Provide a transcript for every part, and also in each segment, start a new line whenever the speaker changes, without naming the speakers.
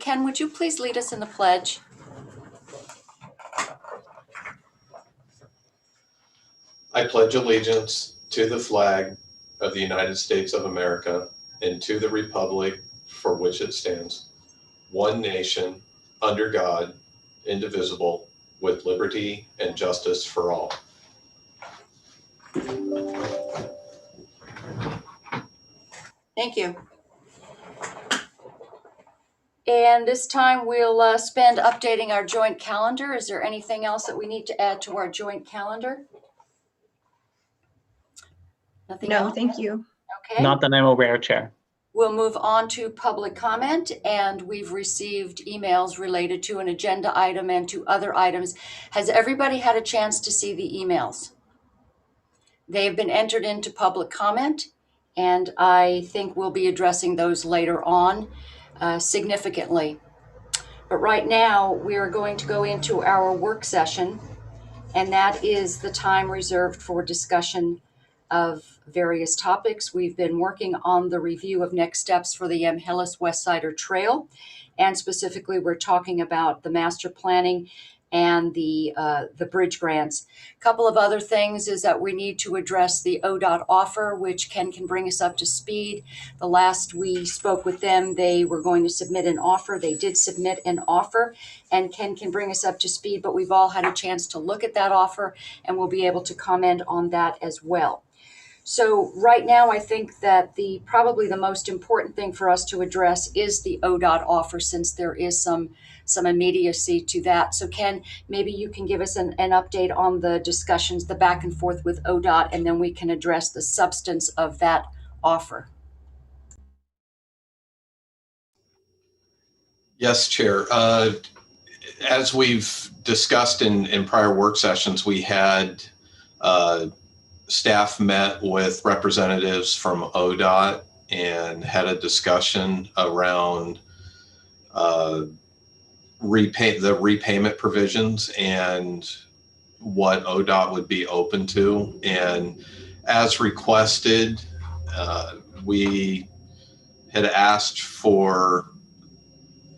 Ken, would you please lead us in the pledge?
I pledge allegiance to the flag of the United States of America and to the republic for which it stands, one nation, under God, indivisible, with liberty and justice for all.
Thank you. And this time we'll spend updating our joint calendar. Is there anything else that we need to add to our joint calendar? Nothing else?
No, thank you.
Okay.
Not that I'm aware, Chair.
We'll move on to public comment, and we've received emails related to an agenda item and to other items. Has everybody had a chance to see the emails? They've been entered into public comment, and I think we'll be addressing those later on significantly. But right now, we are going to go into our work session, and that is the time reserved for discussion of various topics. We've been working on the review of next steps for the Hillis Westsider Trail, and specifically we're talking about the master planning and the bridge grants. A couple of other things is that we need to address the ODOT offer, which Ken can bring us up to speed. The last we spoke with them, they were going to submit an offer. They did submit an offer, and Ken can bring us up to speed, but we've all had a chance to look at that offer, and we'll be able to comment on that as well. So right now, I think that probably the most important thing for us to address is the ODOT offer, since there is some immediacy to that. So Ken, maybe you can give us an update on the discussions, the back and forth with ODOT, and then we can address the substance of that offer.
Yes, Chair. As we've discussed in prior work sessions, we had staff met with representatives from ODOT and had a discussion around the repayment provisions and what ODOT would be open to. And as requested, we had asked for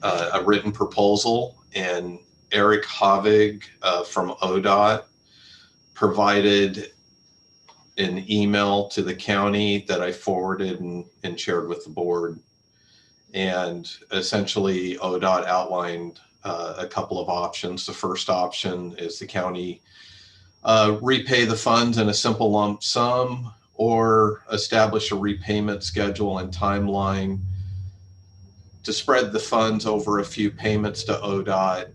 a written proposal, and Eric Havig from ODOT provided an email to the county that I forwarded and shared with the board. And essentially ODOT outlined a couple of options. The first option is the county repay the funds in a simple lump sum, or establish a repayment schedule and timeline to spread the funds over a few payments to ODOT.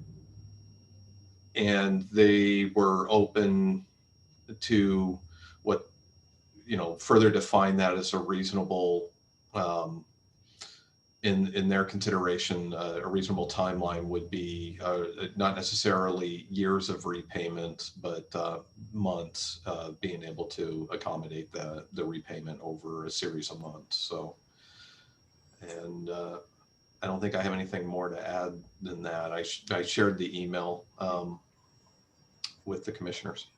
And they were open to what, further define that as a reasonable, in their consideration, a reasonable timeline would be not necessarily years of repayment, but months, being able to accommodate the repayment over a series of months. So, and I don't think I have anything more to add than that. I shared the email with the commissioners.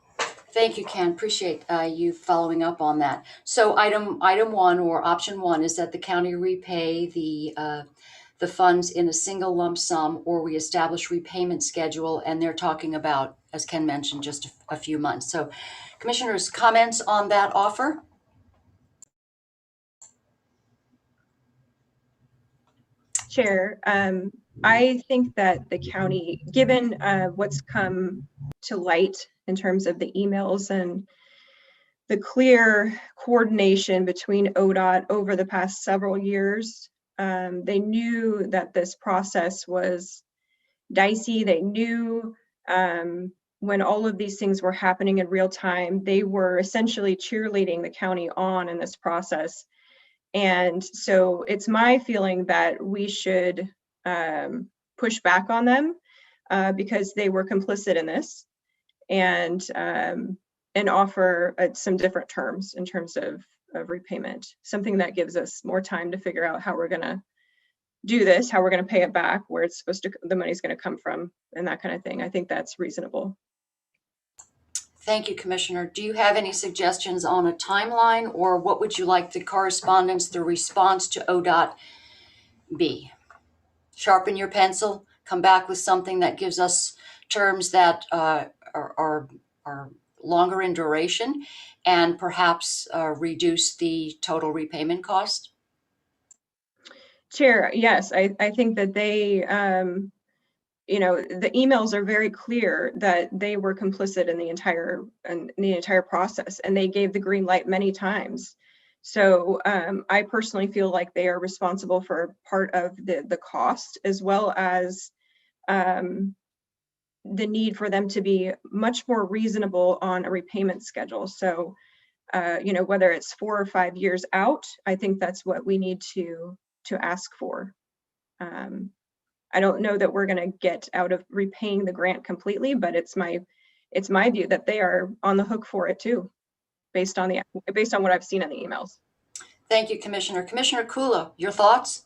Thank you, Ken. Appreciate you following up on that. So item one, or option one, is that the county repay the funds in a single lump sum, or we establish repayment schedule, and they're talking about, as Ken mentioned, just a few months. So commissioners, comments on that offer?
Chair, I think that the county, given what's come to light in terms of the emails and the clear coordination between ODOT over the past several years, they knew that this process was dicey. They knew when all of these things were happening in real time, they were essentially cheerleading the county on in this process. And so it's my feeling that we should push back on them because they were complicit in this, and offer some different terms in terms of repayment, something that gives us more time to figure out how we're going to do this, how we're going to pay it back, where it's supposed to, the money's going to come from, and that kind of thing. I think that's reasonable.
Thank you, Commissioner. Do you have any suggestions on a timeline, or what would you like the correspondence, the response to ODOT be? sharpen your pencil, come back with something that gives us terms that are longer in duration, and perhaps reduce the total repayment cost?
Chair, yes, I think that they, the emails are very clear that they were complicit in the entire process, and they gave the green light many times. So I personally feel like they are responsible for part of the cost, as well as the need for them to be much more reasonable on a repayment schedule. So, whether it's 4 or 5 years out, I think that's what we need to ask for. I don't know that we're going to get out of repaying the grant completely, but it's my view that they are on the hook for it too, based on what I've seen in the emails.
Thank you, Commissioner. Commissioner Coola, your thoughts?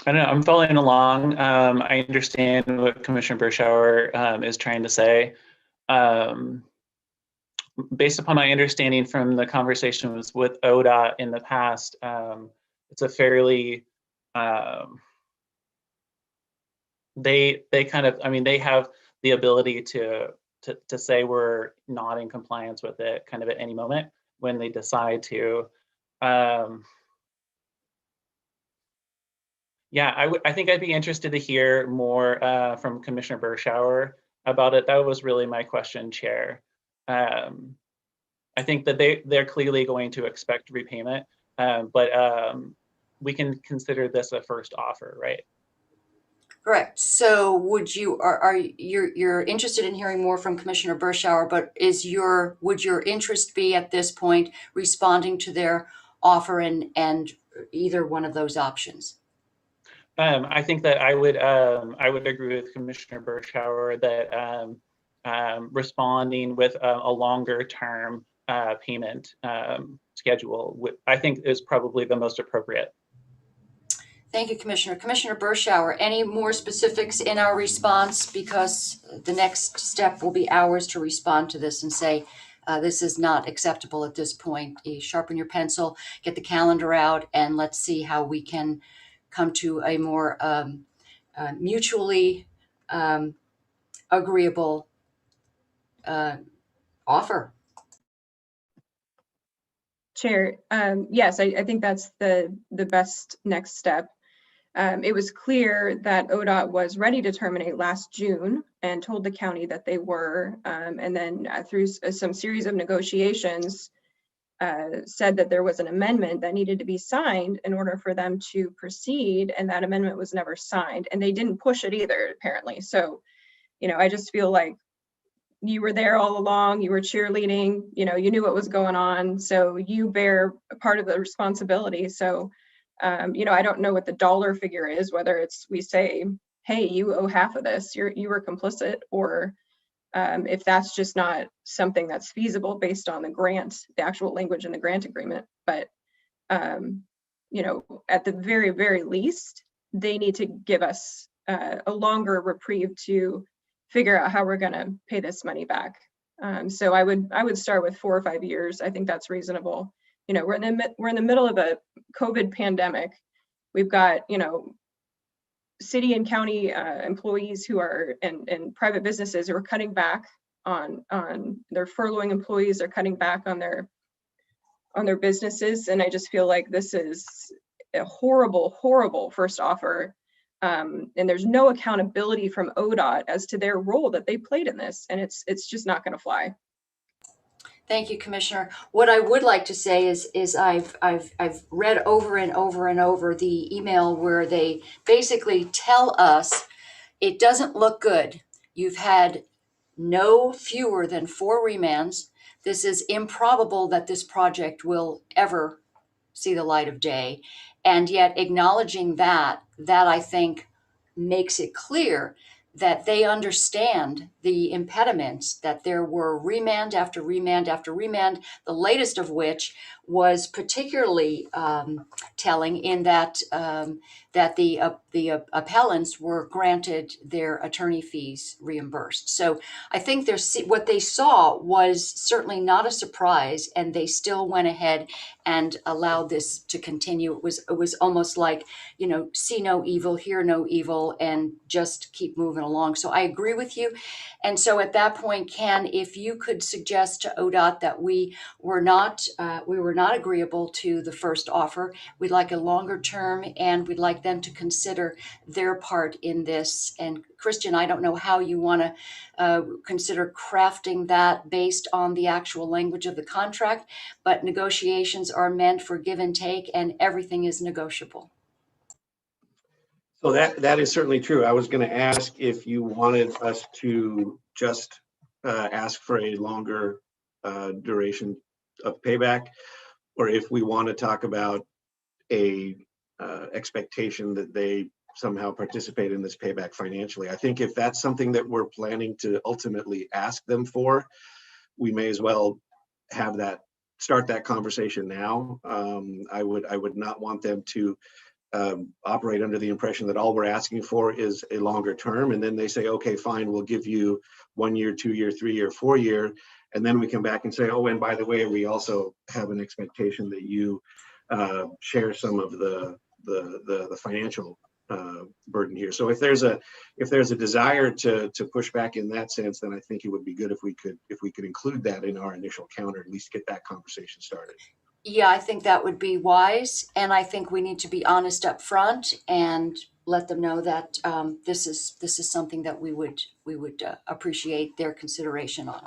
I don't know, I'm following along. I understand what Commissioner Bershauer is trying to say. Based upon my understanding from the conversations with ODOT in the past, it's a fairly, they kind of, I mean, they have the ability to say we're not in compliance with it kind of at any moment when they decide to. Yeah, I think I'd be interested to hear more from Commissioner Bershauer about it. That was really my question, Chair. I think that they're clearly going to expect repayment, but we can consider this a first offer, right?
Correct. So would you, you're interested in hearing more from Commissioner Bershauer, but would your interest be at this point responding to their offer and either one of those options?
I think that I would agree with Commissioner Bershauer that responding with a longer term payment schedule, I think is probably the most appropriate.
Thank you, Commissioner. Commissioner Bershauer, any more specifics in our response? Because the next step will be ours to respond to this and say, this is not acceptable at this point. You sharpen your pencil, get the calendar out, and let's see how we can come to a more mutually agreeable offer.
Chair, yes, I think that's the best next step. It was clear that ODOT was ready to terminate last June and told the county that they were, and then through some series of negotiations, said that there was an amendment that needed to be signed in order for them to proceed, and that amendment was never signed, and they didn't push it either, apparently. So, I just feel like you were there all along, you were cheerleading, you knew what was going on, so you bear a part of the responsibility. So, I don't know what the dollar figure is, whether it's we say, hey, you owe half of this, you were complicit, or if that's just not something that's feasible based on the grant, the actual language in the grant agreement. But, at the very, very least, they need to give us a longer reprieve to figure out how we're going to pay this money back. So I would start with 4 or 5 years. I think that's reasonable. We're in the middle of a COVID pandemic. We've got, city and county employees who are in private businesses who are cutting back on their furloughing employees, are cutting back on their businesses. And I just feel like this is a horrible, horrible first offer. And there's no accountability from ODOT as to their role that they played in this. And it's just not going to fly.
Thank you, Commissioner. What I would like to say is I've read over and over and over the email where they basically tell us it doesn't look good. You've had no fewer than 4 remands. This is improbable that this project will ever see the light of day. And yet acknowledging that I think makes it clear that they understand the impediments, that there were remand after remand after remand, the latest of which was particularly telling in that the appellants were granted their attorney fees reimbursed. So I think what they saw was certainly not a surprise, and they still went ahead and allowed this to continue. It was almost like, see no evil, hear no evil, and just keep moving along. So I agree with you. And so at that point, Ken, if you could suggest to ODOT that we were not agreeable to the first offer, we'd like a longer term, and we'd like them to consider their part in this. And Christian, I don't know how you want to consider crafting that based on the actual language of the contract, but negotiations are meant for give and take, and everything is negotiable.
So that is certainly true. I was going to ask if you wanted us to just ask for a longer duration of payback, or if we want to talk about a expectation that they somehow participate in this payback financially. I think if that's something that we're planning to ultimately ask them for, we may as well have start that conversation now. I would not want them to operate under the impression that all we're asking for is a longer term, and then they say, okay, fine, we'll give you 1 year, 2 year, 3 year, 4 year, and then we come back and say, oh, and by the way, we also have an expectation that you share some of the financial burden here. So if there's a desire to push back in that sense, then I think it would be good if we could include that in our initial counter, at least get that conversation started.
Yeah, I think that would be wise, and I think we need to be honest up front and let them know that this is something that we would appreciate their consideration on.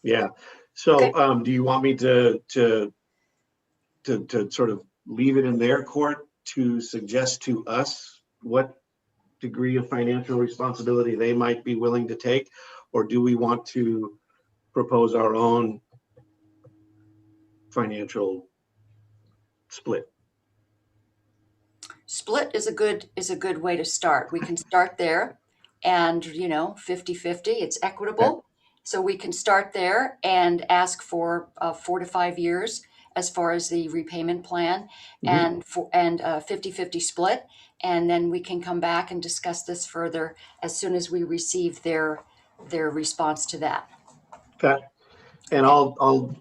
Yeah. So
Okay.
do you want me to sort of leave it in their court to suggest to us what degree of financial responsibility they might be willing to take, or do we want to propose our own financial split?
Split is a good way to start. We can start there, and 50-50, it's equitable.
Okay.
So we can start there and ask for 4 to 5 years as far as the repayment plan, and 50-50 split, and then we can come back and discuss this further as soon as we receive their response to that.
Okay. And I'll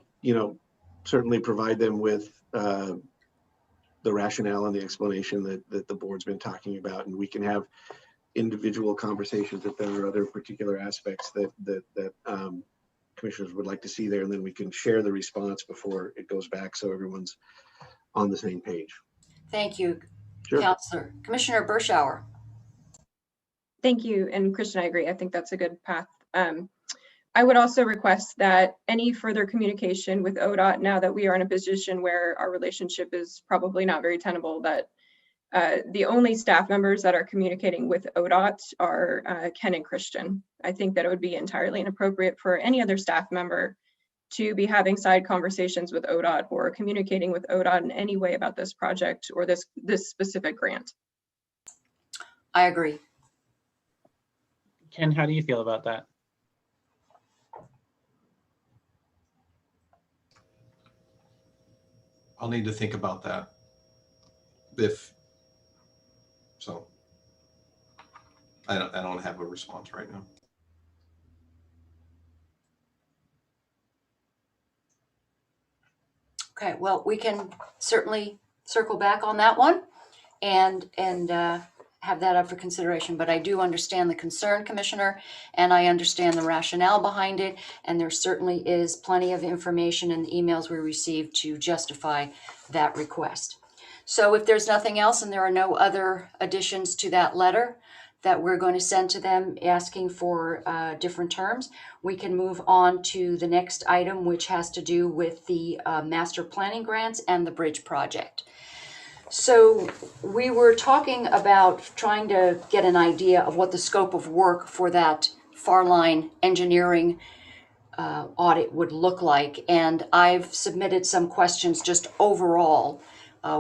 certainly provide them with the rationale and the explanation that the board's been talking about, and we can have individual conversations if there are other particular aspects that commissioners would like to see there, and then we can share the response before it goes back so everyone's on the same page.
Thank you,
Sure.
Counselor. Commissioner Berschauer.
Thank you. And Christian, I agree. I think that's a good path. I would also request that any further communication with ODOT, now that we are in a position where our relationship is probably not very tenable, that the only staff members that are communicating with ODOT are Ken and Christian. I think that it would be entirely inappropriate for any other staff member to be having side conversations with ODOT or communicating with ODOT in any way about this project or this specific grant.
I agree.
Ken, how do you feel about that?
I'll need to think about that. I don't have a response right now.
Okay, well, we can certainly circle back on that one and have that up for consideration. But I do understand the concern, Commissioner, and I understand the rationale behind it. And there certainly is plenty of information in the emails we received to justify that request. So if there's nothing else and there are no other additions to that letter that we're going to send to them asking for different terms, we can move on to the next item, which has to do with the master planning grants and the bridge project. So we were talking about trying to get an idea of what the scope of work for that Farline engineering audit would look like. And I've submitted some questions just overall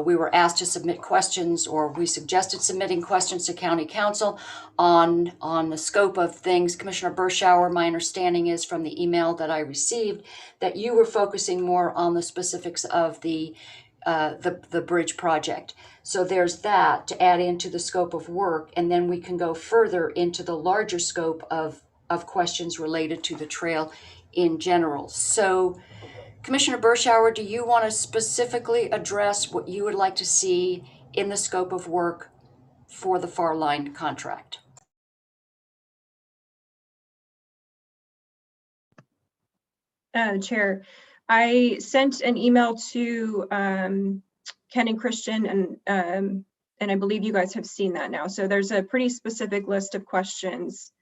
We were asked to submit questions, or we suggested submitting questions to County Council on the scope of things. Commissioner Berschauer, my understanding is from the email that I received that you were focusing more on the specifics of the bridge project. So there's that to add into the scope of work, and then we can go further into the larger scope of questions related to the trail in general. So Commissioner Berschauer, do you want to specifically address what you would like to see in the scope of work for the Far Line contract?
Chair, I sent an email to Ken and Christian, and I believe you guys have seen that now. So there's a pretty specific list of questions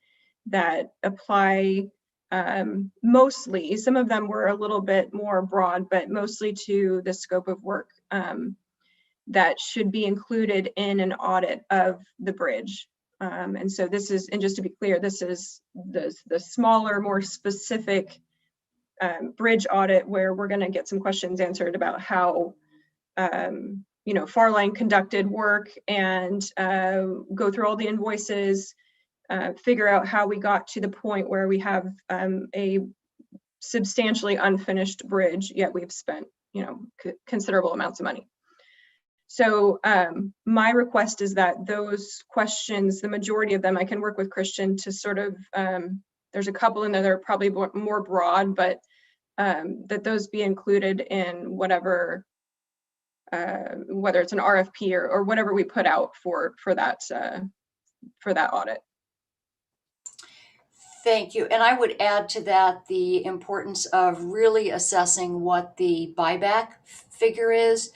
that apply mostly, some of them were a little bit more broad, but mostly to the scope of work that should be included in an audit of the bridge. And so this is, and just to be clear, this is the smaller, more specific bridge audit where we're going to get some questions answered about how Far Line conducted work and go through all the invoices, figure out how we got to the point where we have a substantially unfinished bridge, yet we've spent considerable amounts of money. So my request is that those questions, the majority of them, I can work with Christian to sort of, there's a couple in there that are probably more broad, but that those be included in whatever, whether it's an RFP or whatever we put out for that audit.
Thank you. And I would add to that the importance of really assessing what the buyback figure is.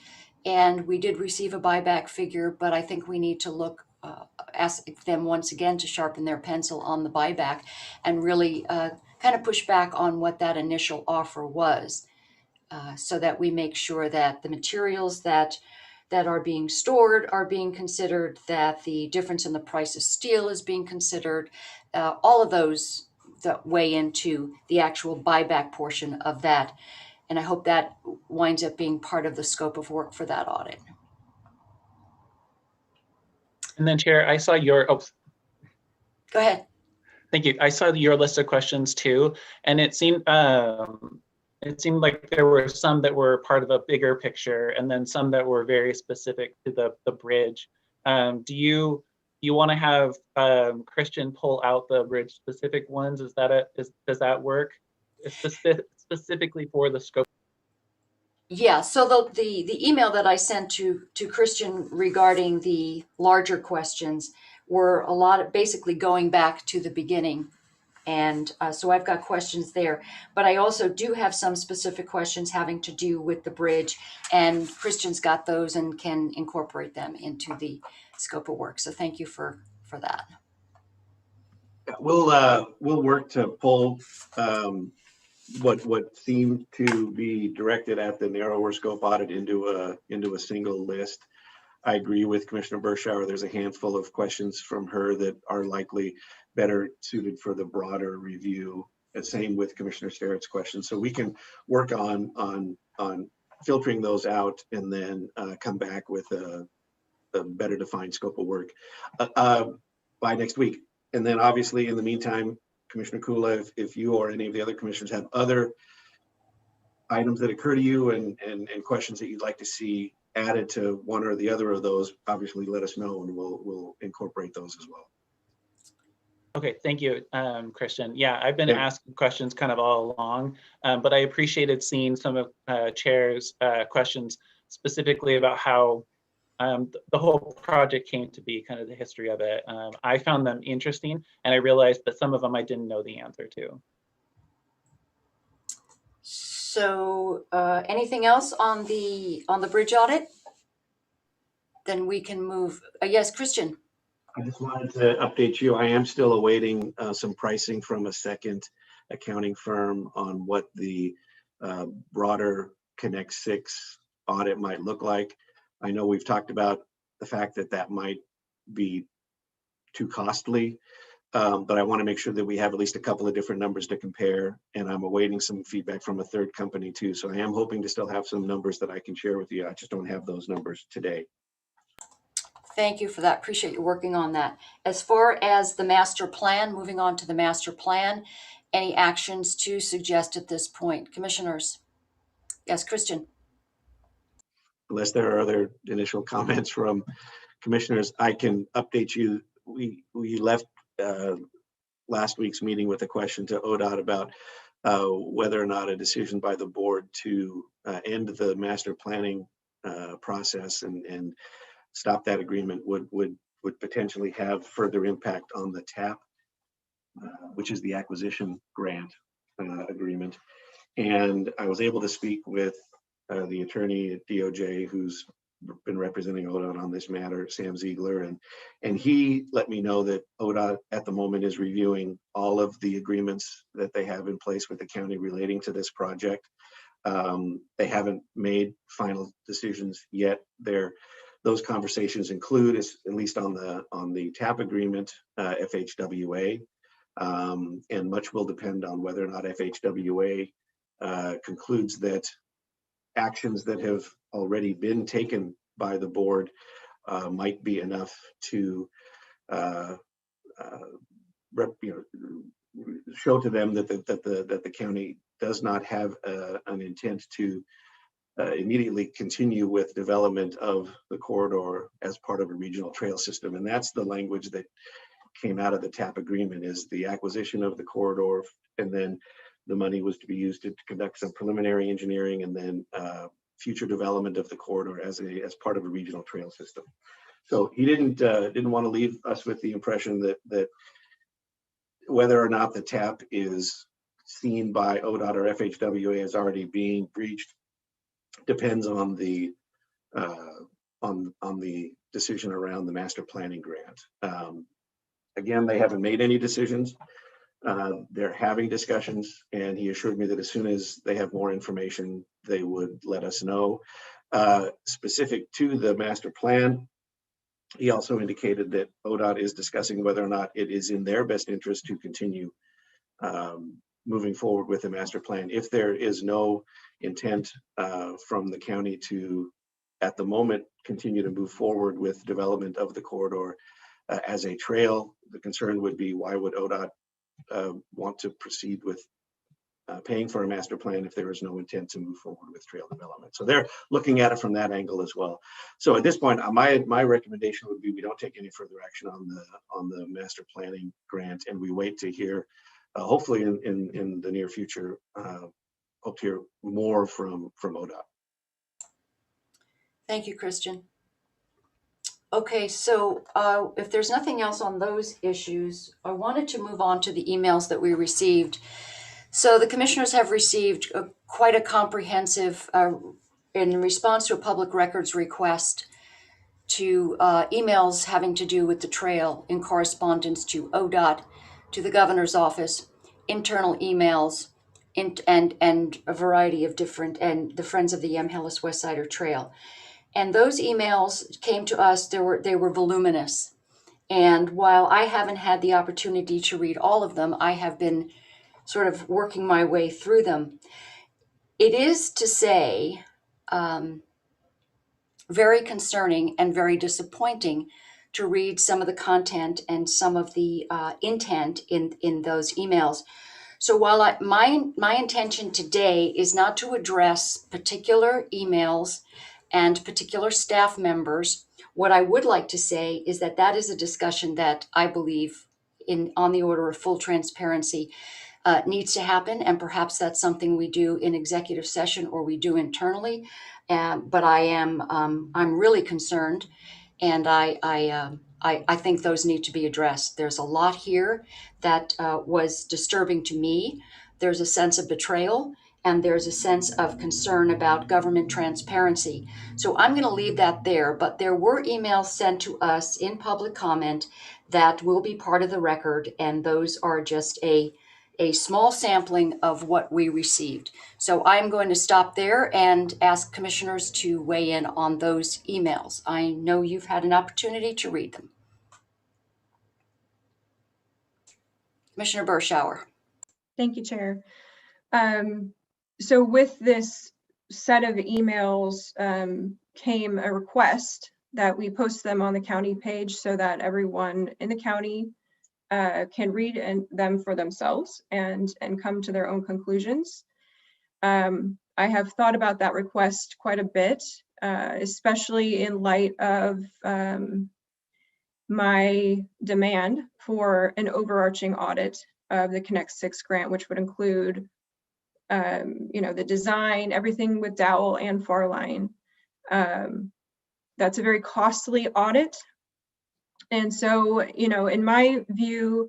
And we did receive a buyback figure, but I think we need to look, ask them once again to sharpen their pencil on the buyback and really kind of push back on what that initial offer was, so that we make sure that the materials that are being stored are being considered, that the difference in the price of steel is being considered, all of those that weigh into the actual buyback portion of that. And I hope that winds up being part of the scope of work for that audit.
And then Chair, I saw your,
Go ahead.
thank you. I saw your list of questions too, and it seemed like there were some that were part of a bigger picture, and then some that were very specific to the bridge. Do you want to have Christian pull out the bridge specific ones? Does that work? Specifically for the scope?
Yeah, so the email that I sent to Christian regarding the larger questions were a lot of basically going back to the beginning. And so I've got questions there, but I also do have some specific questions having to do with the bridge, and Christian's got those and can incorporate them into the scope of work. So thank you for that.
We'll work to pull what seemed to be directed at the narrower scope audit into a single list. I agree with Commissioner Berschauer. There's a handful of questions from her that are likely better suited for the broader review. And same with Commissioner Sterrett's questions. So we can work on filtering those out and then come back with a better defined scope of work by next week. And then obviously in the meantime, Commissioner Coola, if you or any of the other commissioners have other items that occur to you and questions that you'd like to see added to one or the other of those, obviously let us know and we'll incorporate those as well.
Okay, thank you, Christian. Yeah, I've been asking questions kind of all along, but I appreciated seeing some of Chair's questions specifically about how the whole project came to be, kind of the history of it. I found them interesting, and I realized that some of them I didn't know the answer to.
So anything else on the bridge audit? Then we can move. Yes, Christian.
I just wanted to update you. I am still awaiting some pricing from a second accounting firm on what the broader Connect 6 audit might look like. I know we've talked about the fact that that might be too costly. But I want to make sure that we have at least a couple of different numbers to compare, and I'm awaiting some feedback from a third company too. So I am hoping to still have some numbers that I can share with you. I just don't have those numbers today.
Thank you for that. Appreciate you working on that. As far as the master plan, moving on to the master plan, any actions to suggest at this point? Commissioners? Yes, Christian.
Unless there are other initial comments from commissioners, I can update you. We left last week's meeting with a question to ODOT about whether or not a decision by the board to end the master planning process and stop that agreement would potentially have further impact on the TAP, which is the acquisition grant agreement. And I was able to speak with the attorney at DOJ who's been representing ODOT on this matter, Sam Ziegler, and he let me know that ODOT at the moment is reviewing all of the agreements that they have in place with the county relating to this project. They haven't made final decisions yet. Those conversations include, at least on the TAP agreement, FHWA, and much will depend on whether or not FHWA concludes that actions that have already been taken by the board might be enough to show to them that the county does not have an intent to immediately continue with development of the corridor as part of a regional trail system. And that's the language that came out of the TAP agreement, is the acquisition of the corridor, and then the money was to be used to conduct some preliminary engineering and then future development of the corridor as part of a regional trail system. So he didn't want to leave us with the impression that whether or not the TAP is seen by ODOT or FHWA as already being breached depends on the decision around the master planning grant. Again, they haven't made any decisions. They're having discussions, and he assured me that as soon as they have more information, they would let us know. Specific to the master plan, he also indicated that ODOT is discussing whether or not it is in their best interest to continue moving forward with the master plan. If there is no intent from the county to, at the moment, continue to move forward with development of the corridor as a trail, the concern would be, why would ODOT want to proceed with paying for a master plan if there is no intent to move forward with trail development? So they're looking at it from that angle as well. So at this point, my recommendation would be we don't take any further action on the master planning grant, and we wait to hear, hopefully in the near future, hope to hear more from ODOT.
Thank you, Christian. Okay, so if there's nothing else on those issues, I wanted to move on to the emails that we received. So the commissioners have received quite a comprehensive, in response to a public records request, to emails having to do with the trail in correspondence to ODOT, to the governor's office, internal emails, and a variety of different, and the Friends of the Yamhilis West Sider Trail. And those emails came to us, they were voluminous. And while I haven't had the opportunity to read all of them, I have been sort of working my way through them. It is, to say, very concerning and very disappointing to read some of the content and some of the intent in those emails. So while my intention today is not to address particular emails and particular staff members, what I would like to say is that is a discussion that I believe, on the order of full transparency, needs to happen, and perhaps that's something we do in executive session or we do internally. But I'm really concerned, and I think those need to be addressed. There's a lot here that was disturbing to me. There's a sense of betrayal, and there's a sense of concern about government transparency. So I'm going to leave that there, but there were emails sent to us in public comment that will be part of the record, and those are just a small sampling of what we received. So I'm going to stop there and ask commissioners to weigh in on those emails. I know you've had an opportunity to read them. Commissioner Bershauer.
Thank you, Chair. So with this set of emails came a request that we post them on the county page so that everyone in the county can read them for themselves and come to their own conclusions. I have thought about that request quite a bit, especially in light of my demand for an overarching audit of the Connect 6 grant, which would include the design, everything with Dowell and Farline. That's a very costly audit. And so, in my view,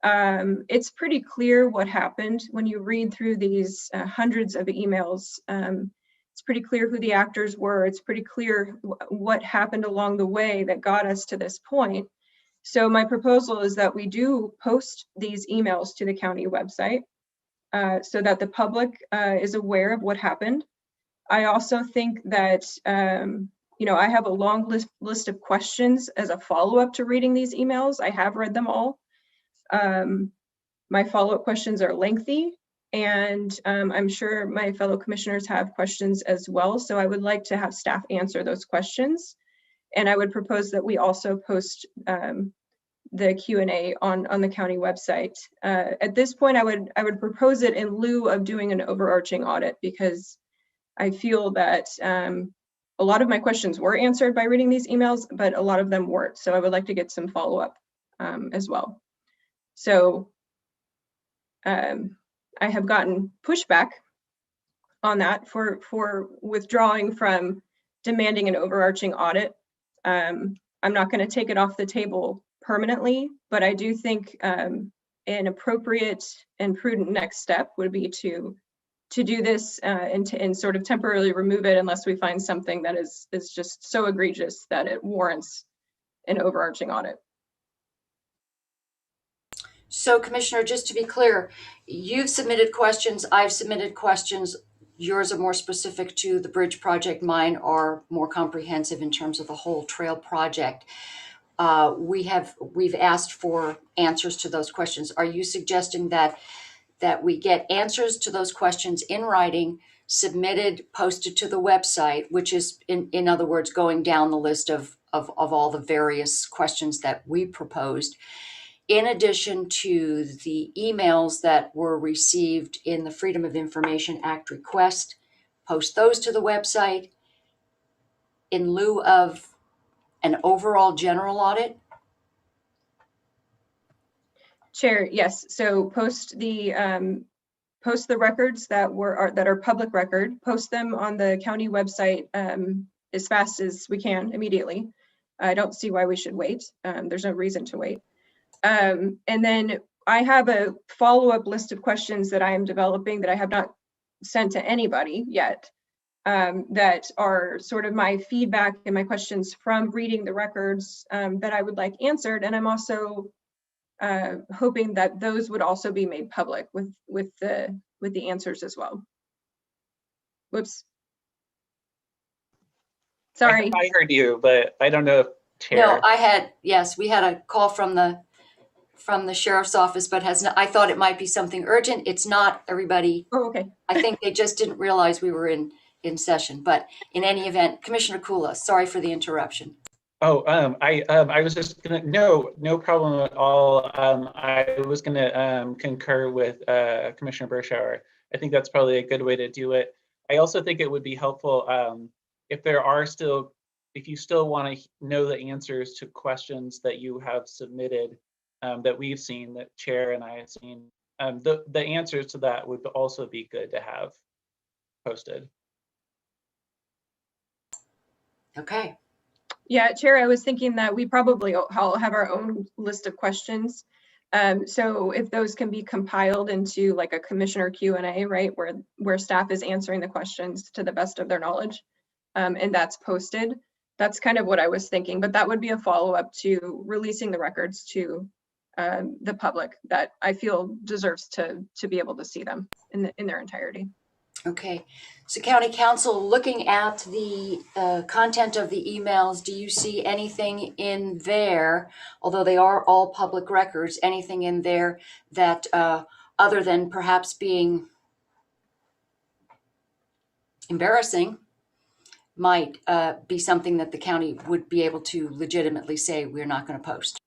it's pretty clear what happened when you read through these hundreds of emails. It's pretty clear who the actors were. It's pretty clear what happened along the way that got us to this point. So my proposal is that we do post these emails to the county website so that the public is aware of what happened. I also think that, I have a long list of questions as a follow-up to reading these emails. I have read them all. My follow-up questions are lengthy, and I'm sure my fellow commissioners have questions as well. So I would like to have staff answer those questions. And I would propose that we also post the Q&A on the county website. At this point, I would propose it in lieu of doing an overarching audit, because I feel that a lot of my questions were answered by reading these emails, but a lot of them weren't. So I would like to get some follow-up as well. So I have gotten pushback on that for withdrawing from demanding an overarching audit. I'm not going to take it off the table permanently, but I do think an appropriate and prudent next step would be to do this and sort of temporarily remove it unless we find something that is just so egregious that it warrants an overarching audit.
So, Commissioner, just to be clear, you've submitted questions, I've submitted questions. Yours are more specific to the bridge project. Mine are more comprehensive in terms of the whole trail project. We've asked for answers to those questions. Are you suggesting that we get answers to those questions in writing, submitted, posted to the website, which is in other words going down the list of all the various questions that we proposed, in addition to the emails that were received in the Freedom of Information Act request, post those to the website in lieu of an overall general audit?
Chair, yes. So post the records that are public record. Post them on the county website as fast as we can, immediately. I don't see why we should wait. There's no reason to wait. And then I have a follow-up list of questions that I am developing that I have not sent to anybody yet, that are sort of my feedback and my questions from reading the records that I would like answered. And I'm also hoping that those would also be made public with the answers as well. Whoops. Sorry.
I heard you, but I don't know if Chair.
No, yes, we had a call from the sheriff's office, but I thought it might be something urgent. It's not, everybody.
Oh, okay.
I think they just didn't realize we were in session, but in any event, Commissioner Coola, sorry for the interruption.
Oh, I was just gonna, no problem at all. I was gonna concur with Commissioner Bershauer. I think that's probably a good way to do it. I also think it would be helpful if you still want to know the answers to questions that you have submitted, that we've seen, that Chair and I have seen, the answers to that would also be good to have posted.
Okay.
Yeah, Chair, I was thinking that we probably all have our own list of questions. So if those can be compiled into like a commissioner Q&A, right, where staff is answering the questions to the best of their knowledge, and that's posted, that's kind of what I was thinking. But that would be a follow-up to releasing the records to the public that I feel deserves to be able to see them in their entirety.
Okay, so County Council, looking at the content of the emails, do you see anything in there, although they are all public records, anything in there that other than perhaps being embarrassing, might be something that the county would be able to legitimately say we're not going to post?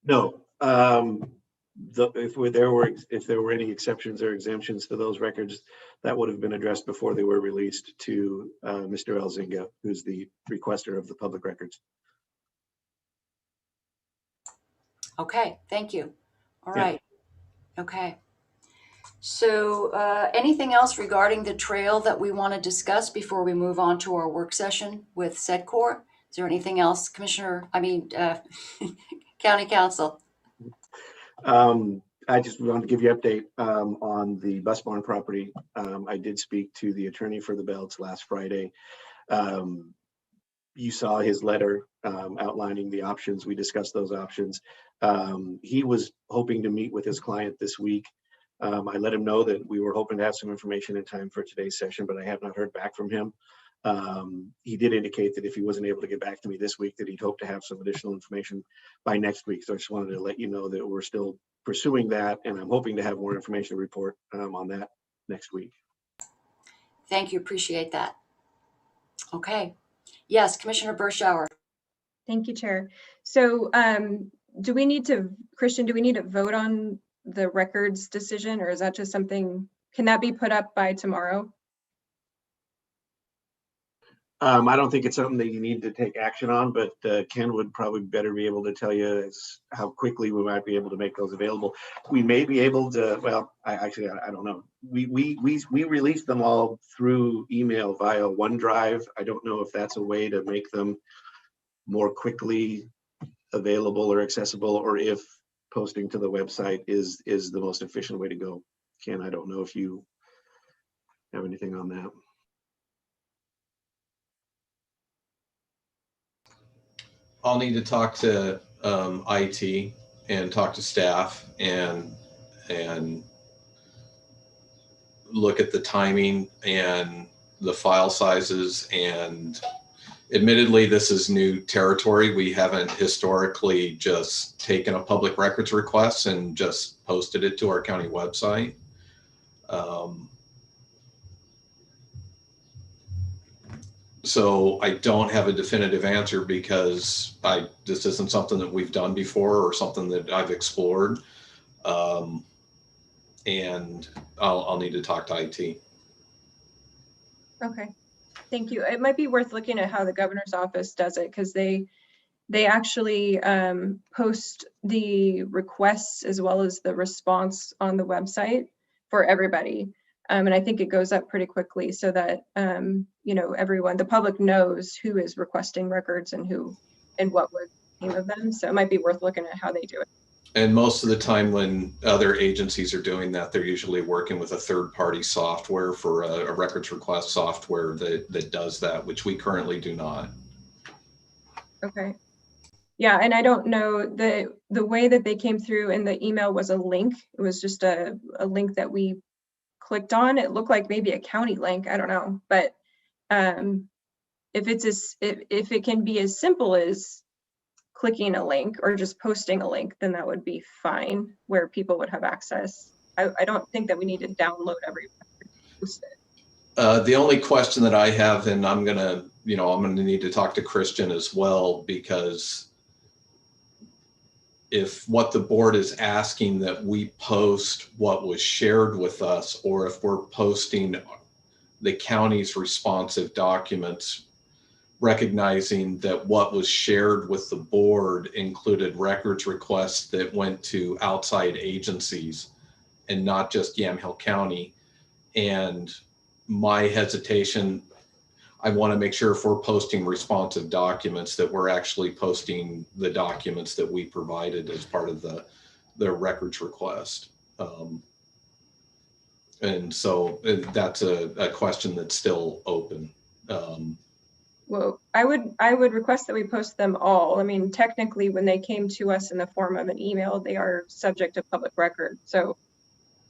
No. If there were any exceptions or exemptions to those records, that would have been addressed before they were released to Mr. Elzinga, who's the requester of the public records.
Okay, thank you. All
Yeah.
right. Okay. So anything else regarding the trail that we want to discuss before we move on to our work session with SEDCOR? Is there anything else, County Council?
I just wanted to give you an update on the bus barn property. I did speak to the attorney for the Belts last Friday. You saw his letter outlining the options. We discussed those options. He was hoping to meet with his client this week. I let him know that we were hoping to have some information in time for today's session, but I have not heard back from him. He did indicate that if he wasn't able to get back to me this week, that he'd hope to have some additional information by next week. So I just wanted to let you know that we're still pursuing that, and I'm hoping to have more information to report on that next week.
Thank you. Appreciate that. Okay. Yes, Commissioner Berschauer.
Thank you, Chair. So do we need to, Christian, do we need to vote on the records decision, or is that just something, can that be put up by tomorrow?
I don't think it's something that you need to take action on, but Ken would probably better be able to tell you how quickly we might be able to make those available. We may be able to, well, I don't know. We released them all through email via OneDrive. I don't know if that's a way to make them more quickly available or accessible, or if posting to the website is the most efficient way to go. Ken, I don't know if you have anything on that.
I'll need to talk to IT and talk to staff and look at the timing and the file sizes. And admittedly, this is new territory. We haven't historically just taken a public records request and just posted it to our county website. So I don't have a definitive answer because this isn't something that we've done before or something that I've explored. And I'll need to talk to IT.
Okay, thank you. It might be worth looking at how the governor's office does it, because they actually post the requests as well as the response on the website for everybody. And I think it goes up pretty quickly so that, you know, everyone, the public knows who is requesting records and who and what was the name of them. So it might be worth looking at how they do it.
And most of the time when other agencies are doing that, they're usually working with a third-party software for a records request software that does that, which we currently do not.
Okay. Yeah, and I don't know, the way that they came through in the email was a link. It was just a link that we clicked on. It looked like maybe a county link, I don't know. But if it can be as simple as clicking a link or just posting a link, then that would be fine, where people would have access. I don't think that we need to download every record and post it.
The only question that I have, and I'm gonna need to talk to Christian as well, because if what the board is asking that we post what was shared with us, or if we're posting the county's responsive documents, recognizing that what was shared with the board included records requests that went to outside agencies and not just Yamhill County. And my hesitation, I want to make sure if we're posting responsive documents that we're actually posting the documents that we provided as part of the records request. And so that's a question that's still open.
Well, I would request that we post them all. I mean, technically, when they came to us in the form of an email, they are subject to public record. So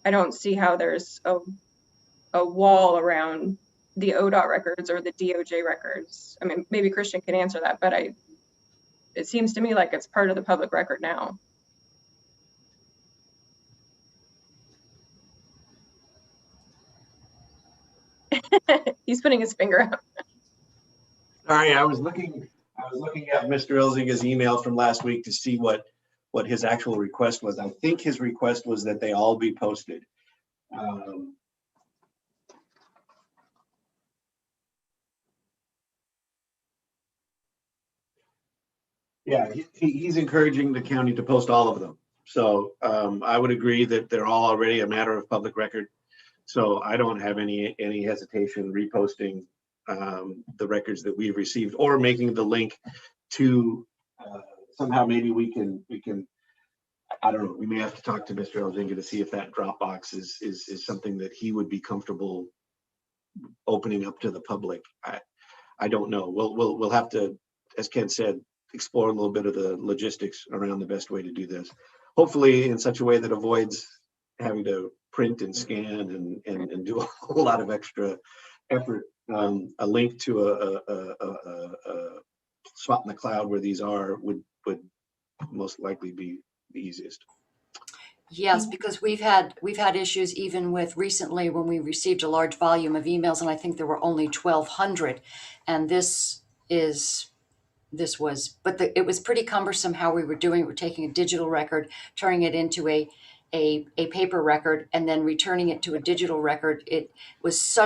I don't see how there's a a wall around the ODOT records or the DOJ records. I mean, maybe Christian can answer that, but it seems to me like it's part of the public record now. He's putting his finger up.
Sorry, I was looking at Mr. Elzinga's email from last week to see what his actual request was. I think his request was that they all be posted. Yeah, he's encouraging the county to post all of them. So I would agree that they're all already a matter of public record. So I don't have any hesitation reposting the records that we've received, or making the link to somehow maybe we can, I don't know, we may have to talk to Mr. Elzinga to see if that Dropbox is something that he would be comfortable opening up to the public. I don't know. We'll have to, as Ken said, explore a little bit of the logistics around the best way to do this. Hopefully in such a way that avoids having to print and scan and do a whole lot of extra effort. A link to a spot in the cloud where these are would most likely be the easiest.
Yes, because we've had issues even with recently when we received a large volume of emails, and I think there were only 1,200, and it was pretty cumbersome how we were doing it. We're taking a digital record, turning it into a paper record, and then returning it to a digital record. It was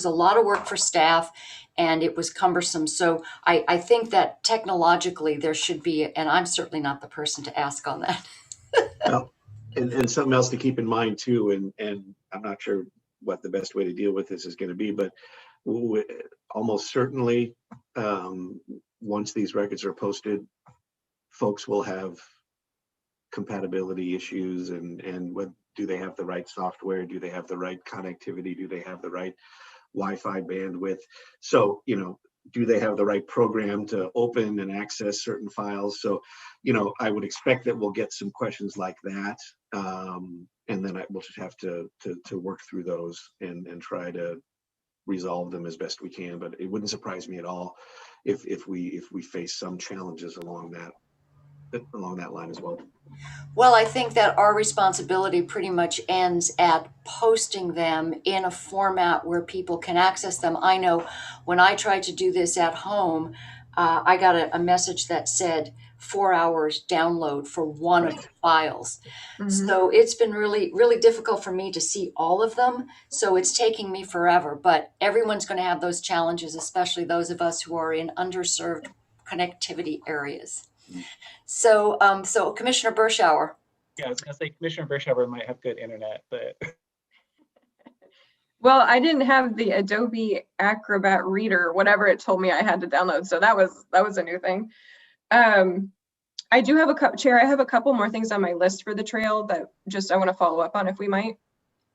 a lot of work for staff, and it was cumbersome. So I think that technologically there should be, and I'm certainly not the person to ask on that.
Well, and something else to keep in mind too, and I'm not sure what the best way to deal with this is going to be, but almost certainly once these records are posted, folks will have compatibility issues, and what, do they have the right software? Do they have the right connectivity? Do they have the right Wi-Fi bandwidth? So, you know, do they have the right program to open and access certain files? So, you know, I would expect that we'll get some questions like that. And then we'll just have to work through those and try to resolve them as best we can. But it wouldn't surprise me at all if we face some challenges along that line as well.
Well, I think that our responsibility pretty much ends at posting them in a format where people can access them. I know when I tried to do this at home, I got a message that said 4 hours download for one of the files.
Mm-hmm.
So it's been really, really difficult for me to see all of them. So it's taking me forever, but everyone's going to have those challenges, especially those of us who are in underserved connectivity areas. So, so Commissioner Berschauer.
Yeah, I was gonna say Commissioner Berschauer might have good internet, but
Well, I didn't have the Adobe Acrobat Reader, whatever it told me I had to download. So that was a new thing. I do have Chair, I have a couple more things on my list for the trail that just I want to follow up on, if we might.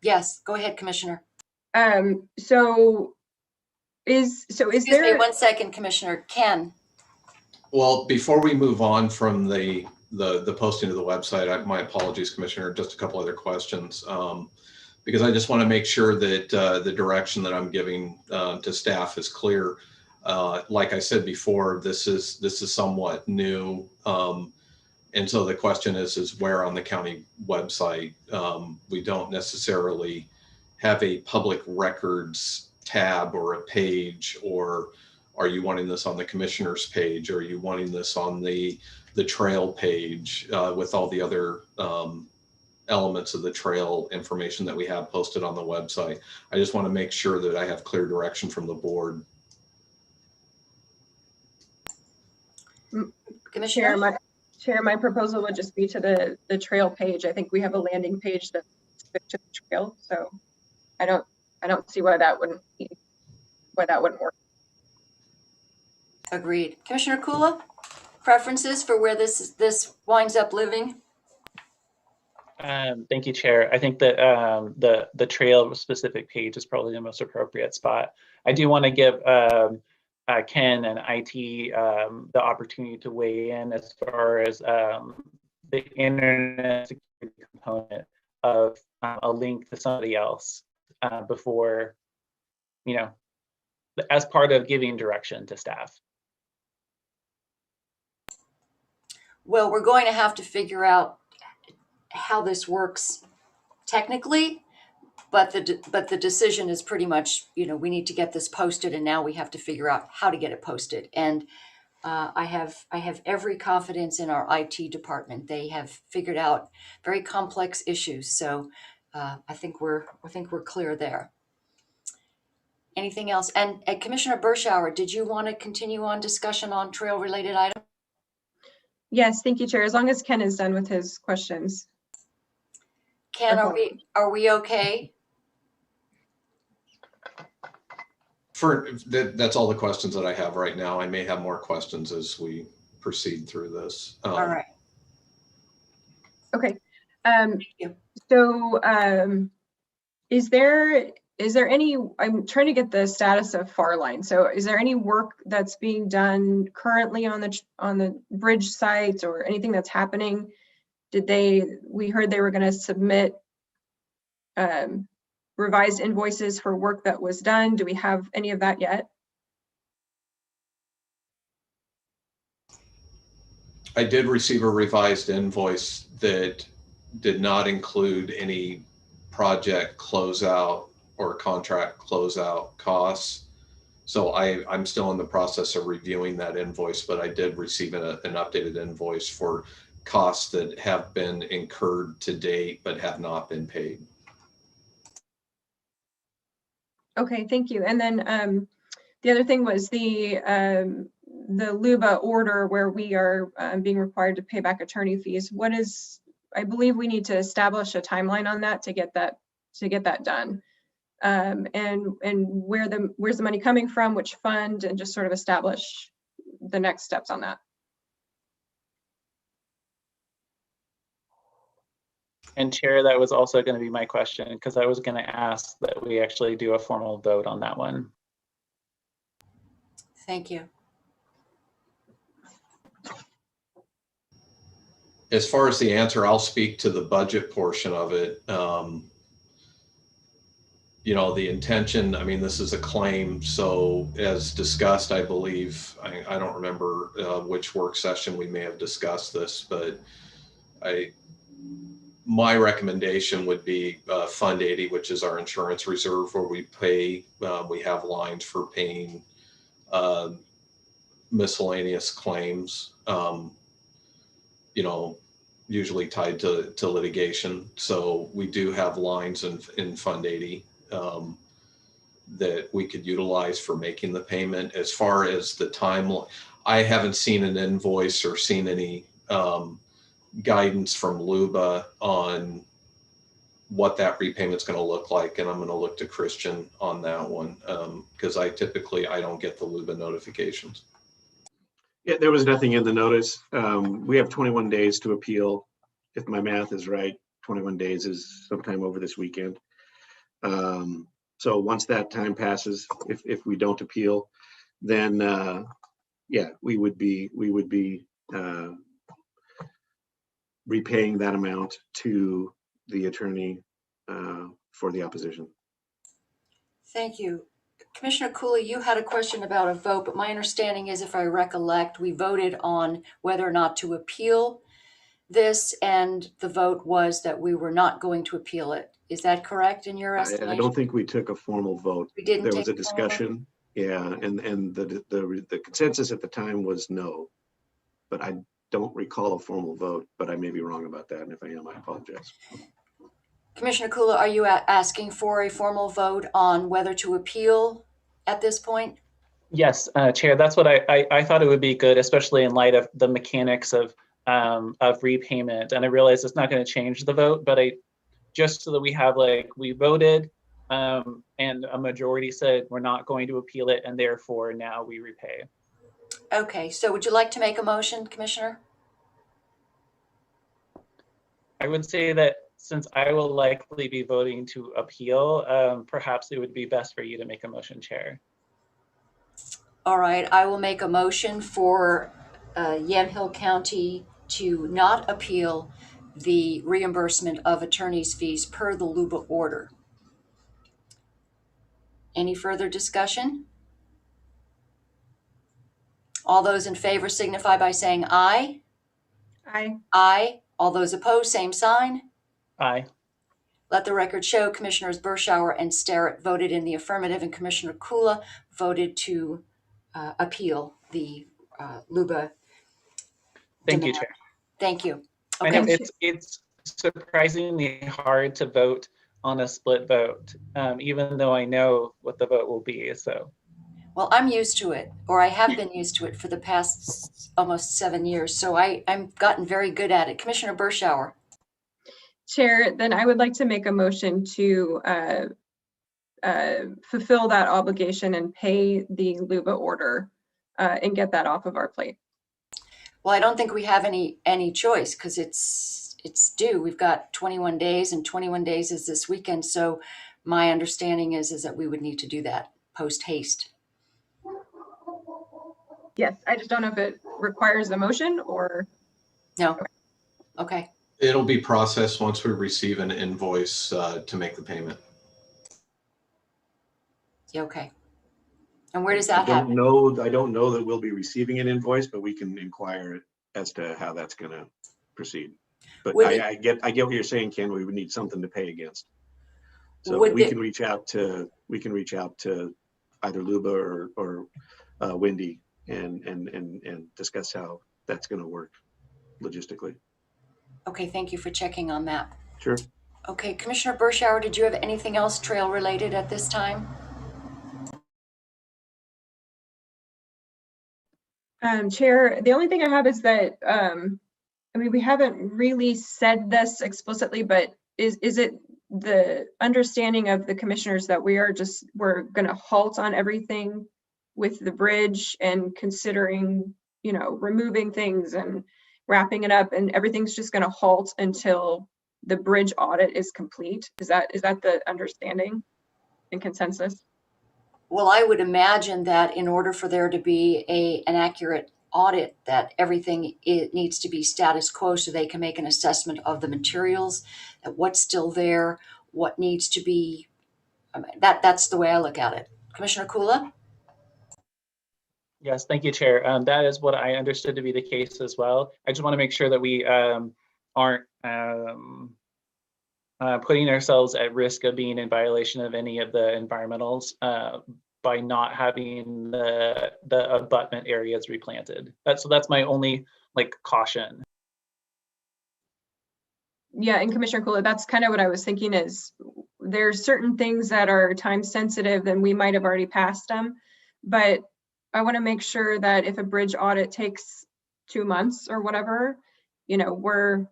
Yes, go ahead, Commissioner.
So is
Excuse
there
me 1 second, Commissioner. Ken.
Well, before we move on from the posting to the website, my apologies, Commissioner, just a couple other questions. Because I just want to make sure that the direction that I'm giving to staff is clear. Like I said before, this is somewhat new. And so the question is where on the county website? We don't necessarily have a public records tab or a page, or are you wanting this on the commissioner's page? Or are you wanting this on the trail page with all the other elements of the trail information that we have posted on the website? I just want to make sure that I have clear direction from the board.
Commissioner?
Chair, my proposal would just be to the trail page. I think we have a landing page that's specific to the trail, so I don't see why that wouldn't work.
Agreed. Commissioner Coola, preferences for where this winds up living?
thank you, Chair. I think that the trail specific page is probably the most appropriate spot. I do want to give Ken and IT the opportunity to weigh in as far as the internet security component of a link to somebody else before, as part of giving direction to staff.
Well, we're going to have to figure out how this works technically, but the decision is pretty much, we need to get this posted, and now we have to figure out how to get it posted. And I have every confidence in our IT department. They have figured out very complex issues, so I think we're clear there. Anything else? And Commissioner Bershauer, did you want to continue on discussion on trail-related items?
Yes, thank you, Chair. As long as Ken is done with his questions.
Ken, are we okay?
That's all the questions that I have right now. I may have more questions as we proceed through this.
All right.
Okay.
Thank you.
So is there any, I'm trying to get the status of Farline. So is there any work that's being done currently on the bridge site or anything that's happening? We heard they were going to submit revised invoices for work that was done. Do we have any of that yet?
I did receive a revised invoice that did not include any project closeout or contract closeout costs. So I'm still in the process of reviewing that invoice, but I did receive an updated invoice for costs that have been incurred to date but have not been paid.
Okay, thank you. And then the other thing was the LUBA order where we are being required to pay back attorney fees. I believe we need to establish a timeline on that to get that done. And where's the money coming from, which fund, and just sort of establish the next steps on that.
And Chair, that was also going to be my question, because I was going to ask that we actually do a formal vote on that one.
Thank you.
As far as the answer, I'll speak to the budget portion of it. The intention, this is a claim. So as discussed, I believe, I don't remember which work session we may have discussed this, but my recommendation would be Fund 80, which is our insurance reserve, where we pay, we have lines for paying miscellaneous claims, usually tied to litigation. So we do have lines in Fund 80 that we could utilize for making the payment. As far as the timeline, I haven't seen an invoice or seen any guidance from LUBA on what that repayment's going to look like, and I'm going to look to Christian on that one because I don't get the LUBA notifications.
Yeah, there was nothing in the notice. We have 21 days to appeal. If my math is right, 21 days is sometime over this weekend. So once that time passes, if we don't appeal, then we would be repaying that amount to the attorney for the opposition.
Thank you. Commissioner Coola, you had a question about a vote, but my understanding is, if I recollect, we voted on whether or not to appeal this, and the vote was that we were not going to appeal it. Is that correct in your estimation?
I don't think we took a formal vote.
We didn't.
There was a discussion, yeah, and the consensus at the time was no, but I don't recall a formal vote, but I may be wrong about that, and if I am, I apologize.
Commissioner Coola, are you asking for a formal vote on whether to appeal at this point?
Yes, Chair, that's what I thought it would be good, especially in light of the mechanics of repayment. And I realize it's not going to change the vote, but just so that we have, we voted and a majority said we're not going to appeal it, and therefore now we repay.
Okay, so would you like to make a motion, Commissioner?
I would say that since I will likely be voting to appeal, perhaps it would be best for you to make a motion, Chair.
All right, I will make a motion for Yamhill County to not appeal the reimbursement of attorney's fees per the LUBA order. Any further discussion? All those in favor signify by saying aye.
Aye.
Aye. All those opposed, same sign.
Aye.
Let the record show Commissioners Bershauer and Starrett voted in the affirmative, and Commissioner Coola voted to appeal the LUBA
Thank you,
demand.
Chair.
Thank you.
I know
Okay.
it's surprisingly hard to vote on a split vote, even though I know what the vote will be. So,
Well, I'm used to it, or I have been used to it for the past almost 7 years. So I'm gotten very good at it. Commissioner Bershauer.
Chair, then I would like to make a motion to fulfill that obligation and pay the LUBA order and get that off of our plate.
Well, I don't think we have any choice because it's due. We've got 21 days, and 21 days is this weekend. So my understanding is that we would need to do that post haste.
Yes, I just don't know if it requires a motion or.
No. Okay.
It'll be processed once we receive an invoice to make the payment.
Yeah, okay. And where does that
I
happen?
don't know that we'll be receiving an invoice, but we can inquire as to how that's going to proceed. But I get what you're saying, Ken. We would need something to pay against. So we can reach out to either LUBA or Wendy and discuss how that's going to work logistically.
Okay, thank you for checking on that.
Sure.
Okay, Commissioner Bershauer, did you have anything else trail related at this time?
Chair, the only thing I have is that, I mean, we haven't really said this explicitly, but is it the understanding of the commissioners that we're going to halt on everything with the bridge and considering, removing things and wrapping it up, and everything's just going to halt until the bridge audit is complete? Is that the understanding and consensus?
Well, I would imagine that in order for there to be an accurate audit, that everything needs to be status quo so they can make an assessment of the materials, that what's still there, what needs to be, that's the way I look at it. Commissioner Coola?
yes, thank you, Chair. That is what I understood to be the case as well. I just want to make sure that we aren't putting ourselves at risk of being in violation of any of the environmentals by not having the abutment areas replanted. That's my only caution.
Yeah, and Commissioner Coola, that's kind of what I was thinking, is there's certain things that are time sensitive and we might have already passed them, but I want to make sure that if a bridge audit takes 2 months or whatever, we're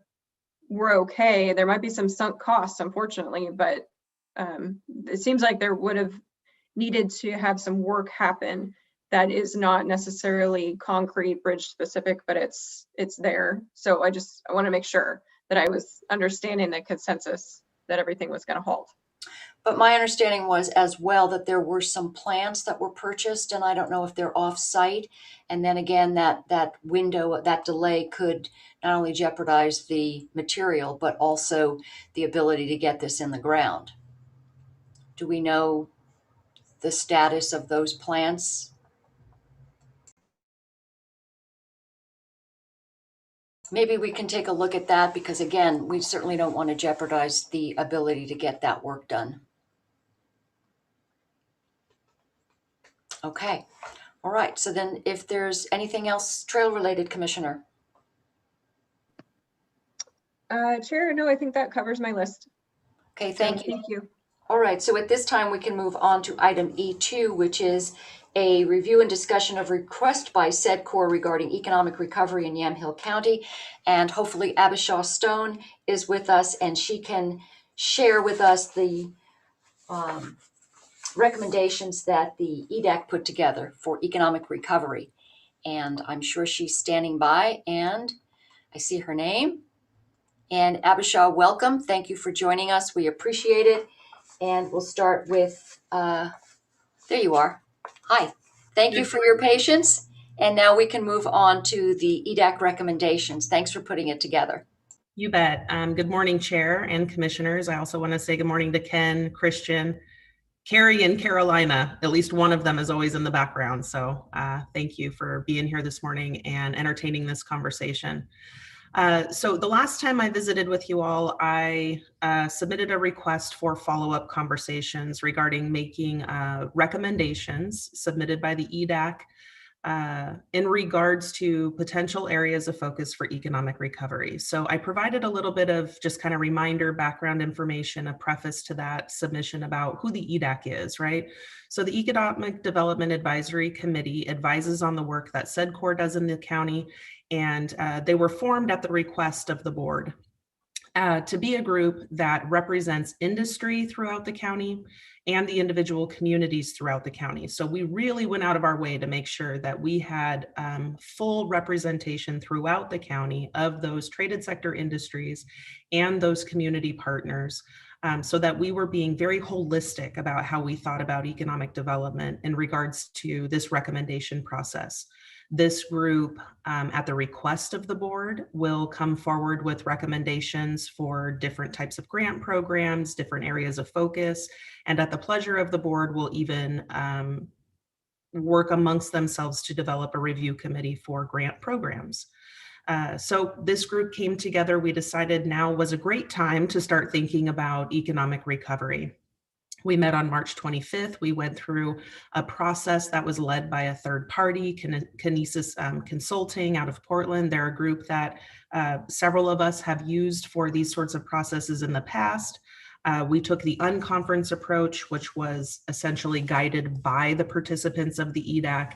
okay. There might be some sunk costs, unfortunately, but it seems like there would have needed to have some work happen that is not necessarily concrete bridge specific, but it's there. So I want to make sure that I was understanding the consensus that everything was going to halt.
But my understanding was as well that there were some plants that were purchased, and I don't know if they're off-site. And then again, that window, that delay could not only jeopardize the material, but also the ability to get this in the ground. Do we know the status of those plants? Maybe we can take a look at that, because again, we certainly don't want to jeopardize the ability to get that work done. Okay. All right. So then if there's anything else trail related, Commissioner?
Chair, no, I think that covers my list.
Okay, thank you.
Thank you.
All right, so at this time we can move on to item E2, which is a review and discussion of request by SEDCOR regarding economic recovery in Yamhill County. And hopefully Abishaw Stone is with us and she can share with us the recommendations that the EDAC put together for economic recovery. And I'm sure she's standing by, and I see her name. And Abishaw, welcome. Thank you for joining us. We appreciate it. And we'll start with, there you are. Hi, thank you for your patience. And now we can move on to the EDAC recommendations. Thanks for putting it together.
You bet. Good morning, Chair and Commissioners. I also want to say good morning to Ken, Christian, Carrie and Carolina, at least one of them is always in the background. So thank you for being here this morning and entertaining this conversation. So the last time I visited with you all, I submitted a request for follow-up conversations regarding making recommendations submitted by the EDAC in regards to potential areas of focus for economic recovery. So I provided a little bit of just kind of reminder, background information, a preface to that submission about who the EDAC is, right? So the Economic Development Advisory Committee advises on the work that SEDCOR does in the county, and they were formed at the request of the board to be a group that represents industry throughout the county and the individual communities throughout the county. So we really went out of our way to make sure that we had full representation throughout the county of those traded sector industries and those community partners, so that we were being very holistic about how we thought about economic development in regards to this recommendation process. This group, at the request of the board, will come forward with recommendations for different types of grant programs, different areas of focus, and at the pleasure of the board will even work amongst themselves to develop a review committee for grant programs. So this group came together. We decided now was a great time to start thinking about economic recovery. We met on March 25th. We went through a process that was led by a third party, Kinesis Consulting out of Portland. They're a group that several of us have used for these sorts of processes in the past. We took the unconference approach, which was essentially guided by the participants of the EDAC,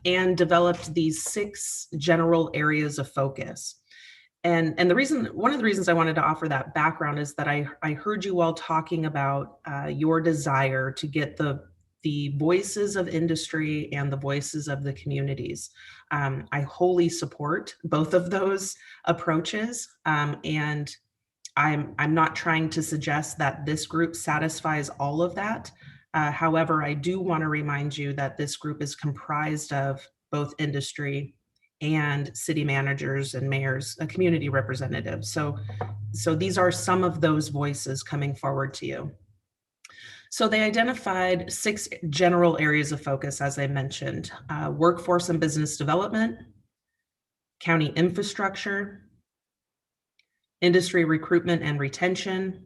and developed these 6 general areas of focus. And one of the reasons I wanted to offer that background is that I heard you all talking about your desire to get the voices of industry and the voices of the communities. I wholly support both of those approaches, and I'm not trying to suggest that this group satisfies all of that. However, I do want to remind you that this group is comprised of both industry and city managers and mayors, community representatives. So these are some of those voices coming forward to you. So they identified 6 general areas of focus, as I mentioned: workforce and business development, county infrastructure, industry recruitment and retention,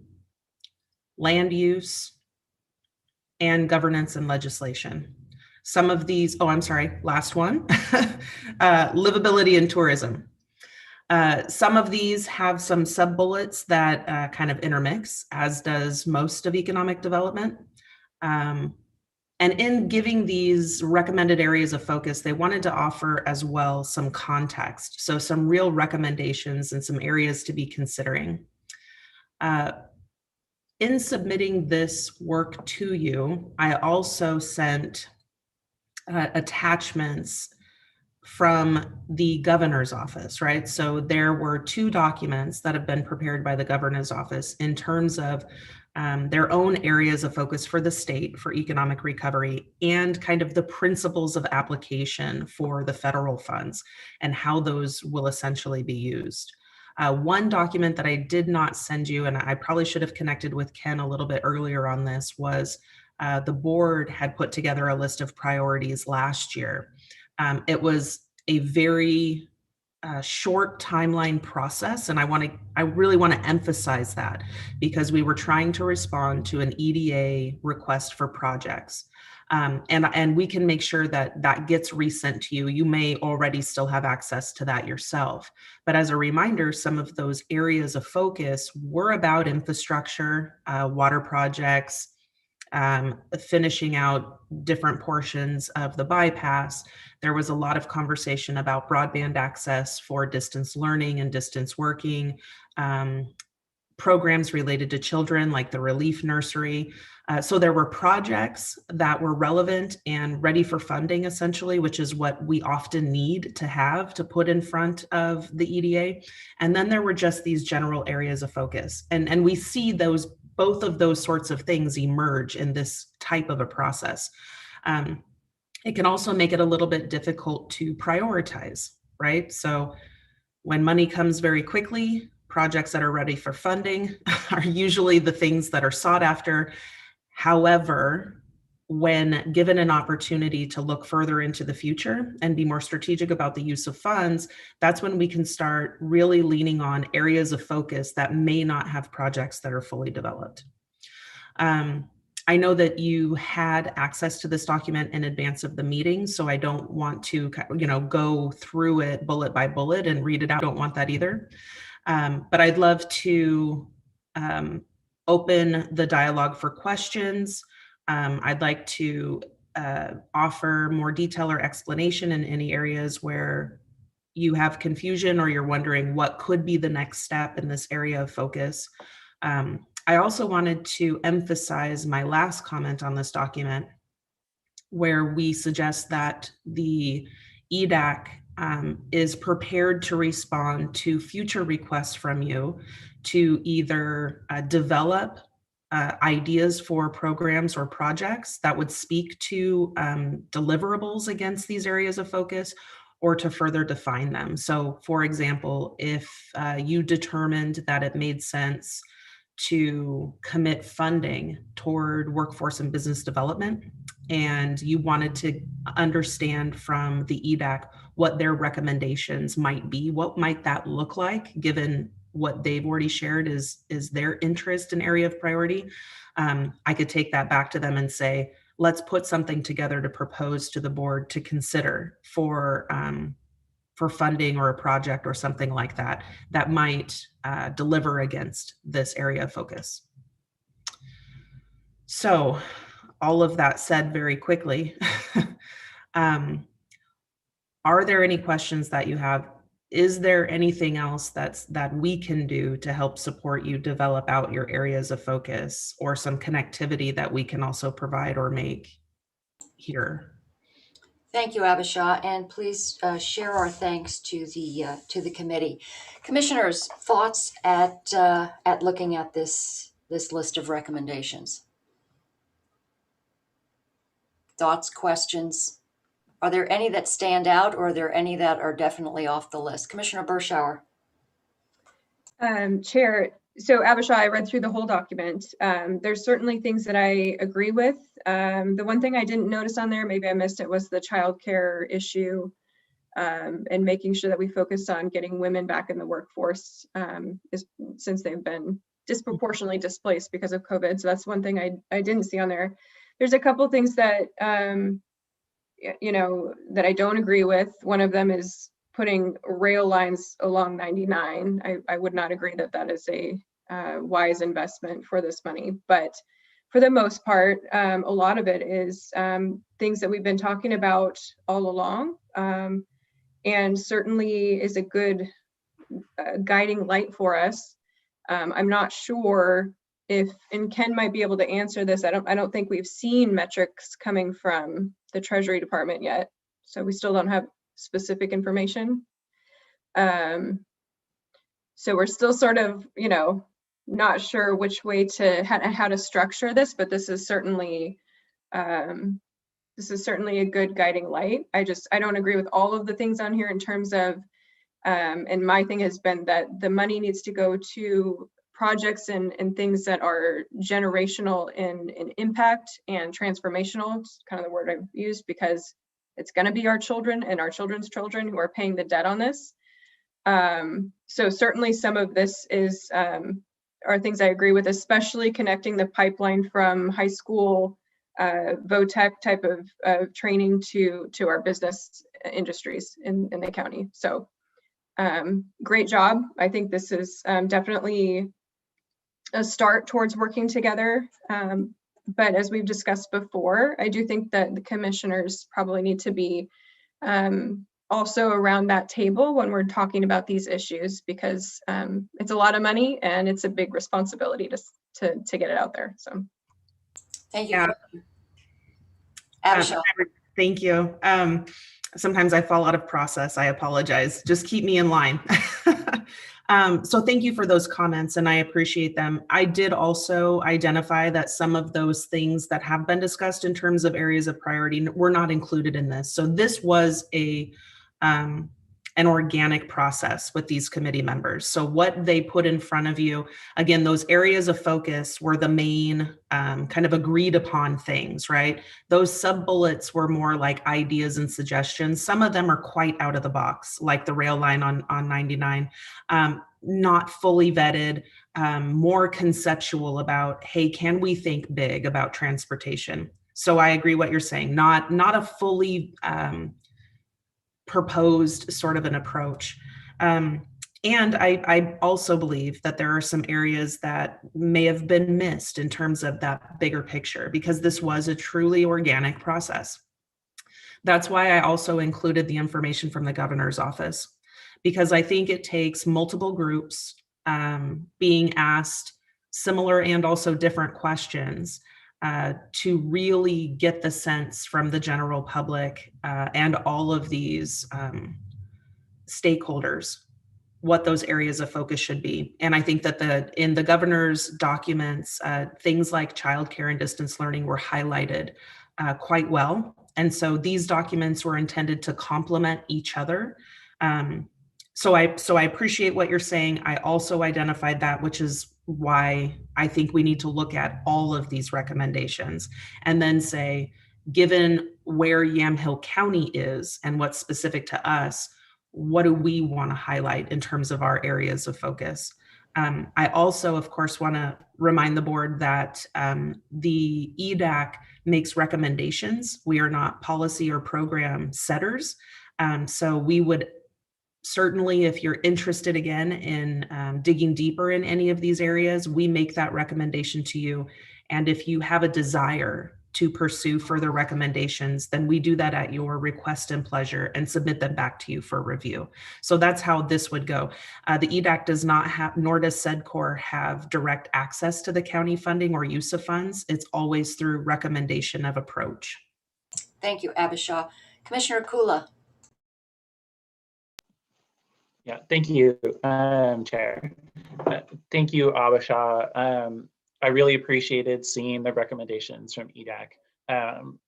land use, and governance and legislation. Some of these, last one, livability and tourism. Some of these have some sub-bullets that kind of intermix, as does most of economic development. And in giving these recommended areas of focus, they wanted to offer as well some context. So some real recommendations and some areas to be considering. In submitting this work to you, I also sent attachments from the governor's office, right? So there were 2 documents that have been prepared by the governor's office in terms of their own areas of focus for the state for economic recovery and kind of the principles of application for the federal funds and how those will essentially be used. One document that I did not send you, and I probably should have connected with Ken a little bit earlier on this, was the board had put together a list of priorities last year. It was a very short timeline process, and I really want to emphasize that because we were trying to respond to an EDA request for projects. And we can make sure that that gets resent to you. You may already still have access to that yourself. But as a reminder, some of those areas of focus were about infrastructure, water projects, finishing out different portions of the bypass. There was a lot of conversation about broadband access for distance learning and distance working, programs related to children like the Relief Nursery. So there were projects that were relevant and ready for funding, essentially, which is what we often need to have to put in front of the EDA. And then there were just these general areas of focus. And we see both of those sorts of things emerge in this type of a process. It can also make it a little bit difficult to prioritize, right? So when money comes very quickly, projects that are ready for funding are usually the things that are sought after. However, when given an opportunity to look further into the future and be more strategic about the use of funds, that's when we can start really leaning on areas of focus that may not have projects that are fully developed. I know that you had access to this document in advance of the meeting, so I don't want to, go through it bullet by bullet and read it out. I don't want that either. But I'd love to open the dialogue for questions. I'd like to offer more detail or explanation in any areas where you have confusion or you're wondering what could be the next step in this area of focus. I also wanted to emphasize my last comment on this document, where we suggest that the EDAC is prepared to respond to future requests from you to either develop ideas for programs or projects that would speak to deliverables against these areas of focus, or to further define them. So for example, if you determined that it made sense to commit funding toward workforce and business development, and you wanted to understand from the EDAC what their recommendations might be, what might that look like given what they've already shared is their interest and area of priority, I could take that back to them and say, let's put something together to propose to the board to consider for funding or a project or something like that, that might deliver against this area of focus. So all of that said very quickly, are there any questions that you have? Is there anything else that we can do to help support you develop out your areas of focus, or some connectivity that we can also provide or make here?
Thank you, Abisha, and please share our thanks to the committee. Commissioners, thoughts at looking at this list of recommendations? Thoughts, questions? Are there any that stand out, or are there any that are definitely off the list? Commissioner Berschauer.
Chair, so Abisha, I read through the whole document. There's certainly things that I agree with. The one thing I didn't notice on there, maybe I missed it, was the childcare issue, and making sure that we focus on getting women back in the workforce, since they've been disproportionately displaced because of COVID. So that's one thing I didn't see on there. There's a couple things that that I don't agree with. One of them is putting rail lines along 99. I would not agree that that is a wise investment for this money. But for the most part, a lot of it is things that we've been talking about all along, and certainly is a good guiding light for us. I'm not sure if, and Ken might be able to answer this, I don't think we've seen metrics coming from the Treasury Department yet, so we still don't have specific information. So we're still sort of, not sure which way to how to structure this, but this is certainly a good guiding light. I don't agree with all of the things on here in terms of, and my thing has been that the money needs to go to projects and things that are generational in impact and transformational. It's kind of the word I've used, because it's going to be our children and our children's children who are paying the debt on this. So certainly some of this is are things I agree with, especially connecting the pipeline from high school VOTEC type of training to our business industries in the county. So great job. I think this is definitely a start towards working together. But as we've discussed before, I do think that the commissioners probably need to be also around that table when we're talking about these issues, because it's a lot of money and it's a big responsibility to get it out there. So
thank you.
Yeah.
Abisha.
Thank you. Sometimes I fall out of process. I apologize. Just keep me in line. So thank you for those comments, and I appreciate them. I did also identify that some of those things that have been discussed in terms of areas of priority were not included in this. So this was a an organic process with these committee members. So what they put in front of you, again, those areas of focus were the main kind of agreed upon things, right? Those sub-bullets were more like ideas and suggestions. Some of them are quite out of the box, like the rail line on 99, not fully vetted, more conceptual about, hey, can we think big about transportation? So I agree what you're saying, not a fully proposed sort of an approach. And I also believe that there are some areas that may have been missed in terms of that bigger picture, because this was a truly organic process. That's why I also included the information from the governor's office, because I think it takes multiple groups being asked similar and also different questions to really get the sense from the general public and all of these stakeholders what those areas of focus should be. And I think that in the governor's documents, things like childcare and distance learning were highlighted quite well. And so these documents were intended to complement each other. So I appreciate what you're saying. I also identified that, which is why I think we need to look at all of these recommendations and then say, given where Yamhill County is and what's specific to us, what do we want to highlight in terms of our areas of focus? I also, of course, want to remind the board that the EDAC makes recommendations. We are not policy or program setters. So we would certainly, if you're interested again in digging deeper in any of these areas, we make that recommendation to you. And if you have a desire to pursue further recommendations, then we do that at your request and pleasure and submit them back to you for review. So that's how this would go. The EDAC does not have, nor does SEDCOR have direct access to the county funding or use of funds. It's always through recommendation of approach.
Thank you, Abisha. Commissioner Coola.
Yeah, thank you, Chair. Thank you, Abisha. I really appreciated seeing the recommendations from EDAC.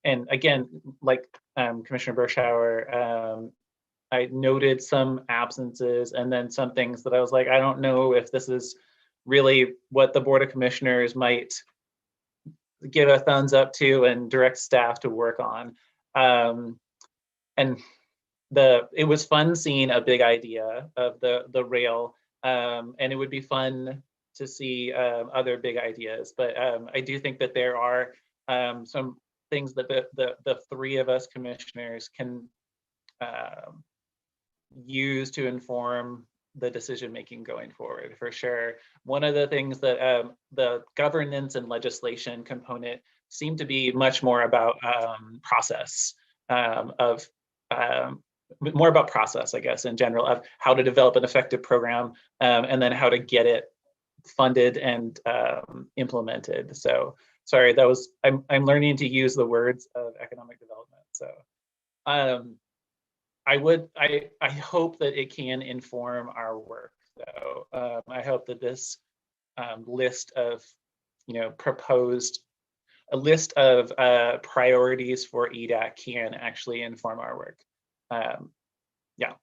And again, like Commissioner Berschauer, I noted some absences and then some things that I was like, I don't know if this is really what the Board of Commissioners might give a thumbs up to and direct staff to work on. And it was fun seeing a big idea of the rail, and it would be fun to see other big ideas. But I do think that there are some things that the three of us commissioners can use to inform the decision making going forward, for sure. One of the things that the governance and legislation component seemed to be much more about process more about process, I guess, in general, of how to develop an effective program and then how to get it funded and implemented. So sorry, that was, I'm learning to use the words of economic development. So I hope that it can inform our work, though. I hope that this list of, a list of priorities for EDAC can actually inform our work. Yeah,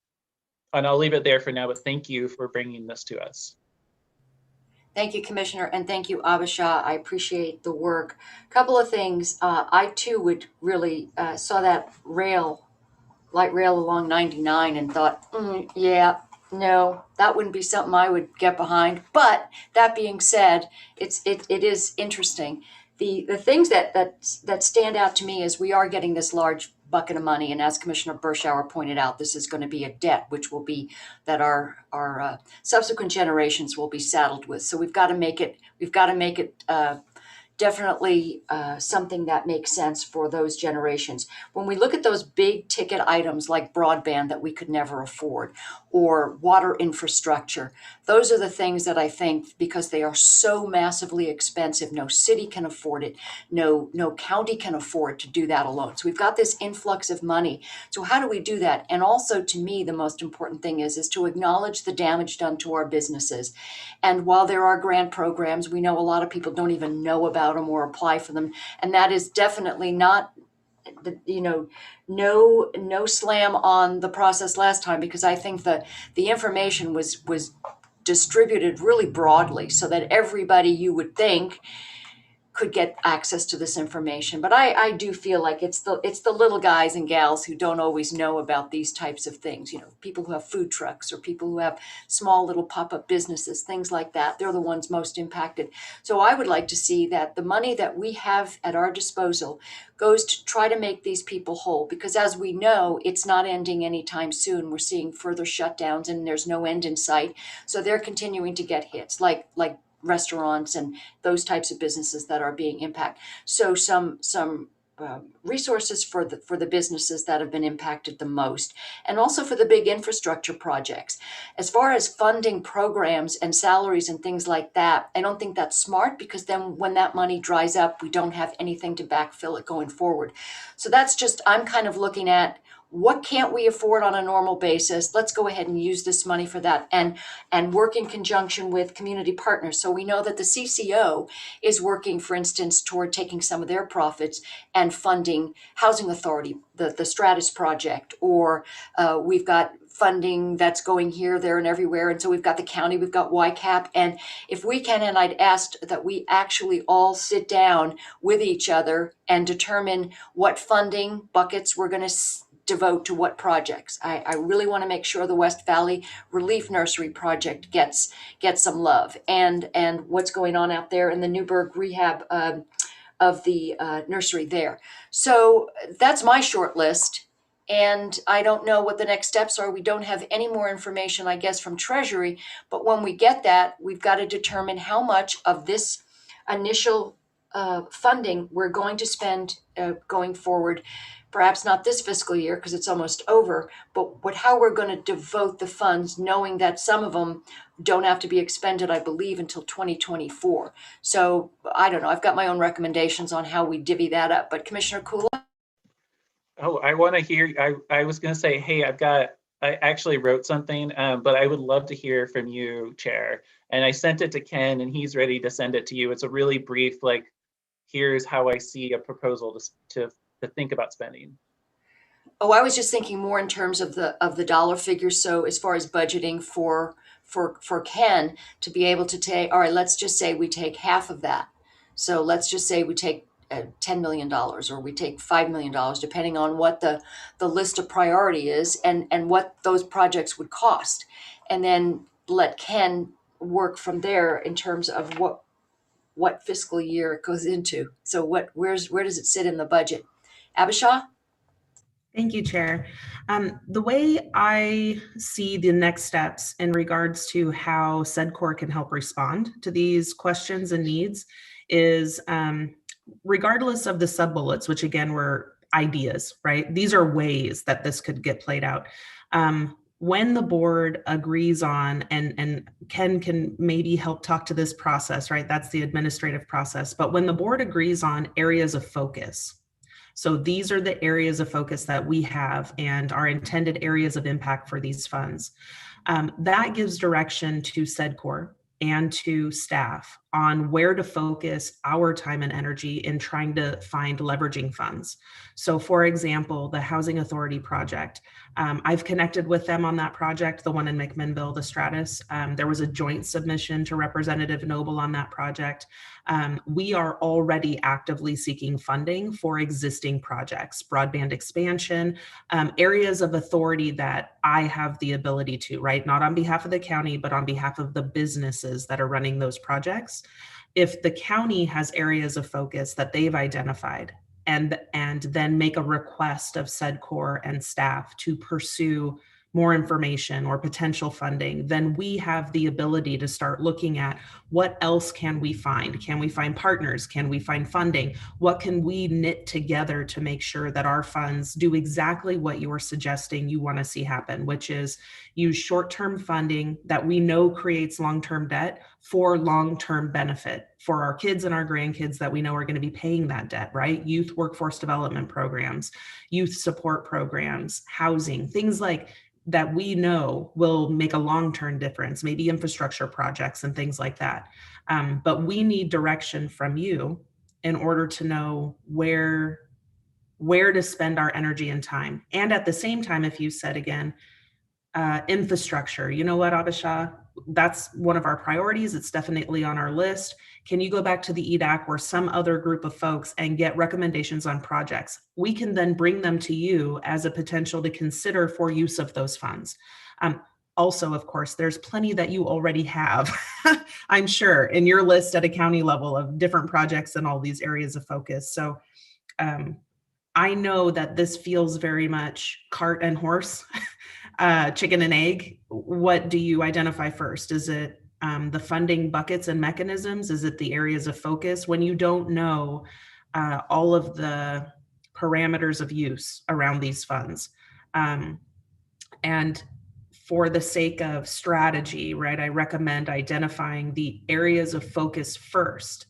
and I'll leave it there for now, but thank you for bringing this to us.
Thank you, Commissioner, and thank you, Abisha. I appreciate the work. A couple of things. I too would really saw that light rail along 99 and thought, yeah, no, that wouldn't be something I would get behind. But that being said, it is interesting. The things that stand out to me is we are getting this large bucket of money, and as Commissioner Berschauer pointed out, this is going to be a debt which will be that our subsequent generations will be saddled with. So we've got to make it definitely something that makes sense for those generations. When we look at those big ticket items like broadband that we could never afford, or water infrastructure, those are the things that I think, because they are so massively expensive, no city can afford it, no county can afford to do that alone. So we've got this influx of money. So how do we do that? And also, to me, the most important thing is to acknowledge the damage done to our businesses. And while there are grant programs, we know a lot of people don't even know about them or apply for them. And that is definitely not no slam on the process last time, because I think the information was distributed really broadly so that everybody, you would think, could get access to this information. But I do feel like it's the little guys and gals who don't always know about these types of things. People who have food trucks or people who have small little pop-up businesses, things like that. They're the ones most impacted. So I would like to see that the money that we have at our disposal goes to try to make these people whole, because as we know, it's not ending anytime soon. We're seeing further shutdowns and there's no end in sight. So they're continuing to get hits, like restaurants and those types of businesses that are being impacted. So some resources for the businesses that have been impacted the most, and also for the big infrastructure projects. As far as funding programs and salaries and things like that, I don't think that's smart, because then when that money dries up, we don't have anything to backfill it going forward. So that's just, I'm kind of looking at, what can't we afford on a normal basis? Let's go ahead and use this money for that, and work in conjunction with community partners. So we know that the CCO is working, for instance, toward taking some of their profits and funding Housing Authority, the Stratus project, or we've got funding that's going here, there, and everywhere. And so we've got the county, we've got YCAP. And if we can, and I'd asked that we actually all sit down with each other and determine what funding buckets we're going to devote to what projects. I really want to make sure the West Valley Relief Nursery project gets some love, and what's going on out there in the Newburgh rehab of the nursery there. So that's my short list, and I don't know what the next steps are. We don't have any more information, I guess, from Treasury, but when we get that, we've got to determine how much of this initial funding we're going to spend going forward. Perhaps not this fiscal year because it's almost over, but how we're going to devote the funds, knowing that some of them don't have to be expended, I believe, until 2024. So I don't know. I've got my own recommendations on how we divvy that up. But Commissioner Coola?
Oh, I want to hear, I was going to say, hey, I actually wrote something, but I would love to hear from you, Chair. And I sent it to Ken and he's ready to send it to you. It's a really brief, like, here's how I see a proposal to think about spending.
Oh, I was just thinking more in terms of the dollar figure. So as far as budgeting for Ken to be able to take, all right, let's just say we take half of that. So let's just say we take $10 million or we take $5 million, depending on what the list of priority is and what those projects would cost. And then let Ken work from there in terms of what fiscal year it goes into. So where does it sit in the budget? Abisha?
Thank you, Chair. The way I see the next steps in regards to how SEDCOR can help respond to these questions and needs is, regardless of the sub-bullets, which again were ideas, right? These are ways that this could get played out. When the board agrees on, and Ken can maybe help talk to this process, right? That's the administrative process. But when the board agrees on areas of focus, so these are the areas of focus that we have and our intended areas of impact for these funds. That gives direction to SEDCOR and to staff on where to focus our time and energy in trying to find leveraging funds. So for example, the Housing Authority project, I've connected with them on that project, the one in McMinnville, the Stratus. There was a joint submission to Representative Noble on that project. We are already actively seeking funding for existing projects, broadband expansion, areas of authority that I have the ability to, right? Not on behalf of the county, but on behalf of the businesses that are running those projects. If the county has areas of focus that they've identified and then make a request of SEDCOR and staff to pursue more information or potential funding, then we have the ability to start looking at what else can we find? Can we find partners? Can we find funding? What can we knit together to make sure that our funds do exactly what you are suggesting you want to see happen, which is use short-term funding that we know creates long-term debt for long-term benefit for our kids and our grandkids that we know are going to be paying that debt, right? Youth workforce development programs, youth support programs, housing, things like that we know will make a long-term difference, maybe infrastructure projects and things like that. But we need direction from you in order to know where where to spend our energy and time. And at the same time, if you said again, infrastructure, you know what, Abisha, that's one of our priorities. It's definitely on our list. Can you go back to the EDAC or some other group of folks and get recommendations on projects? We can then bring them to you as a potential to consider for use of those funds. Also, of course, there's plenty that you already have, I'm sure, in your list at a county level of different projects and all these areas of focus. So I know that this feels very much cart and horse, chicken and egg. What do you identify first? Is it the funding buckets and mechanisms? Is it the areas of focus? When you don't know all of the parameters of use around these funds. And for the sake of strategy, right, I recommend identifying the areas of focus first,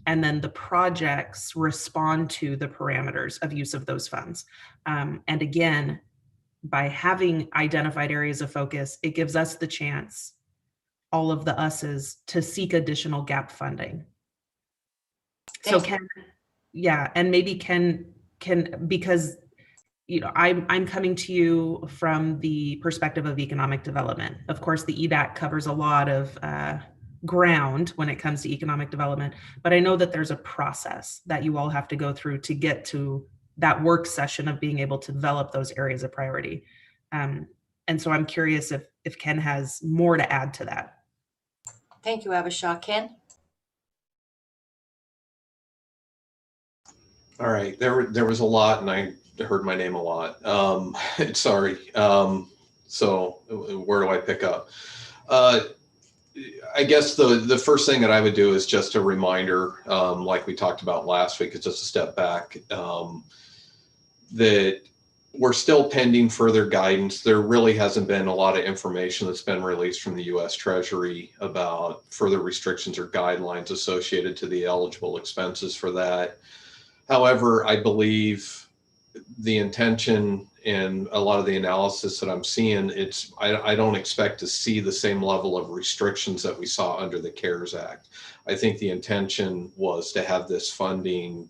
and then the projects respond to the parameters of use of those funds. And again, by having identified areas of focus, it gives us the chance, all of the us's, to seek additional gap funding. So Ken, yeah, and maybe Ken, because I'm coming to you from the perspective of economic development. Of course, the EDAC covers a lot of ground when it comes to economic development, but I know that there's a process that you all have to go through to get to that work session of being able to develop those areas of priority. And so I'm curious if Ken has more to add to that.
Thank you, Abisha. Ken?
All right, there was a lot, and I heard my name a lot. Sorry. So where do I pick up? I guess the first thing that I would do is just a reminder, like we talked about last week, it's just a step back, that we're still pending further guidance. There really hasn't been a lot of information that's been released from the U.S. Treasury about further restrictions or guidelines associated to the eligible expenses for that. However, I believe the intention and a lot of the analysis that I'm seeing, I don't expect to see the same level of restrictions that we saw under the CARES Act. I think the intention was to have this funding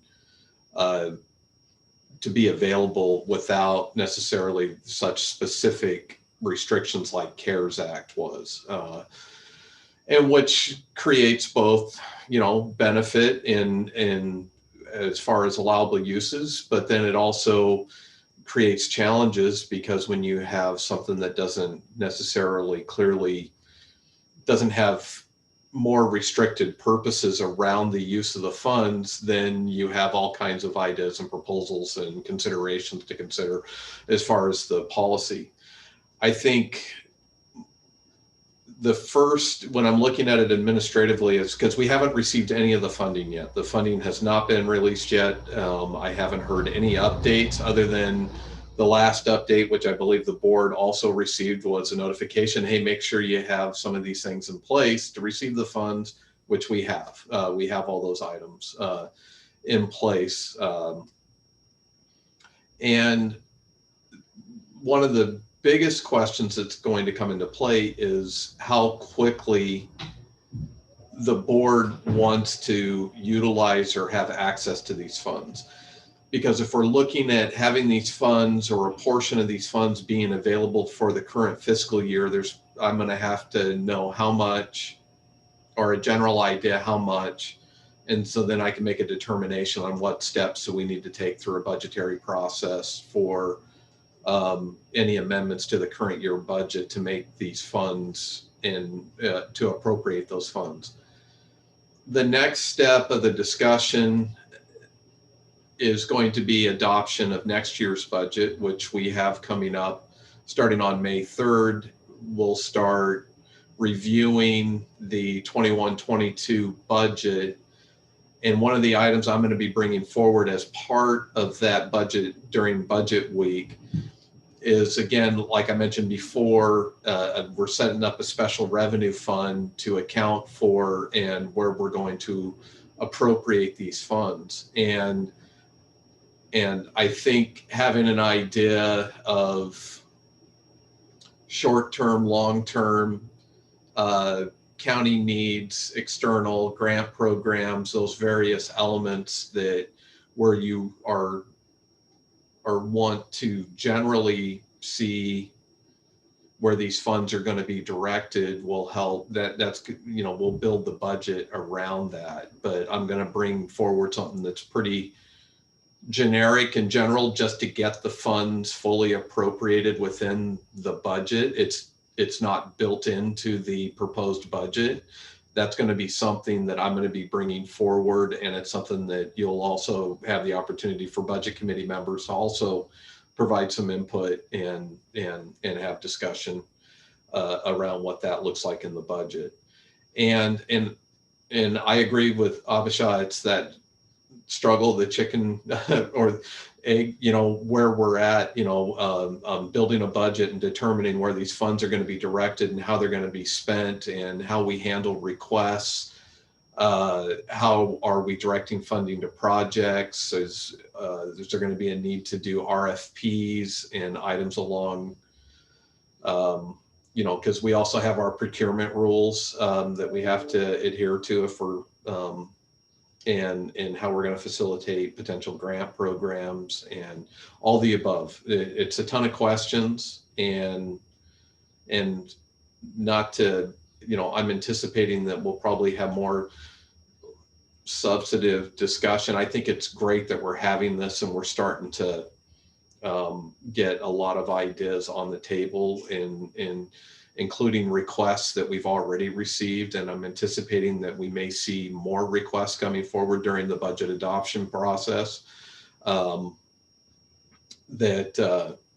to be available without necessarily such specific restrictions like CARES Act was, and which creates both, benefit in as far as allowable uses, but then it also creates challenges because when you have something that doesn't necessarily clearly doesn't have more restricted purposes around the use of the funds, then you have all kinds of ideas and proposals and considerations to consider as far as the policy. I think the first, when I'm looking at it administratively, is because we haven't received any of the funding yet. The funding has not been released yet. I haven't heard any updates other than the last update, which I believe the board also received, was a notification, hey, make sure you have some of these things in place to receive the funds, which we have. We have all those items in place. And one of the biggest questions that's going to come into play is how quickly the board wants to utilize or have access to these funds. Because if we're looking at having these funds or a portion of these funds being available for the current fiscal year, I'm going to have to know how much, or a general idea how much, and so then I can make a determination on what steps do we need to take through a budgetary process for any amendments to the current year budget to make these funds and to appropriate those funds. The next step of the discussion is going to be adoption of next year's budget, which we have coming up starting on May 3rd. We'll start reviewing the 21-22 budget. And one of the items I'm going to be bringing forward as part of that budget during budget week is, again, like I mentioned before, we're setting up a special revenue fund to account for and where we're going to appropriate these funds. And I think having an idea of short-term, long-term county needs, external grant programs, those various elements that where you are or want to generally see where these funds are going to be directed will help. That's, you know, we'll build the budget around that. But I'm going to bring forward something that's pretty generic and general, just to get the funds fully appropriated within the budget. It's not built into the proposed budget. That's going to be something that I'm going to be bringing forward, and it's something that you'll also have the opportunity for budget committee members to also provide some input and have discussion around what that looks like in the budget. And I agree with Abisha. It's that struggle, the chicken or egg, you know, where we're at, you know, building a budget and determining where these funds are going to be directed and how they're going to be spent and how we handle requests. How are we directing funding to projects? Is there going to be a need to do RFPs and items along, you know, because we also have our procurement rules that we have to adhere to if we're, and how we're going to facilitate potential grant programs and all the above. It's a ton of questions, and not to, you know, I'm anticipating that we'll probably have more substantive discussion. I think it's great that we're having this and we're starting to get a lot of ideas on the table, in including requests that we've already received. And I'm anticipating that we may see more requests coming forward during the budget adoption process.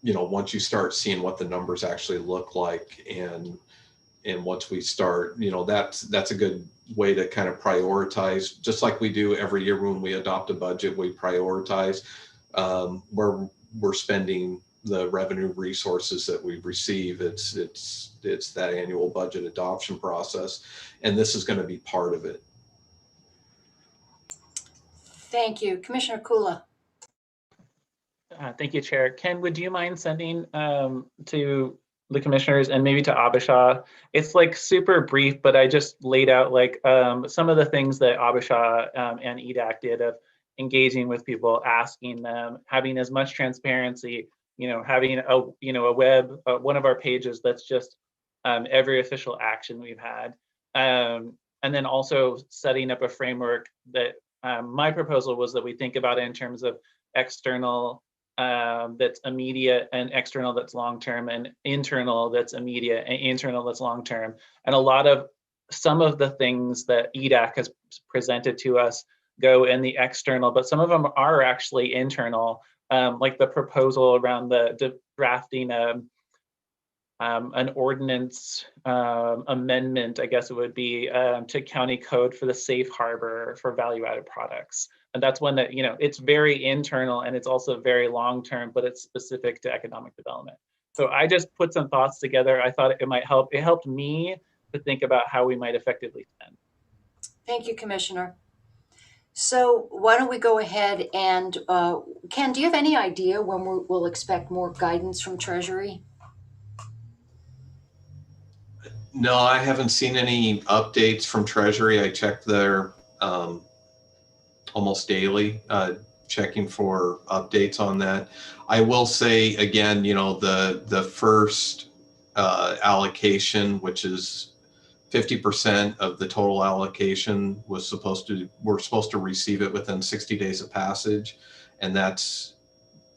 You know, once you start seeing what the numbers actually look like, and once we start, you know, that's a good way to kind of prioritize, just like we do every year when we adopt a budget. We prioritize where we're spending the revenue resources that we receive. It's that annual budget adoption process, and this is going to be part of it.
Thank you. Commissioner Coola.
Thank you, Chair. Ken, would you mind sending to the commissioners and maybe to Abisha? It's like super brief, but I just laid out like some of the things that Abisha and EDAC did of engaging with people, asking them, having as much transparency, you know, having a web, one of our pages that's just every official action we've had. And then also setting up a framework that my proposal was that we think about it in terms of external that's immediate, and external that's long-term, and internal that's immediate, and internal that's long-term. And a lot of some of the things that EDAC has presented to us go in the external, but some of them are actually internal, like the proposal around the drafting an ordinance amendment, I guess it would be, to county code for the safe harbor for value-added products. And that's one that, you know, it's very internal and it's also very long-term, but it's specific to economic development. So I just put some thoughts together. I thought it might help. It helped me to think about how we might effectively spend.
Thank you, Commissioner. So why don't we go ahead and, Ken, do you have any idea when we'll expect more guidance from Treasury?
No, I haven't seen any updates from Treasury. I check their almost daily, checking for updates on that. I will say again, you know, the first allocation, which is 50% of the total allocation, we're supposed to receive it within 60 days of passage, and that's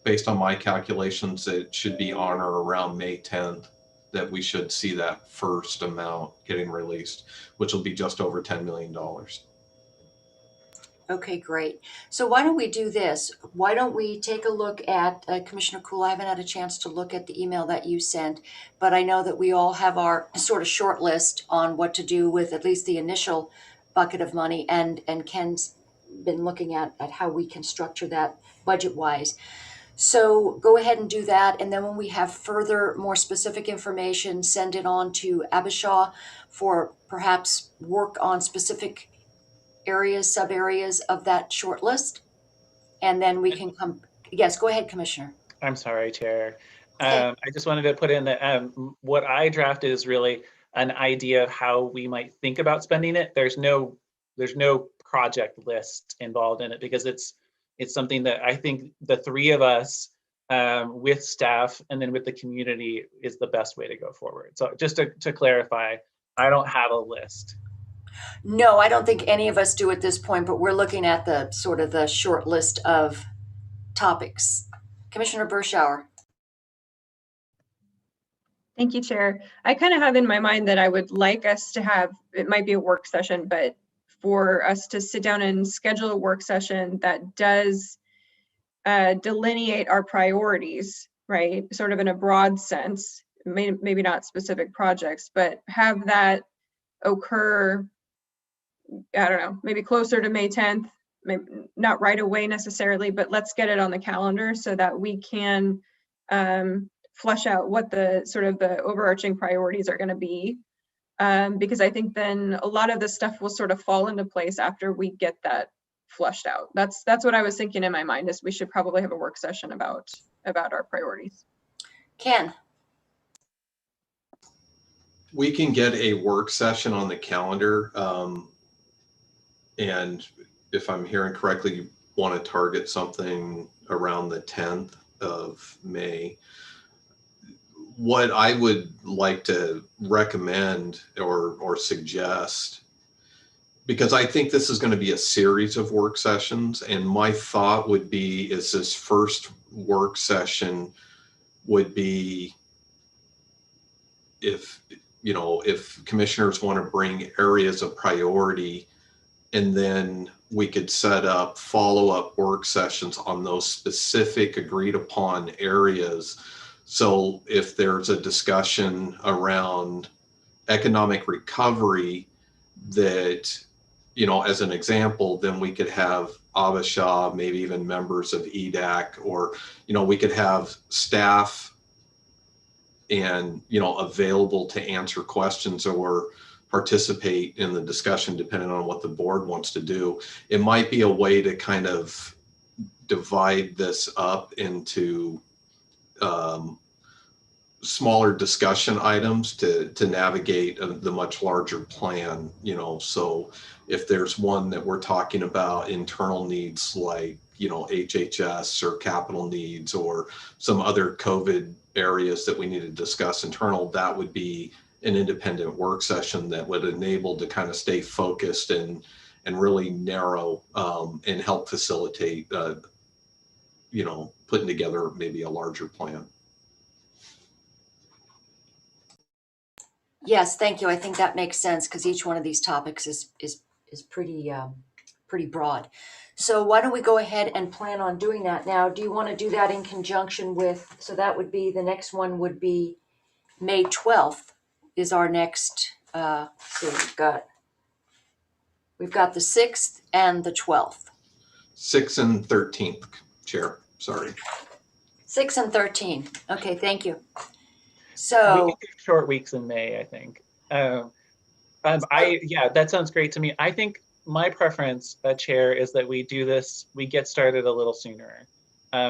based on my calculations. It should be on or around May 10th that we should see that first amount getting released, which will be just over $10 million.
Okay, great. So why don't we do this? Why don't we take a look at, Commissioner Coola, I haven't had a chance to look at the email that you sent, but I know that we all have our sort of short list on what to do with at least the initial bucket of money, and Ken's been looking at how we can structure that budget-wise. So go ahead and do that, and then when we have further, more specific information, send it on to Abisha for perhaps work on specific areas, sub areas of that short list, and then we can come. Yes, go ahead, Commissioner.
I'm sorry, Chair.
Okay.
I just wanted to put in that what I drafted is really an idea of how we might think about spending it. There's no project list involved in it, because it's something that I think the three of us with staff and then with the community is the best way to go forward. So just to clarify, I don't have a list.
No, I don't think any of us do at this point, but we're looking at the sort of the short list of topics. Commissioner Berschauer.
Thank you, Chair. I kind of have in my mind that I would like us to have, it might be a work session, but for us to sit down and schedule a work session that does delineate our priorities, right? Sort of in a broad sense, maybe not specific projects, but have that occur, I don't know, maybe closer to May 10th, maybe not right away necessarily, but let's get it on the calendar so that we can flesh out what the sort of the overarching priorities are going to be. Because I think then a lot of this stuff will sort of fall into place after we get that flushed out. That's what I was thinking in my mind, is we should probably have a work session about our priorities.
Ken.
We can get a work session on the calendar. And if I'm hearing correctly, you want to target something around the 10th of May. What I would like to recommend or suggest, because I think this is going to be a series of work sessions, and my thought would be is this first work session would be if commissioners want to bring areas of priority, and then we could set up follow-up work sessions on those specific agreed upon areas. So if there's a discussion around economic recovery that, as an example, then we could have Abisha, maybe even members of EDAC, or, we could have staff and, available to answer questions or participate in the discussion depending on what the board wants to do. It might be a way to kind of divide this up into smaller discussion items to navigate the much larger plan, so if there's one that we're talking about internal needs like, HHS or capital needs or some other COVID areas that we need to discuss internal, that would be an independent work session that would enable to kind of stay focused and really narrow and help facilitate, putting together maybe a larger plan.
Yes, thank you. I think that makes sense because each one of these topics is pretty broad. So why don't we go ahead and plan on doing that now? Do you want to do that in conjunction with, so that would be, the next one would be May 12th is our next, so we've got the 6th and the 12th.
6th and 13th, Chair, sorry.
6 and 13. Okay, thank you.
We
So
can do short weeks in May, I think. Yeah, that sounds great to me. I think my preference, Chair, is that we get started a little sooner,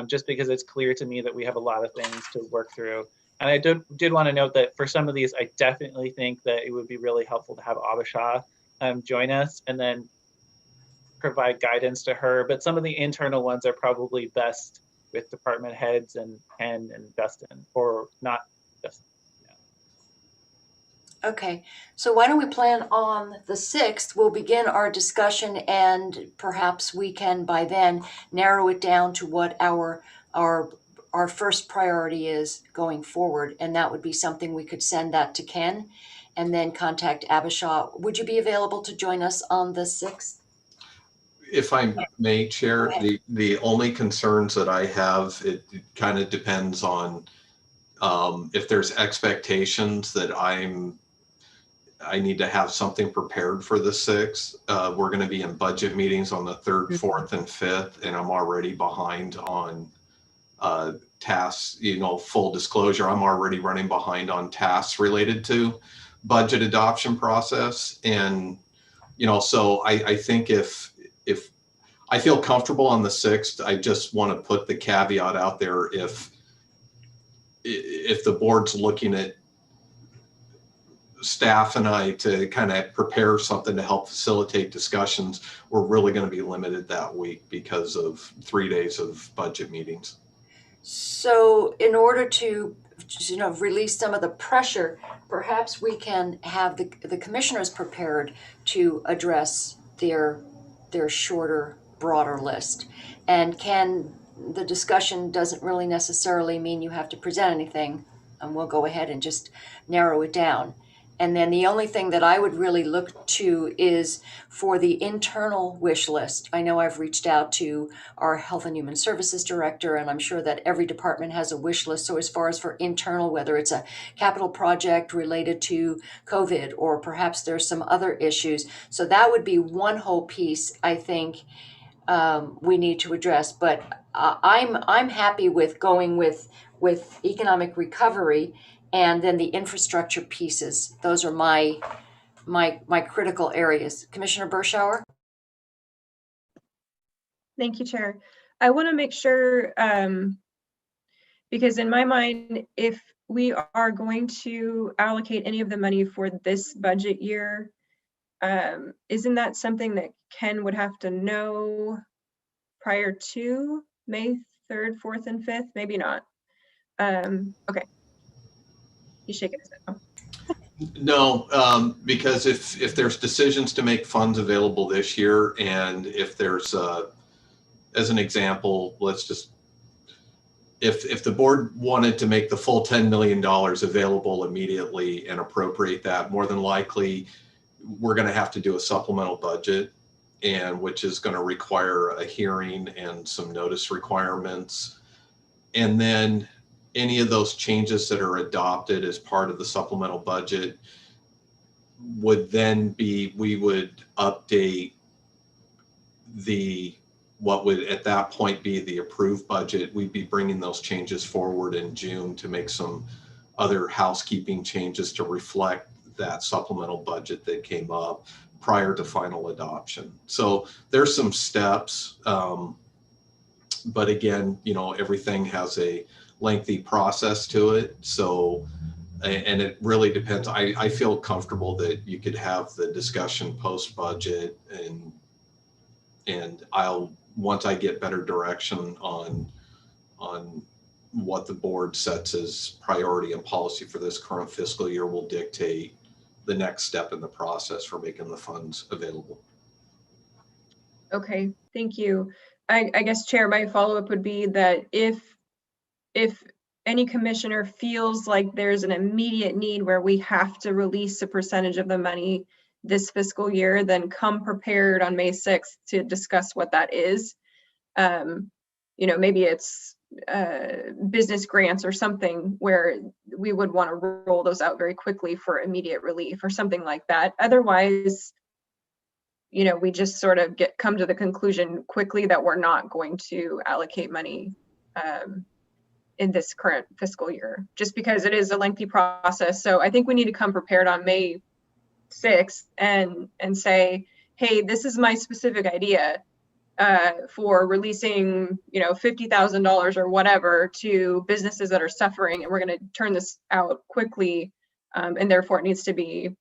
just because it's clear to me that we have a lot of things to work through. And I did want to note that for some of these, I definitely think that it would be really helpful to have Abisha join us and then provide guidance to her. But some of the internal ones are probably best with department heads and Dustin, or not Dustin.
okay, so why don't we plan on the 6th? We'll begin our discussion, and perhaps we can by then narrow it down to what our first priority is going forward, and that would be something we could send that to Ken and then contact Abisha. Would you be available to join us on the 6th?
If I may, Chair,
Go ahead.
the only concerns that I have, it kind of depends on if there's expectations that I need to have something prepared for the 6th. We're going to be in budget meetings on the 3rd, 4th, and 5th, and I'm already behind on tasks. Full disclosure, I'm already running behind on tasks related to budget adoption process. And, so I think if I feel comfortable on the 6th, I just want to put the caveat out there. If the board's looking at staff and I to kind of prepare something to help facilitate discussions, we're really going to be limited that week because of 3 days of budget meetings.
So in order to, release some of the pressure, perhaps we can have the commissioners prepared to address their shorter, broader list. And the discussion doesn't really necessarily mean you have to present anything, and we'll go ahead and just narrow it down. And then the only thing that I would really look to is for the internal wish list. I know I've reached out to our Health and Human Services Director, and I'm sure that every department has a wish list. So as far as for internal, whether it's a capital project related to COVID, or perhaps there's some other issues. So that would be one whole piece, I think, we need to address. But I'm happy with going with economic recovery, and then the infrastructure pieces. Those are my critical areas. Commissioner Bershauer?
Thank you, Chair. I want to make sure, because in my mind, if we are going to allocate any of the money for this budget year, isn't that something that Ken would have to know prior to May 3rd, 4th, and 5th? Maybe not. Okay. He's shaking his head.
No, because if there's decisions to make funds available this year, and if there's, as an example, if the board wanted to make the full $10 million available immediately and appropriate that, more than likely, we're going to have to do a supplemental budget, and which is going to require a hearing and some notice requirements. And then any of those changes that are adopted as part of the supplemental budget would then be, we would update what would at that point be the approved budget. We'd be bringing those changes forward in June to make some other housekeeping changes to reflect that supplemental budget that came up prior to final adoption. So there's some steps, but again, everything has a lengthy process to it. So, and it really depends. I feel comfortable that you could have the discussion post budget, and once I get better direction on what the board sets as priority and policy for this current fiscal year, will dictate the next step in the process for making the funds available.
Okay, thank you. I guess, Chair, my follow-up would be that if any commissioner feels like there's an immediate need where we have to release a percentage of the money this fiscal year, then come prepared on May 6th to discuss what that is. Maybe it's business grants or something where we would want to roll those out very quickly for immediate relief or something like that. Otherwise, we just sort of come to the conclusion quickly that we're not going to allocate money in this current fiscal year, just because it is a lengthy process. So I think we need to come prepared on May 6th and say, hey, this is my specific idea for releasing, $50,000 or whatever to businesses that are suffering, and we're going to turn this out quickly, and therefore it needs to be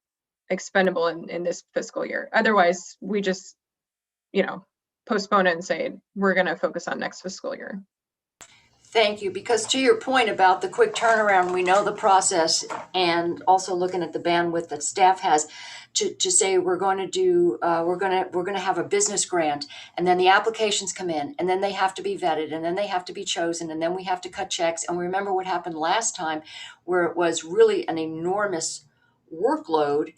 expendable in this fiscal year. Otherwise, we just, postpone it and say we're going to focus on next fiscal year.
Thank you, because to your point about the quick turnaround, we know the process, and also looking at the bandwidth that staff has to say we're going to do, we're going to have a business grant, and then the applications come in, and then they have to be vetted, and then they have to be chosen, and then we have to cut checks. And we remember what happened last time, where it was really an enormous workload,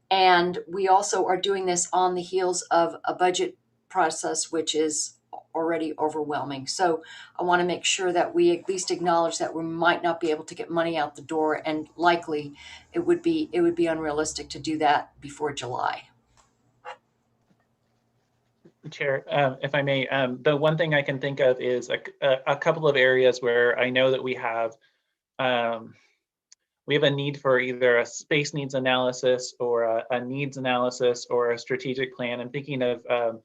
and we also are doing this on the heels of a budget process, which is already overwhelming. So I want to make sure that we at least acknowledge that we might not be able to get money out the door, and likely it would be unrealistic to do that before July.
Chair, if I may, the one thing I can think of is a couple of areas where I know that we have a need for either a space needs analysis or a needs analysis or a strategic plan. I'm thinking of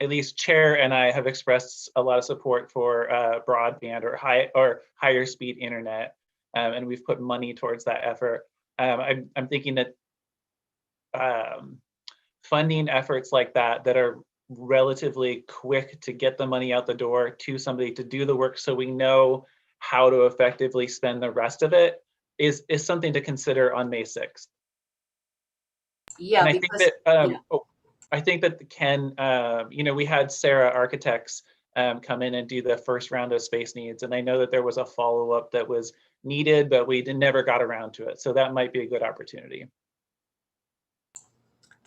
at least Chair and I have expressed a lot of support for broadband or higher speed internet, and we've put money towards that effort. I'm thinking that funding efforts like that are relatively quick to get the money out the door to somebody to do the work so we know how to effectively spend the rest of it is something to consider on May 6th.
Yeah,
And I
because
think that I think that Ken, we had Sarah Architects come in and do the first round of space needs, and I know that there was a follow-up that was needed, but we never got around to it. So that might be a good opportunity.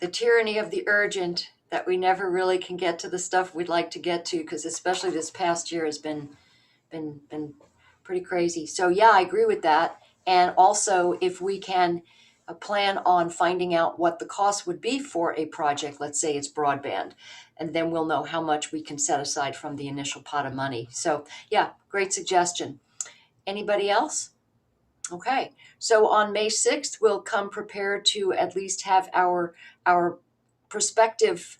the tyranny of the urgent, that we never really can get to the stuff we'd like to get to, because especially this past year has been pretty crazy. So yeah, I agree with that. And also, if we can plan on finding out what the cost would be for a project, let's say it's broadband, and then we'll know how much we can set aside from the initial pot of money. So yeah, great suggestion. Anybody else? Okay, so on May 6th, we'll come prepared to at least have our prospective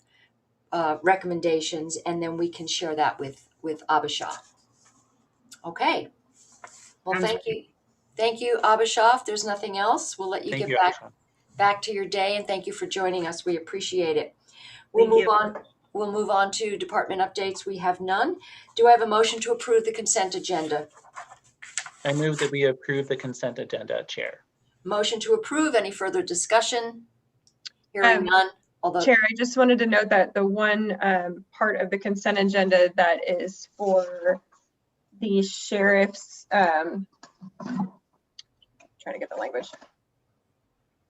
recommendations, and then we can share that with Abhishek. Okay. Well,
Sounds
thank you. Thank you, Abhishek. If there's nothing else, we'll let you
Thank
get
you, Abhishek.
back to your day, and thank you for joining us. We appreciate it.
Thank you.
We'll move on to department updates. We have none. Do I have a motion to approve the consent agenda?
I move that we approve the consent agenda, Chair.
Motion to approve. Any further discussion? Hearing none. Although,
Chair, I just wanted to note that the one part of the consent agenda that is for the sheriff's, trying to get the language.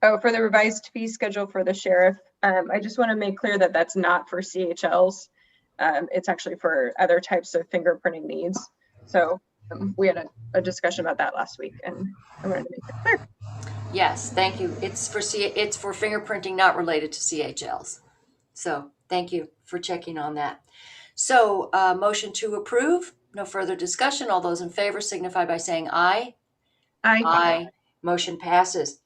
Oh, for the revised fee schedule for the sheriff. I just want to make clear that that's not for CHLs. It's actually for other types of fingerprinting needs. So we had a discussion about that last week, and I wanted to make it clear.
yes, thank you. It's for fingerprinting not related to CHLs. So thank you for checking on that. So motion to approve. No further discussion. All those in favor signify by saying aye. Aye. Motion passes.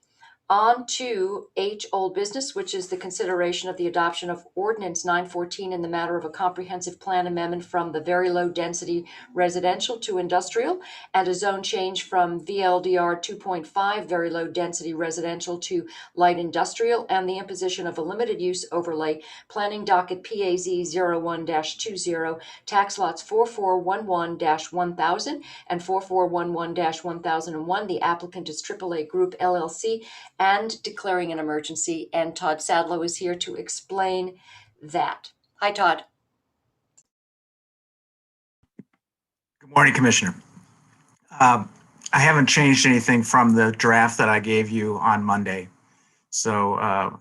On to H, old business, which is the consideration of the adoption of Ordinance 914 in the matter of a comprehensive plan amendment from the very low density residential to industrial and a zone change from VLDR 2.5 very low density residential to light industrial, and the imposition of a limited use overlay, planning docket PAZ 01-20, tax lots 4411-1000 and 4411-1001. The applicant is AAA Group LLC, and declaring an emergency. And Todd Sadlow is here to explain that. Hi, Todd.
Good morning, Commissioner. I haven't changed anything from the draft that I gave you on Monday. So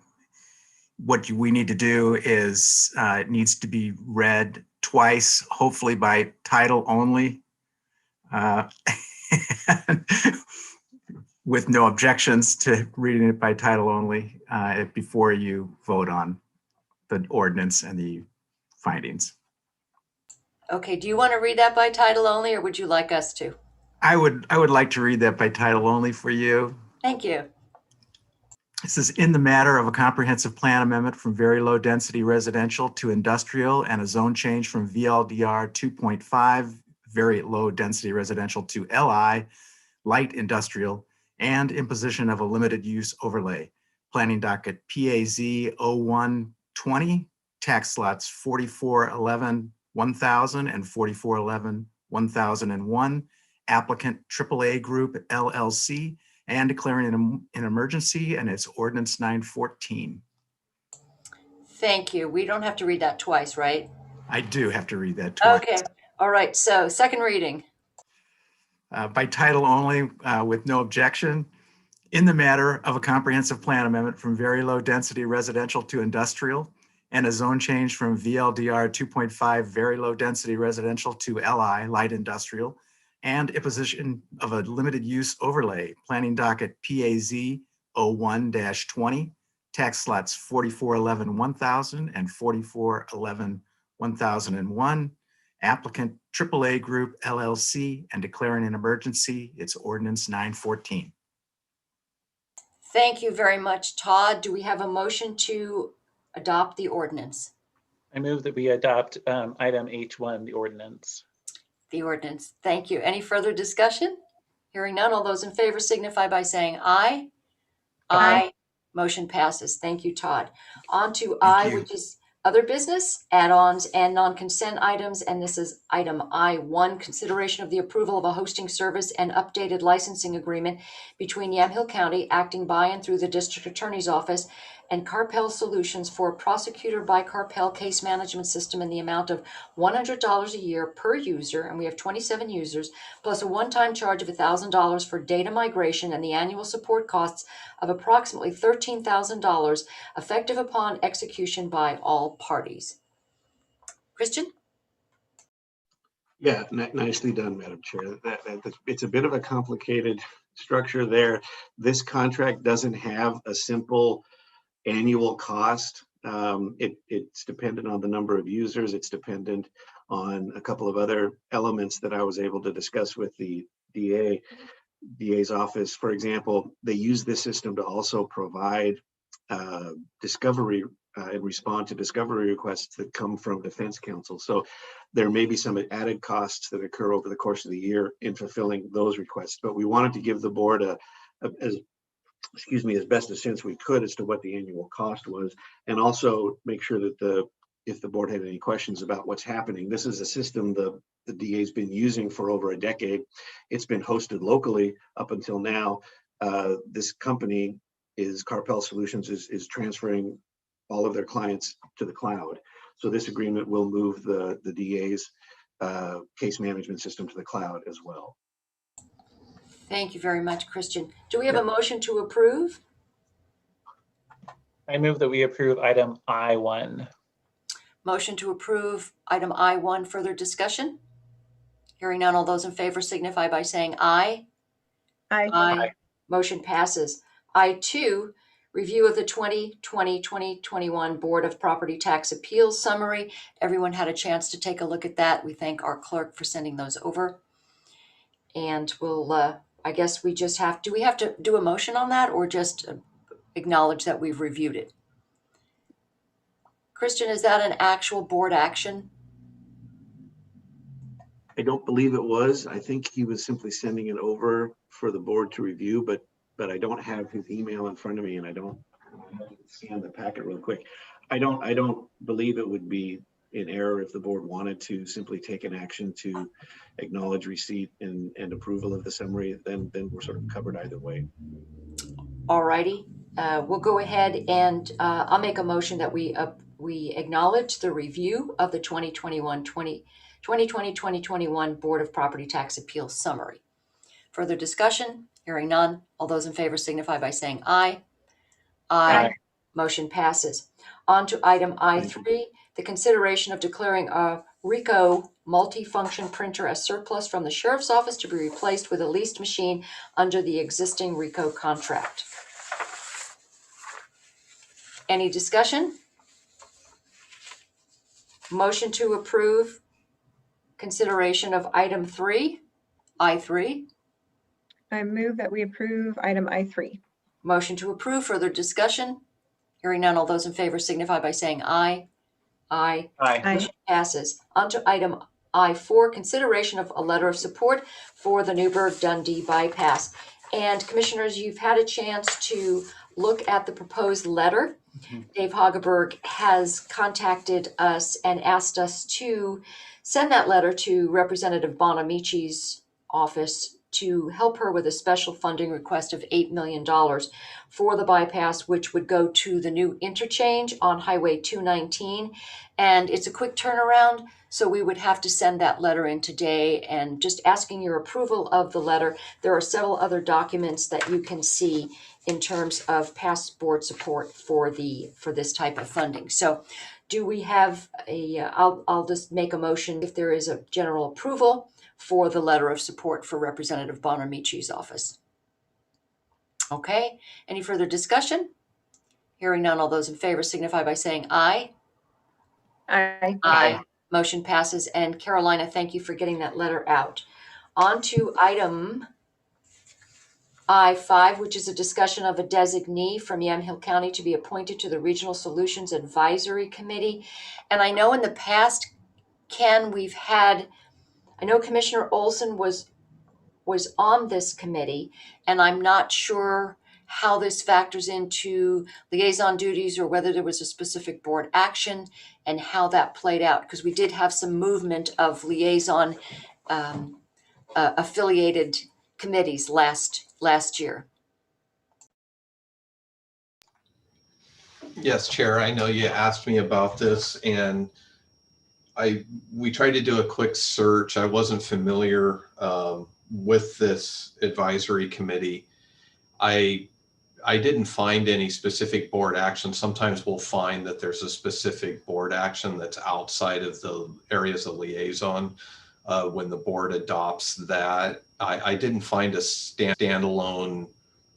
what we need to do is it needs to be read twice, hopefully by title only, with no objections to reading it by title only before you vote on the ordinance and the findings.
Okay, do you want to read that by title only, or would you like us to?
I would like to read that by title only for you.
Thank you.
This is in the matter of a comprehensive plan amendment from very low density residential to industrial and a zone change from VLDR 2.5 very low density residential to LI light industrial, and imposition of a limited use overlay. Planning docket PAZ 0120, tax lots 4411-1000 and 4411-1001, applicant AAA Group LLC, and declaring an emergency, and it's ordinance 914.
Thank you. We don't have to read that twice, right?
I do have to read that twice.
Okay. All right. So second reading.
By title only, with no objection. In the matter of a comprehensive plan amendment from very low density residential to industrial and a zone change from VLDR 2.5 very low density residential to LI light industrial, and imposition of a limited use overlay, planning docket PAZ 01-20, tax slots 4411-1000 and 4411-1001, applicant AAA Group LLC, and declaring an emergency. It's ordinance 914.
Thank you very much, Todd. Do we have a motion to adopt the ordinance?
I move that we adopt item H1, the ordinance.
The ordinance. Thank you. Any further discussion? Hearing none, all those in favor signify by saying aye.
Aye.
Motion passes. Thank you, Todd. On to I, which is Other business, add-ons and non-consent items, and this is item I1, consideration of the approval of a hosting service and updated licensing agreement between Yamhill County, acting by and through the District Attorney's Office, and Carpel Solutions for a prosecutor by Carpel case management system in the amount of $100 a year per user, and we have 27 users, plus a one-time charge of $1,000 for data migration and the annual support costs of approximately $13,000, effective upon execution by all parties. Christian?
Yeah, nicely done, Madam Chair. It's a bit of a complicated structure there. This contract doesn't have a simple annual cost. It's dependent on the number of users. It's dependent on a couple of other elements that I was able to discuss with the DA's office. For example, they use this system to also provide discovery and respond to discovery requests that come from Defense Counsel. So there may be some added costs that occur over the course of the year in fulfilling those requests. But we wanted to give the board as best a sense we could as to what the annual cost was, and also make sure that if the board had any questions about what's happening. This is a system the DA's been using for over a decade. It's been hosted locally up until now. This company Carpel Solutions is transferring all of their clients to the cloud. So this agreement will move the DA's case management system to the cloud as well.
Thank you very much, Christian. Do we have a motion to approve?
I move that we approve item I1.
Motion to approve item I1. Further discussion? Hearing none, all those in favor signify by saying aye.
Aye.
Aye. Motion passes. I2, review of the 2020-2021 Board of Property Tax Appeals summary. Everyone had a chance to take a look at that. We thank our clerk for sending those over. And we'll, I guess we just do we have to do a motion on that, or just acknowledge that we've reviewed it? Christian, is that an actual board action?
I don't believe it was. I think he was simply sending it over for the board to review, but I don't have his email in front of me, and I don't scan the packet real quick. I don't believe it would be in error if the board wanted to simply take an action to acknowledge receipt and approval of the summary. Then we're sort of covered either way.
All righty. We'll go ahead and I'll make a motion that we acknowledge the review of the 2020-2021 Board of Property Tax Appeals summary. Further discussion? Hearing none. All those in favor signify by saying aye. Aye. Motion passes. On to item I3, the consideration of declaring a RICO multifunction printer as surplus from the Sheriff's Office to be replaced with a leased machine under the existing RICO contract. Any discussion? Motion to approve consideration of item 3, I3.
I move that we approve item I3.
Motion to approve. Further discussion? Hearing none. All those in favor signify by saying aye. Aye.
Aye.
Aye.
Motion passes. On to item I4, consideration of a letter of support for the Newburgh-Dundee bypass. And commissioners, you've had a chance to look at the proposed letter. Dave Hageberg has contacted us and asked us to send that letter to Representative Bonamici's office to help her with a special funding request of $8 million for the bypass, which would go to the new interchange on Highway 219. And it's a quick turnaround, so we would have to send that letter in today, and just asking your approval of the letter. There are several other documents that you can see in terms of past board support for this type of funding. So do we have I'll just make a motion if there is a general approval for the letter of support for Representative Bonamici's office. Okay, any further discussion? Hearing none, all those in favor signify by saying aye.
Aye.
Aye. Motion passes. And Carolina, thank you for getting that letter out. On to item I5, which is a discussion of a designee from Yamhill County to be appointed to the Regional Solutions Advisory Committee. And I know in the past, Ken, I know Commissioner Olson was on this committee, and I'm not sure how this factors into liaison duties or whether there was a specific board action and how that played out, because we did have some movement of liaison affiliated committees last year.
Yes, Chair, I know you asked me about this, and we tried to do a quick search. I wasn't familiar with this advisory committee. I didn't find any specific board action. Sometimes we'll find that there's a specific board action that's outside of the areas of liaison when the board adopts that. I didn't find a standalone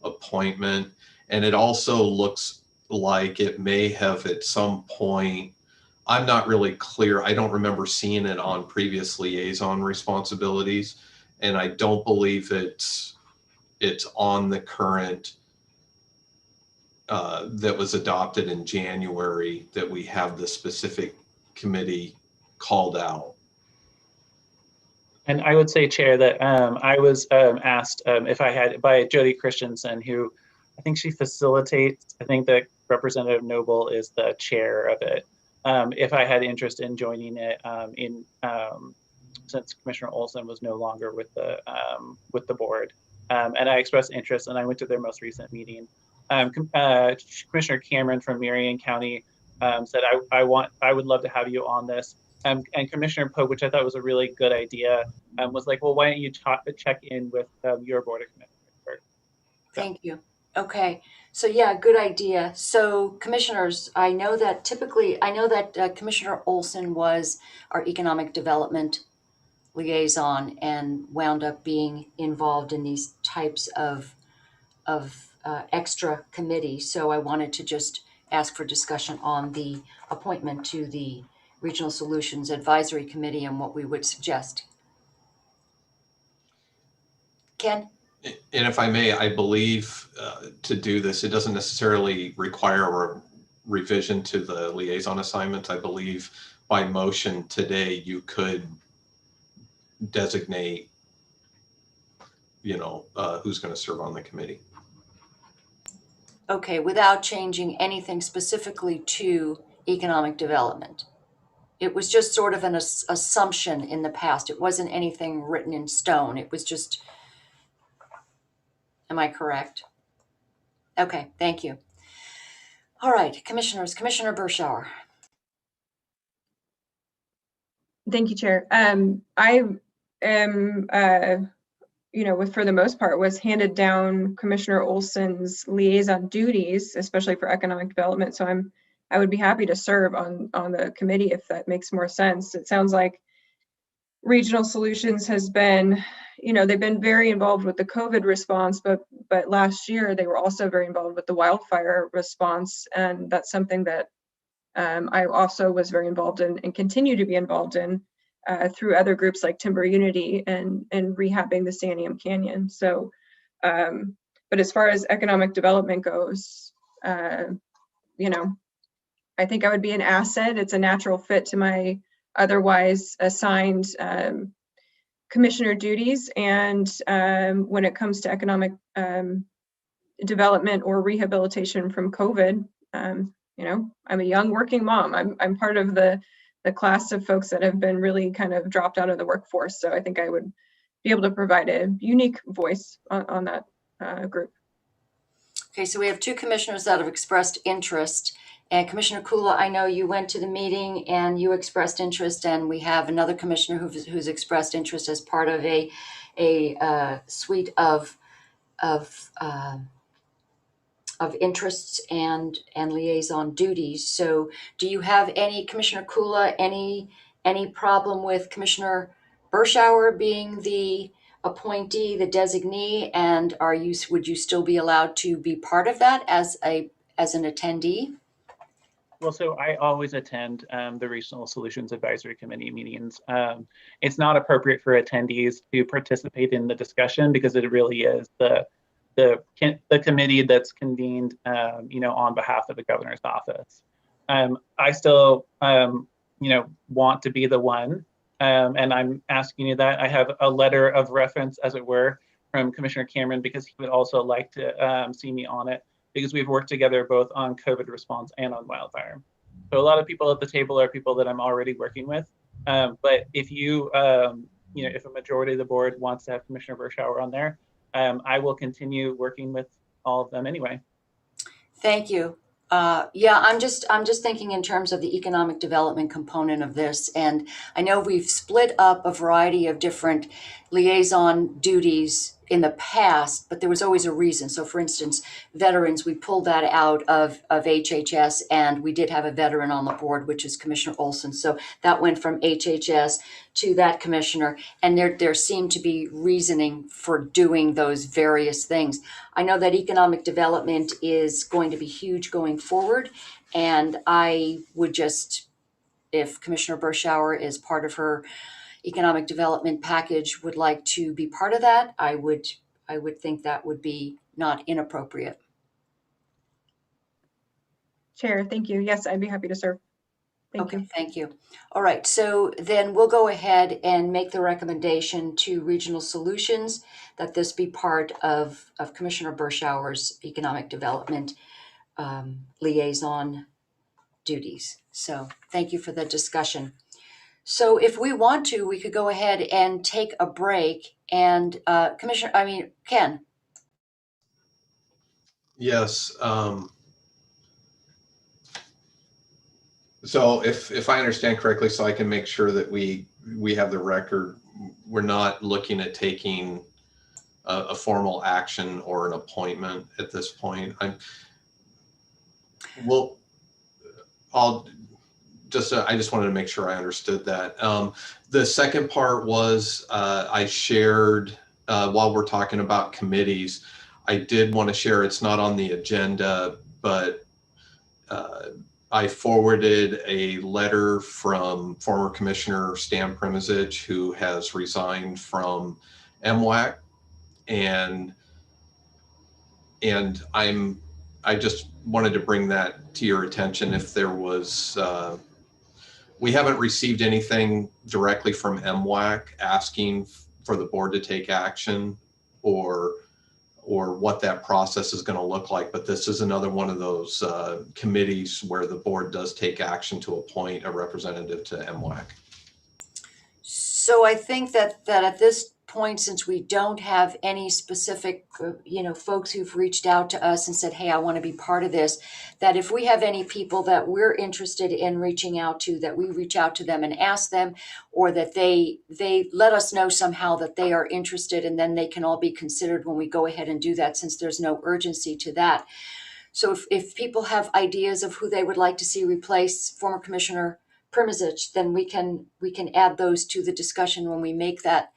appointment, and it also looks like it may have at some point, I'm not really clear. I don't remember seeing it on previous liaison responsibilities, and I don't believe it's on the current that was adopted in January that we have the specific committee called out.
And I would say, Chair, that I was asked if I had, by Jody Christensen, who I think she facilitates, I think that Representative Noble is the chair of it, if I had interest in joining it since Commissioner Olson was no longer with the board. And I expressed interest, and I went to their most recent meeting. Commissioner Cameron from Marion County said, I would love to have you on this. And Commissioner Pope, which I thought was a really good idea, was like, well, why don't you check in with your board of commissioners?
Thank you. Okay, so yeah, good idea. So commissioners, I know that Commissioner Olson was our economic development liaison and wound up being involved in these types of extra committees. So I wanted to just ask for discussion on the appointment to the Regional Solutions Advisory Committee and what we would suggest. Ken?
And if I may, I believe to do this, it doesn't necessarily require a revision to the liaison assignments. I believe by motion today, you could designate, who's going to serve on the committee.
Okay, without changing anything specifically to economic development. It was just sort of an assumption in the past. It wasn't anything written in stone. It was just, am I correct? Okay, thank you. All right, commissioners, Commissioner Berschauer.
Thank you, Chair. I am, for the most part, was handed down Commissioner Olson's liaison duties, especially for economic development. So I would be happy to serve on the committee if that makes more sense. It sounds like Regional Solutions has been, they've been very involved with the COVID response, but last year they were also very involved with the wildfire response, and that's something that I also was very involved in and continue to be involved in through other groups like Timber Unity and rehabbing the Santiam Canyon. So, but as far as economic development goes, I think I would be an asset. It's a natural fit to my otherwise assigned commissioner duties. And when it comes to economic development or rehabilitation from COVID, I'm a young working mom. I'm part of the class of folks that have been really kind of dropped out of the workforce. So I think I would be able to provide a unique voice on that group.
Okay, so we have two commissioners that have expressed interest. And Commissioner Coola, I know you went to the meeting and you expressed interest, and we have another commissioner who's expressed interest as part of a suite of interests and liaison duties. So do you have any, Commissioner Coola, any problem with Commissioner Berschauer being the appointee, the designee, and would you still be allowed to be part of that as an attendee?
Well, so I always attend the Regional Solutions Advisory Committee meetings. It's not appropriate for attendees to participate in the discussion because it really is the committee that's convened, on behalf of the governor's office. I still, want to be the one, and I'm asking you that. I have a letter of reference, as it were, from Commissioner Cameron, because he would also like to see me on it, because we've worked together both on COVID response and on wildfire. So a lot of people at the table are people that I'm already working with. But if you, if a majority of the board wants to have Commissioner Berschauer on there, I will continue working with all of them anyway.
Thank you. Yeah, I'm just thinking in terms of the economic development component of this. And I know we've split up a variety of different liaison duties in the past, but there was always a reason. So for instance, veterans, we pulled that out of HHS, and we did have a veteran on the board, which is Commissioner Olson. So that went from HHS to that commissioner, and there seemed to be reasoning for doing those various things. I know that economic development is going to be huge going forward, and I would just, if Commissioner Berschauer is part of her economic development package, would like to be part of that, I would think that would be not inappropriate.
Chair, thank you. Yes, I'd be happy to serve. Thank you.
Thank you. All right, so then we'll go ahead and make the recommendation to Regional Solutions that this be part of Commissioner Berschauer's economic development liaison duties. So thank you for the discussion. So if we want to, we could go ahead and take a break, and Ken.
Yes. So if I understand correctly, so I can make sure that we have the record, we're not looking at taking a formal action or an appointment at this point. I just wanted to make sure I understood that. The second part was I shared, while we're talking about committees, I did want to share, it's not on the agenda, but I forwarded a letter from former Commissioner Stan Primizich, who has resigned from MWAC, and I just wanted to bring that to your attention. If there was, we haven't received anything directly from MWAC asking for the board to take action or what that process is going to look like. But this is another one of those committees where the board does take action to appoint a representative to MWAC.
So I think that at this point, since we don't have any specific, folks who've reached out to us and said, hey, I want to be part of this, that if we have any people that we're interested in reaching out to, that we reach out to them and ask them, or that they let us know somehow that they are interested, and then they can all be considered when we go ahead and do that, since there's no urgency to that. So if people have ideas of who they would like to see replace former Commissioner Primizich, then we can add those to the discussion when we make that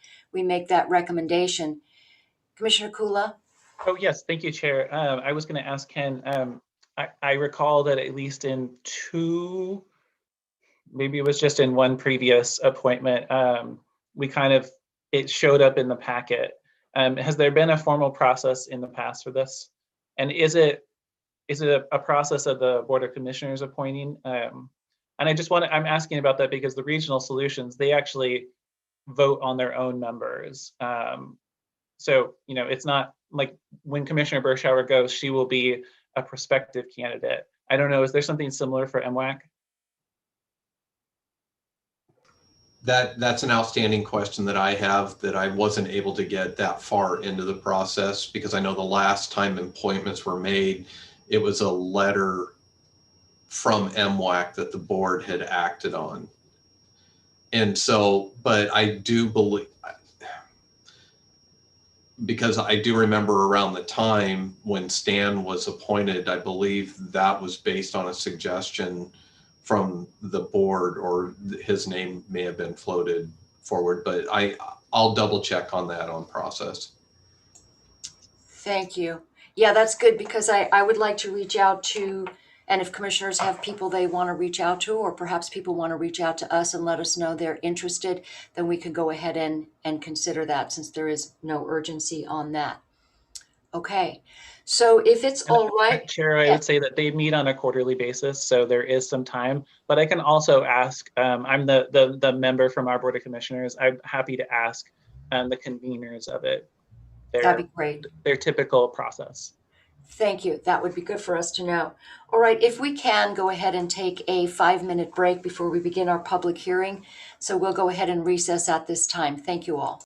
recommendation. Commissioner Coola?
Oh, yes, thank you, Chair. I was going to ask Ken, I recall that at least in two, maybe it was just in one previous appointment, it showed up in the packet. Has there been a formal process in the past for this? And is it a process of the Board of Commissioners appointing? And I'm asking about that because the Regional Solutions, they actually vote on their own members. So, it's not like when Commissioner Berschauer goes, she will be a prospective candidate. I don't know, is there something similar for MWAC?
That's an outstanding question that I have, that I wasn't able to get that far into the process, because I know the last time appointments were made, it was a letter from MWAC that the board had acted on. And so, but I do believe, because I do remember around the time when Stan was appointed, I believe that was based on a suggestion from the board, or his name may have been floated forward, but I'll double check on that on process.
Thank you. Yeah, that's good, because I would like to reach out to, and if commissioners have people they want to reach out to, or perhaps people want to reach out to us and let us know they're interested, then we can go ahead and consider that, since there is no urgency on that. Okay, so if it's all right.
Chair, I would say that they meet on a quarterly basis, so there is some time, but I can also ask, I'm the member from our Board of Commissioners, I'm happy to ask the conveners of it
That'd be great.
their typical process.
Thank you. That would be good for us to know. All right, if we can go ahead and take a 5-minute break before we begin our public hearing. So we'll go ahead and recess at this time. Thank you all.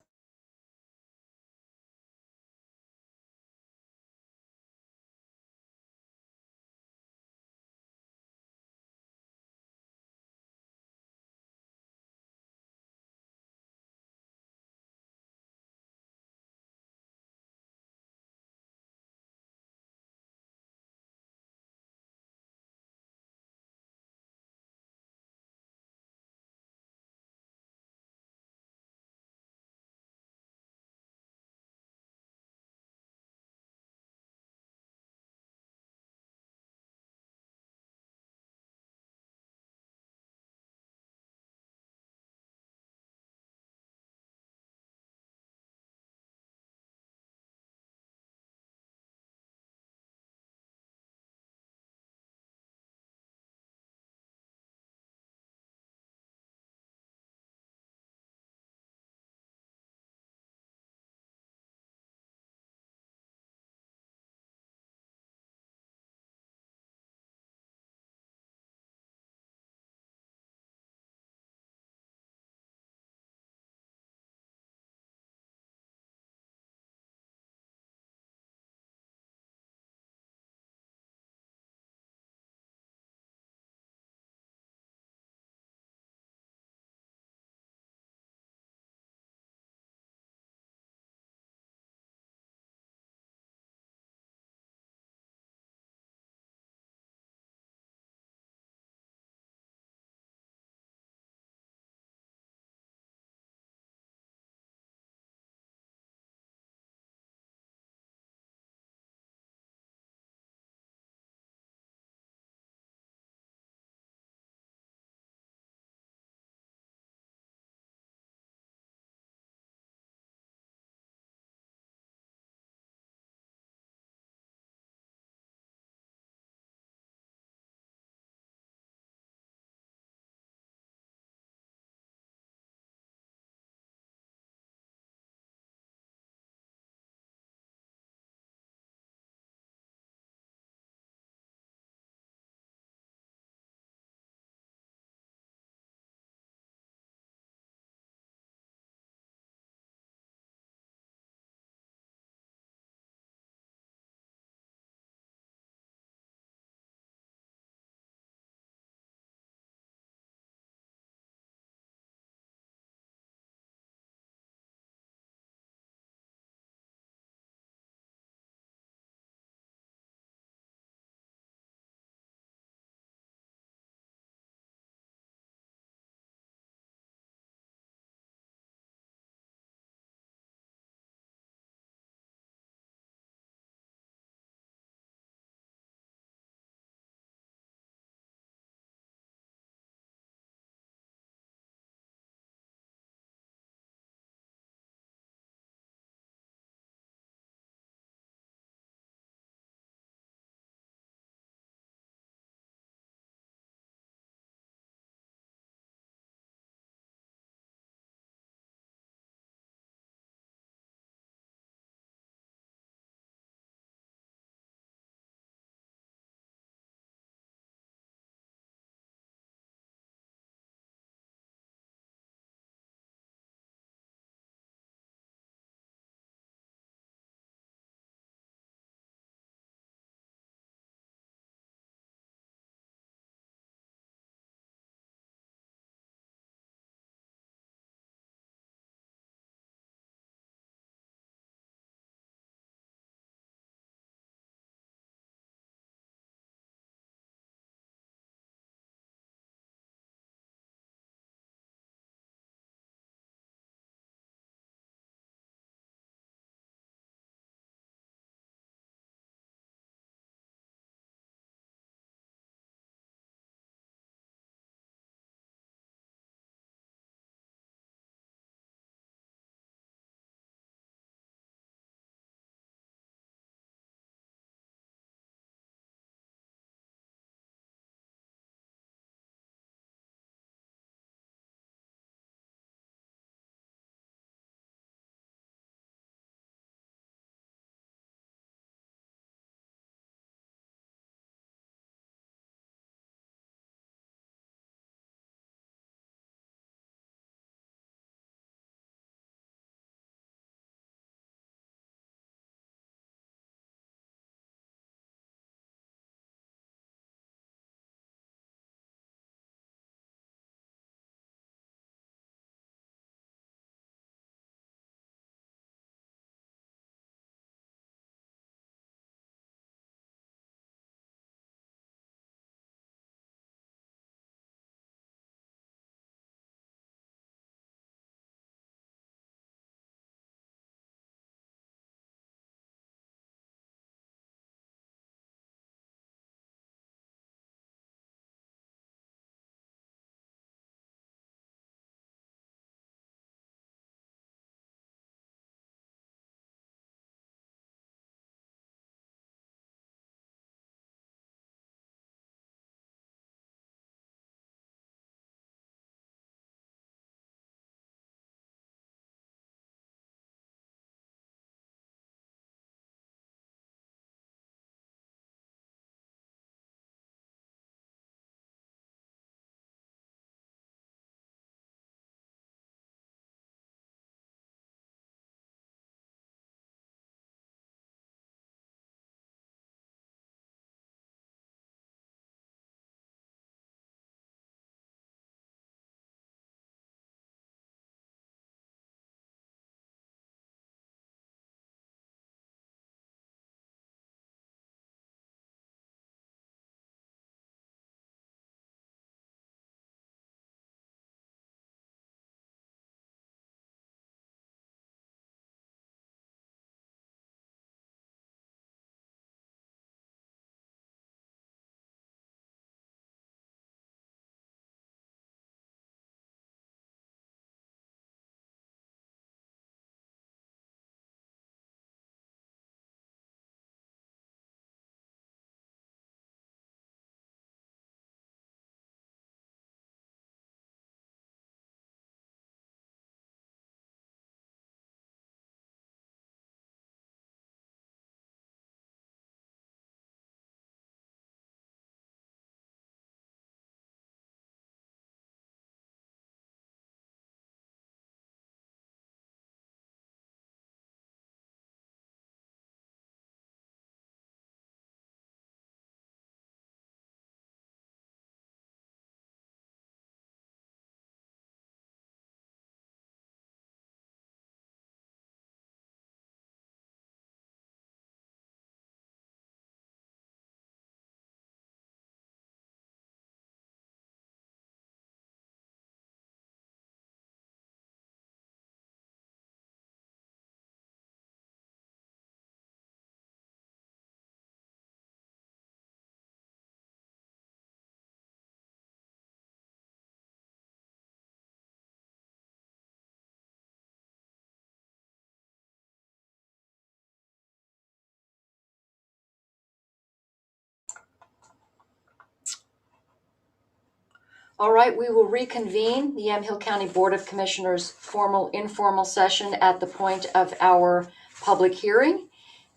All right, we will reconvene the Yamhill County Board of Commissioners formal informal session at the point of our public hearing.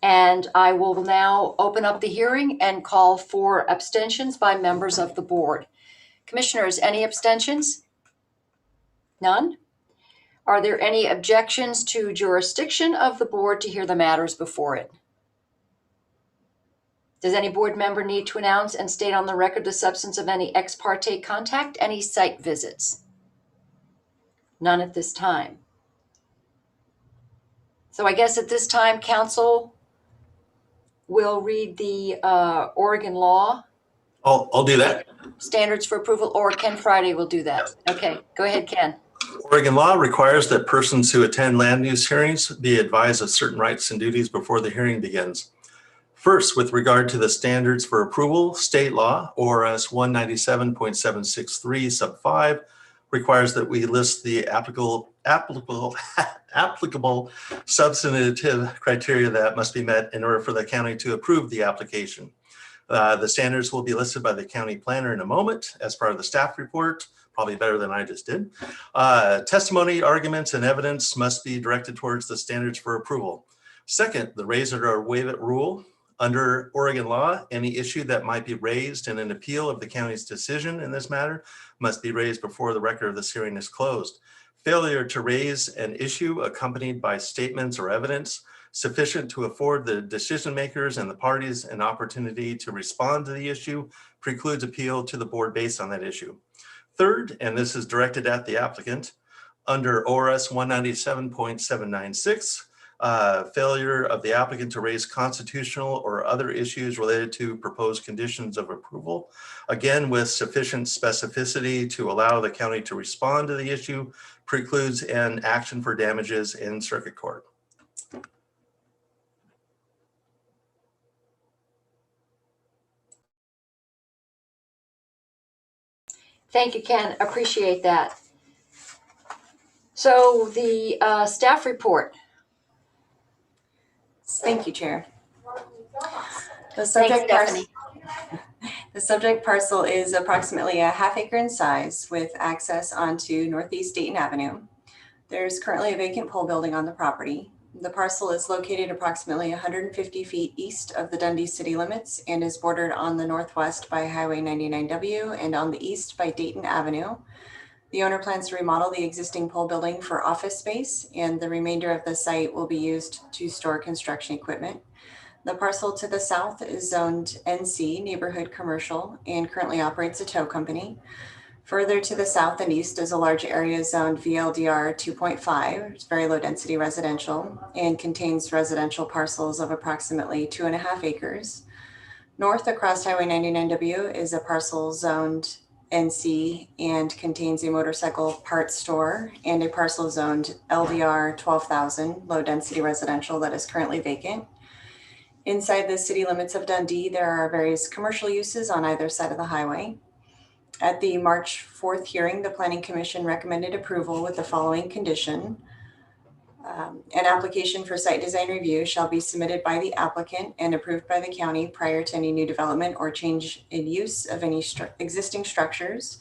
And I will now open up the hearing and call for abstentions by members of the board. Commissioners, any abstentions? None? Are there any objections to jurisdiction of the board to hear the matters before it? Does any board member need to announce and state on the record the substance of any ex parte contact, any site visits? None at this time. So I guess at this time, council will read the Oregon law
I'll do that.
standards for approval, or Ken Friday will do that. Okay, go ahead, Ken.
Oregon law requires that persons who attend land use hearings be advised of certain rights and duties before the hearing begins. First, with regard to the standards for approval, state law, ORS 197.763 sub 5, requires that we list the applicable substantive criteria that must be met in order for the county to approve the application. The standards will be listed by the county planner in a moment as part of the staff report, probably better than I just did. Testimony, arguments, and evidence must be directed towards the standards for approval. Second, the raise it or waive it rule. Under Oregon law, any issue that might be raised in an appeal of the county's decision in this matter must be raised before the record of this hearing is closed. Failure to raise an issue accompanied by statements or evidence sufficient to afford the decision makers and the parties an opportunity to respond to the issue precludes appeal to the board based on that issue. Third, and this is directed at the applicant, under ORS 197.796, failure of the applicant to raise constitutional or other issues related to proposed conditions of approval, again with sufficient specificity to allow the county to respond to the issue, precludes an action for damages in circuit court.
Thank you, Ken. Appreciate that. So the staff report.
Thank you, Chair. The
Thanks, Stephanie.
subject parcel is approximately a ½ acre in size with access onto Northeast Dayton Avenue. There's currently a vacant pole building on the property. The parcel is located approximately 150 feet east of the Dundee city limits and is bordered on the northwest by Highway 99W and on the east by Dayton Avenue. The owner plans to remodel the existing pole building for office space, and the remainder of the site will be used to store construction equipment. The parcel to the south is zoned NC, Neighborhood Commercial, and currently operates a tow company. Further to the south and east is a large area zoned VLDR 2.5, it's very low density residential, and contains residential parcels of approximately 2.5 acres. North across Highway 99W is a parcel zoned NC and contains a motorcycle parts store and a parcel zoned LDR 12,000, low density residential, that is currently vacant. Inside the city limits of Dundee, there are various commercial uses on either side of the highway. At the March 4th hearing, the Planning Commission recommended approval with the following condition. An application for site design review shall be submitted by the applicant and approved by the county prior to any new development or change in use of any existing structures.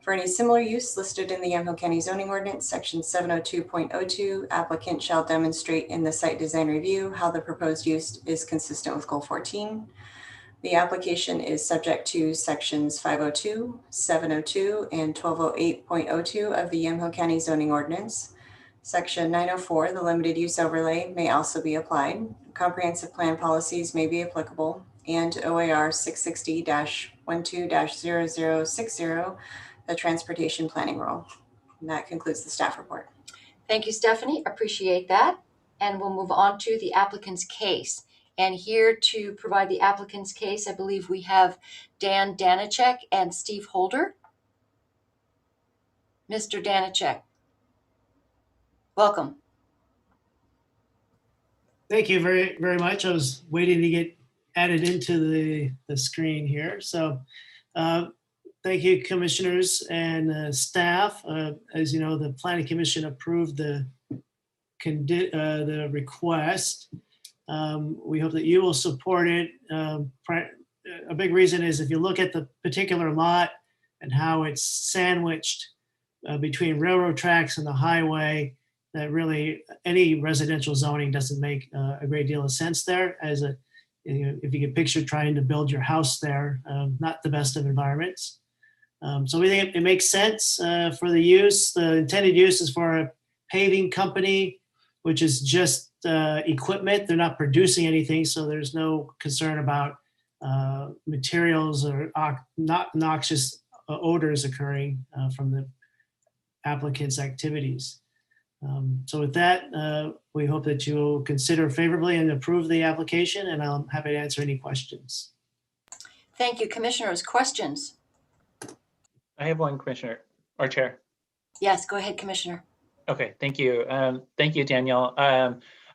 For any similar use listed in the Yamhill County zoning ordinance, section 702.02, applicant shall demonstrate in the site design review how the proposed use is consistent with goal 14. The application is subject to sections 502, 702, and 1208.02 of the Yamhill County zoning ordinance. Section 904, the limited use overlay, may also be applied. Comprehensive plan policies may be applicable, and OAR 660-12-0060, the transportation planning rule. And that concludes the staff report.
Thank you, Stephanie. Appreciate that. And we'll move on to the applicant's case. And here to provide the applicant's case, I believe we have Dan Danachek and Steve Holder. Mr. Danachek, welcome.
Thank you very, very much. I was waiting to get added into the screen here. So thank you, commissioners and staff. As you know, the Planning Commission approved the request. We hope that you will support it. A big reason is if you look at the particular lot and how it's sandwiched between railroad tracks and the highway, that really any residential zoning doesn't make a great deal of sense there. As a, if you can picture trying to build your house there, not the best of environments. So we think it makes sense for the use. The intended use is for a paving company, which is just equipment. They're not producing anything, so there's no concern about materials or not noxious odors occurring from the applicant's activities. So with that, we hope that you will consider favorably and approve the application, and I'm happy to answer any questions.
Thank you. Commissioners, questions?
I have one, Commissioner or Chair.
Yes, go ahead, Commissioner.
Okay, thank you. Thank you, Daniel.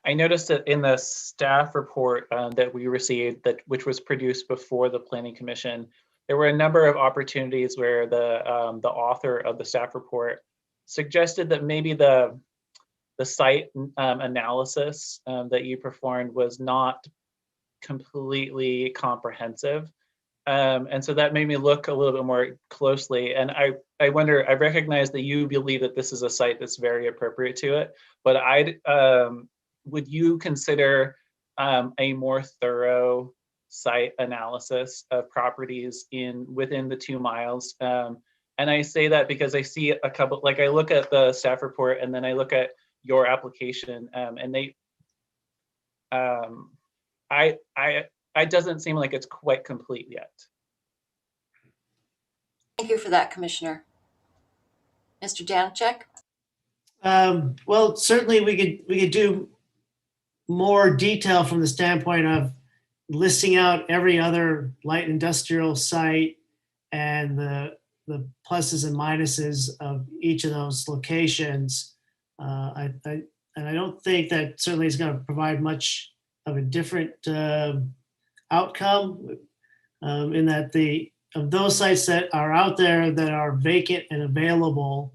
I noticed that in the staff report that we received, which was produced before the Planning Commission, there were a number of opportunities where the author of the staff report suggested that maybe the site analysis that you performed was not completely comprehensive. And so that made me look a little bit more closely. And I wonder, I recognize that you believe that this is a site that's very appropriate to it, but would you consider a more thorough site analysis of properties within the 2 miles? And I say that because I see a couple, like I look at the staff report and then I look at your application, and it doesn't seem like it's quite complete yet.
Thank you for that, Commissioner. Mr. Danchek?
Well, certainly we could do more detail from the standpoint of listing out every other light industrial site and the pluses and minuses of each of those locations. And I don't think that certainly is going to provide much of a different outcome in that of those sites that are out there that are vacant and available,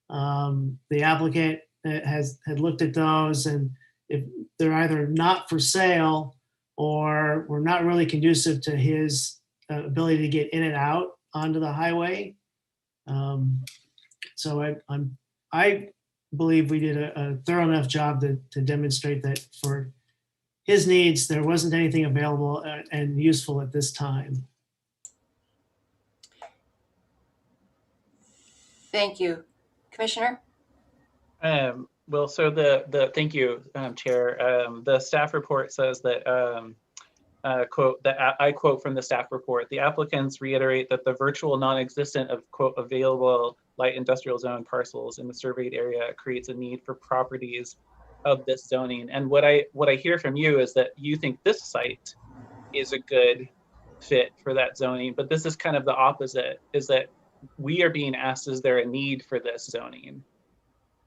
the applicant had looked at those, and if they're either not for sale or were not really conducive to his ability to get in and out onto the highway. So I believe we did a thorough enough job to demonstrate that for his needs, there wasn't anything available and useful at this time.
Thank you. Commissioner?
Well, so thank you, Chair. The staff report says that, I quote from the staff report, the applicants reiterate that the virtual non-existent of, quote, available light industrial zone parcels in the surveyed area creates a need for properties of this zoning. And what I hear from you is that you think this site is a good fit for that zoning, but this is kind of the opposite, is that we are being asked, is there a need for this zoning?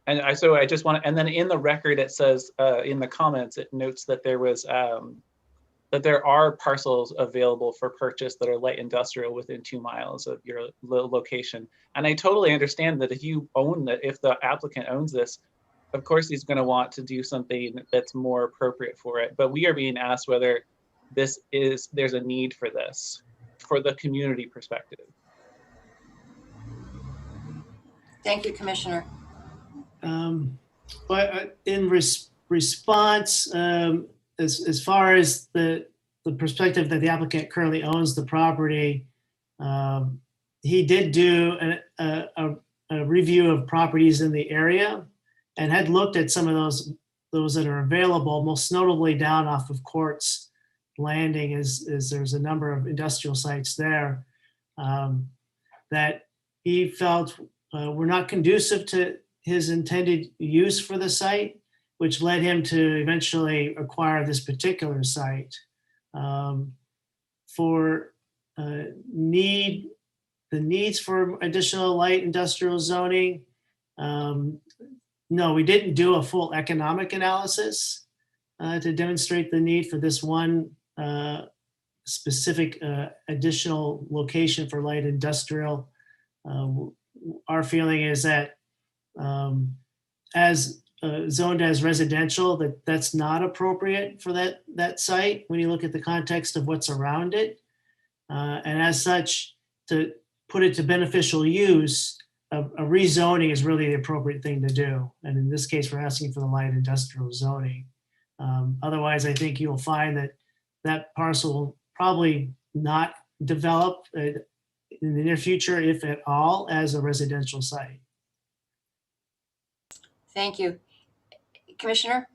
And so I just want to, and then in the record, it says in the comments, it notes that that there are parcels available for purchase that are light industrial within 2 miles of your location. And I totally understand that if you own that, if the applicant owns this, of course he's going to want to do something that's more appropriate for it. But we are being asked whether there's a need for this for the community perspective.
Thank you, Commissioner.
But in response, as far as the perspective that the applicant currently owns the property, he did do a review of properties in the area and had looked at some of those that are available, most notably down off of Quartz Landing, as there's a number of industrial sites there that he felt were not conducive to his intended use for the site, which led him to eventually acquire this particular site. For the needs for additional light industrial zoning, no, we didn't do a full economic analysis to demonstrate the need for this one specific additional location for light industrial. Our feeling is that as zoned as residential, that's not appropriate for that site when you look at the context of what's around it. And as such, to put it to beneficial use, a rezoning is really the appropriate thing to do. And in this case, we're asking for the light industrial zoning. Otherwise, I think you'll find that that parcel will probably not develop in the near future, if at all, as a residential site.
Thank you. Commissioner?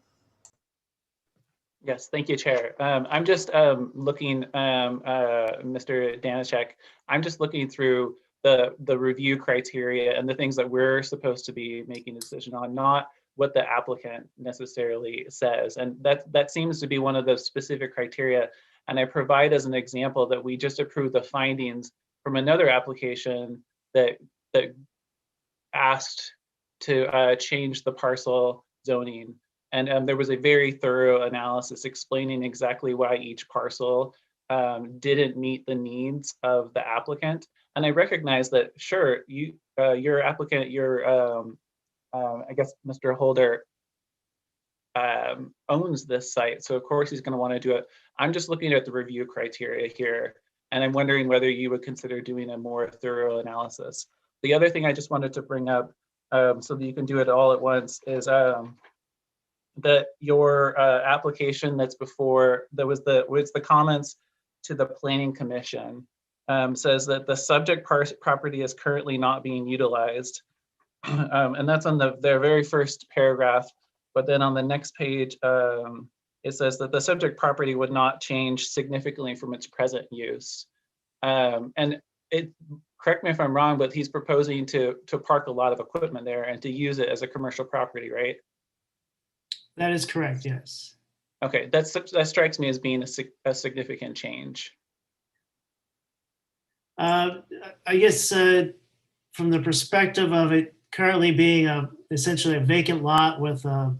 Yes, thank you, Chair. I'm just looking, Mr. Danishek, I'm just looking through the review criteria and the things that we're supposed to be making a decision on, not what the applicant necessarily says. And that seems to be one of the specific criteria. And I provide as an example that we just approved the findings from another application that asked to change the parcel zoning. And there was a very thorough analysis explaining exactly why each parcel didn't meet the needs of the applicant. And I recognize that, sure, your applicant, I guess Mr. Holder owns this site. So of course he's gonna wanna do it. I'm just looking at the review criteria here, and I'm wondering whether you would consider doing a more thorough analysis. The other thing I just wanted to bring up so that you can do it all at once is that your application that's before, was the comments to the Planning Commission, says that the subject property is currently not being utilized. And that's on their very first paragraph. But then on the next page, it says that the subject property would not change significantly from its present use. And correct me if I'm wrong, but he's proposing to park a lot of equipment there and to use it as a commercial property, right?
That is correct, yes.
Okay, that strikes me as being a significant change.
I guess from the perspective of it currently being essentially a vacant lot with a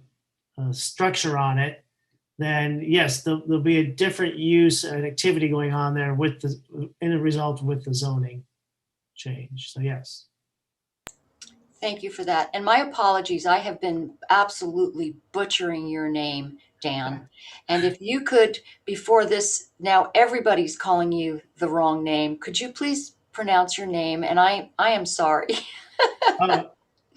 structure on it, then yes, there'll be a different use and activity going on there with in a result with the zoning change. So yes.
Thank you for that. And my apologies, I have been absolutely butchering your name, Dan. And if you could, before this, now everybody's calling you the wrong name. Could you please pronounce your name? And I am sorry.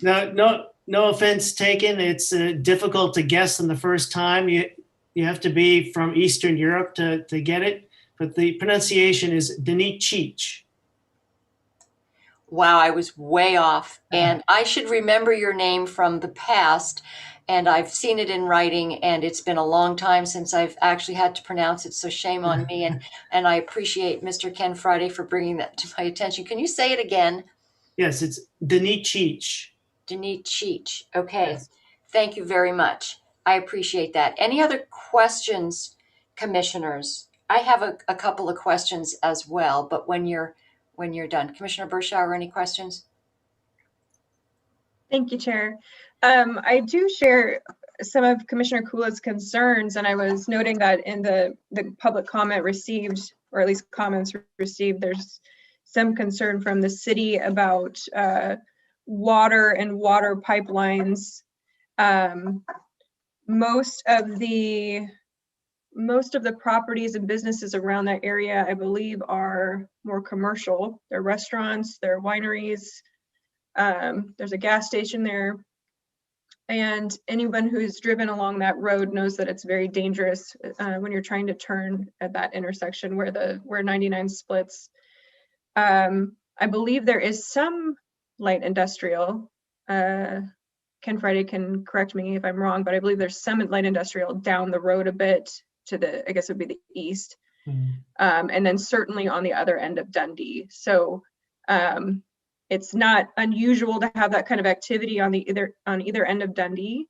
No offense taken. It's difficult to guess on the first time. You have to be from Eastern Europe to get it. But the pronunciation is Danicic.
Wow, I was way off. And I should remember your name from the past. And I've seen it in writing, and it's been a long time since I've actually had to pronounce it. So shame on me. And I appreciate Mr. Ken Friday for bringing that to my attention. Can you say it again?
Yes, it's Danicic.
Danicic. Okay.
Yes.
Thank you very much. I appreciate that. Any other questions, commissioners? I have a couple of questions as well, but when you're done. Commissioner Berschauer, any questions?
Thank you, Chair. I do share some of Commissioner Coola's concerns, and I was noting that in the public comment received, or at least comments received, there's some concern from the city about water and water pipelines. Most of the properties and businesses around that area, I believe, are more commercial. They're restaurants, they're wineries. There's a gas station there. And anyone who's driven along that road knows that it's very dangerous when you're trying to turn at that intersection where 99 splits. I believe there is some light industrial. Ken Friday can correct me if I'm wrong, but I believe there's some light industrial down the road a bit to the, I guess it would be the east. And then certainly on the other end of Dundee. So it's not unusual to have that kind of activity on either end of Dundee.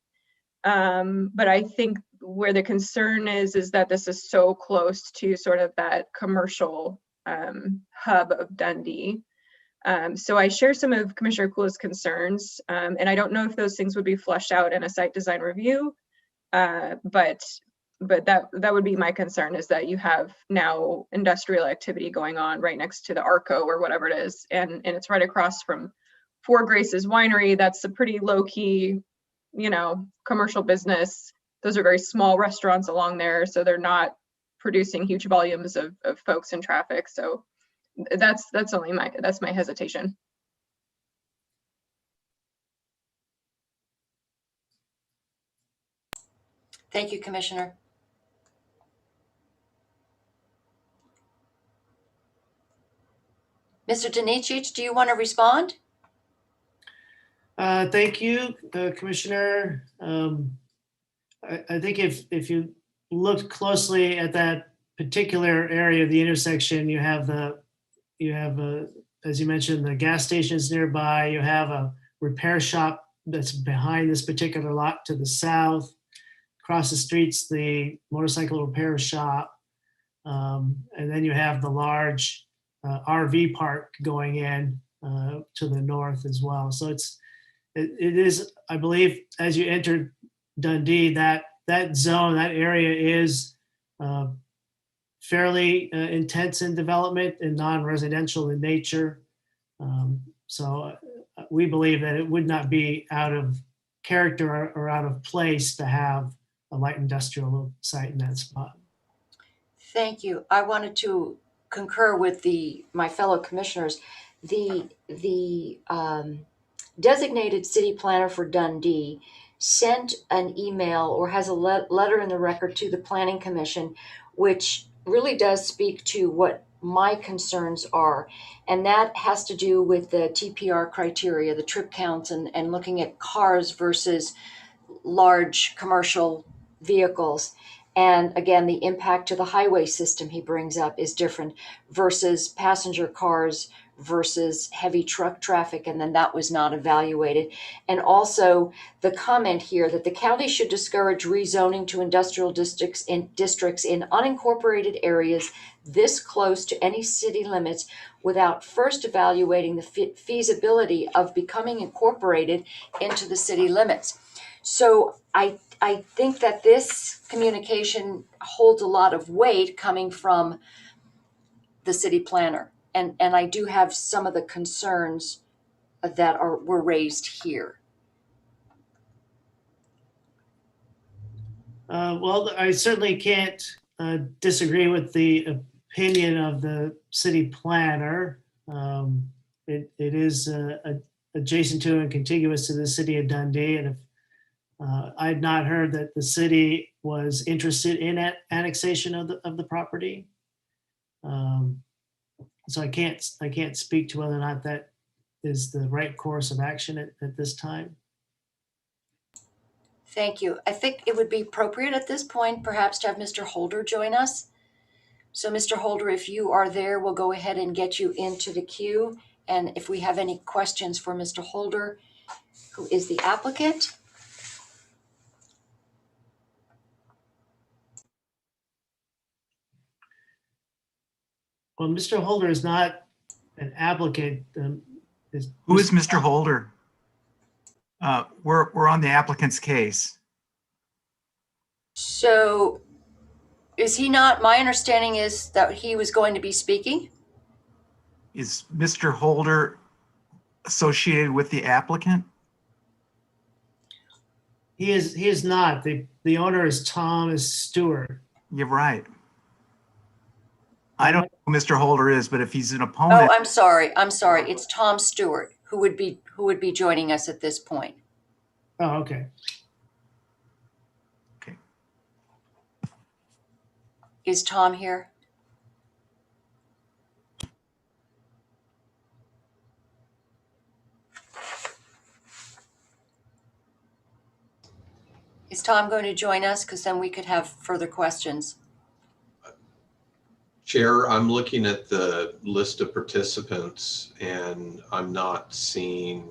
But I think where the concern is that this is so close to sort of that commercial hub of Dundee. So I share some of Commissioner Coola's concerns, and I don't know if those things would be fleshed out in a site design review, but that would be my concern, is that you have now industrial activity going on right next to the Arco or whatever it is, and it's right across from Four Graces Winery. That's a pretty low-key, commercial business. Those are very small restaurants along there, so they're not producing huge volumes of folks and traffic. So that's only my hesitation.
Thank you, Commissioner. Mr. Danichich, do you want to respond?
Thank you, Commissioner. I think if you looked closely at that particular area of the intersection, you have as you mentioned, the gas stations nearby. You have a repair shop that's behind this particular lot to the south. Across the street's the motorcycle repair shop. And then you have the large RV park going in to the north as well. So it is, I believe, as you entered Dundee, that zone, that area is fairly intense in development and non-residential in nature. So we believe that it would not be out of character or out of place to have a light industrial site in that spot.
Thank you. I wanted to concur with my fellow commissioners. The designated city planner for Dundee sent an email or has a letter in the record to the Planning Commission, which really does speak to what my concerns are. And that has to do with the TPR criteria, the trip counts, and looking at cars versus large commercial vehicles. And again, the impact to the highway system he brings up is different versus passenger cars versus heavy truck traffic, and then that was not evaluated. And also the comment here that the county should discourage rezoning to industrial districts in unincorporated areas this close to any city limits without first evaluating the feasibility of becoming incorporated into the city limits. So I think that this communication holds a lot of weight coming from the city planner. And I do have some of the concerns that were raised here.
Well, I certainly can't disagree with the opinion of the city planner. It is adjacent to and contiguous to the city of Dundee. And if I've not heard that the city was interested in annexation of the property. So I can't speak to whether or not that is the right course of action at this time.
Thank you. I think it would be appropriate at this point perhaps to have Mr. Holder join us. So Mr. Holder, if you are there, we'll go ahead and get you into the queue. And if we have any questions for Mr. Holder, who is the applicant.
Well, Mr. Holder is not an applicant.
Who is Mr. Holder? We're on the applicant's case.
So is he not, my understanding is that he was going to be speaking?
Is Mr. Holder associated with the applicant?
He is not. The owner is Thomas Stewart.
You're right. I don't know who Mr. Holder is, but if he's an opponent.
Oh, I'm sorry. It's Tom Stewart who would be joining us at this point.
Oh, okay.
Okay.
Is Tom here? Is Tom going to join us? Because then we could have further questions.
Chair, I'm looking at the list of participants and I'm not seeing.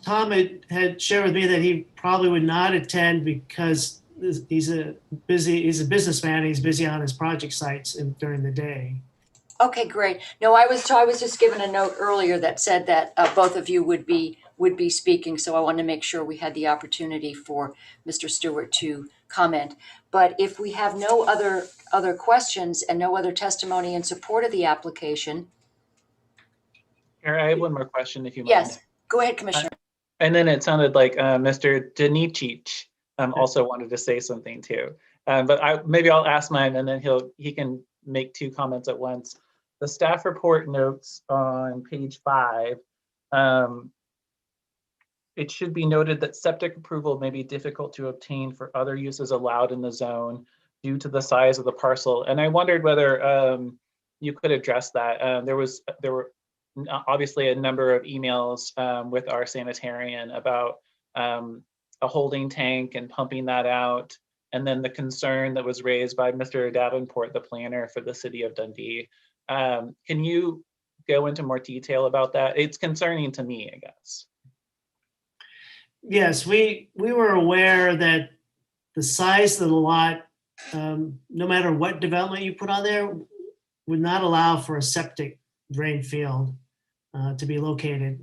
Tom had shared with me that he probably would not attend because he's a businessman. He's busy on his project sites during the day.
Okay, great. No, I was just given a note earlier that said that both of you would be speaking, so I wanted to make sure we had the opportunity for Mr. Stewart to comment. But if we have no other questions and no other testimony in support of the application.
I have one more question if you mind.
Yes, go ahead, Commissioner.
And then it sounded like Mr. Danichich also wanted to say something too. But maybe I'll ask mine and then he can make 2 comments at once. The staff report notes on page 5, it should be noted that septic approval may be difficult to obtain for other uses allowed in the zone due to the size of the parcel. And I wondered whether you could address that. There were obviously a number of emails with our sanitarian about a holding tank and pumping that out. And then the concern that was raised by Mr. Davenport, the planner for the city of Dundee. Can you go into more detail about that? It's concerning to me, I guess.
Yes, we were aware that the size of the lot, no matter what development you put on there, would not allow for a septic drain field to be located.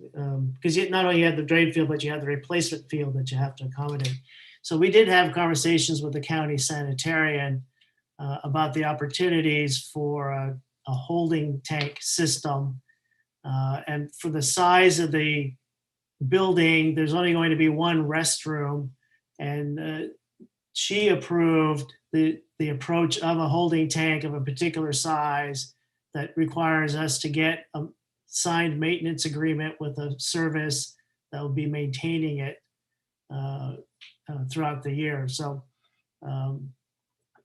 Because not only you have the drain field, but you have the replacement field that you have to accommodate. So we did have conversations with the county sanitarian about the opportunities for a holding tank system. And for the size of the building, there's only going to be one restroom, and she approved the approach of a holding tank of a particular size that requires us to get a signed maintenance agreement with a service that will be maintaining it throughout the year. So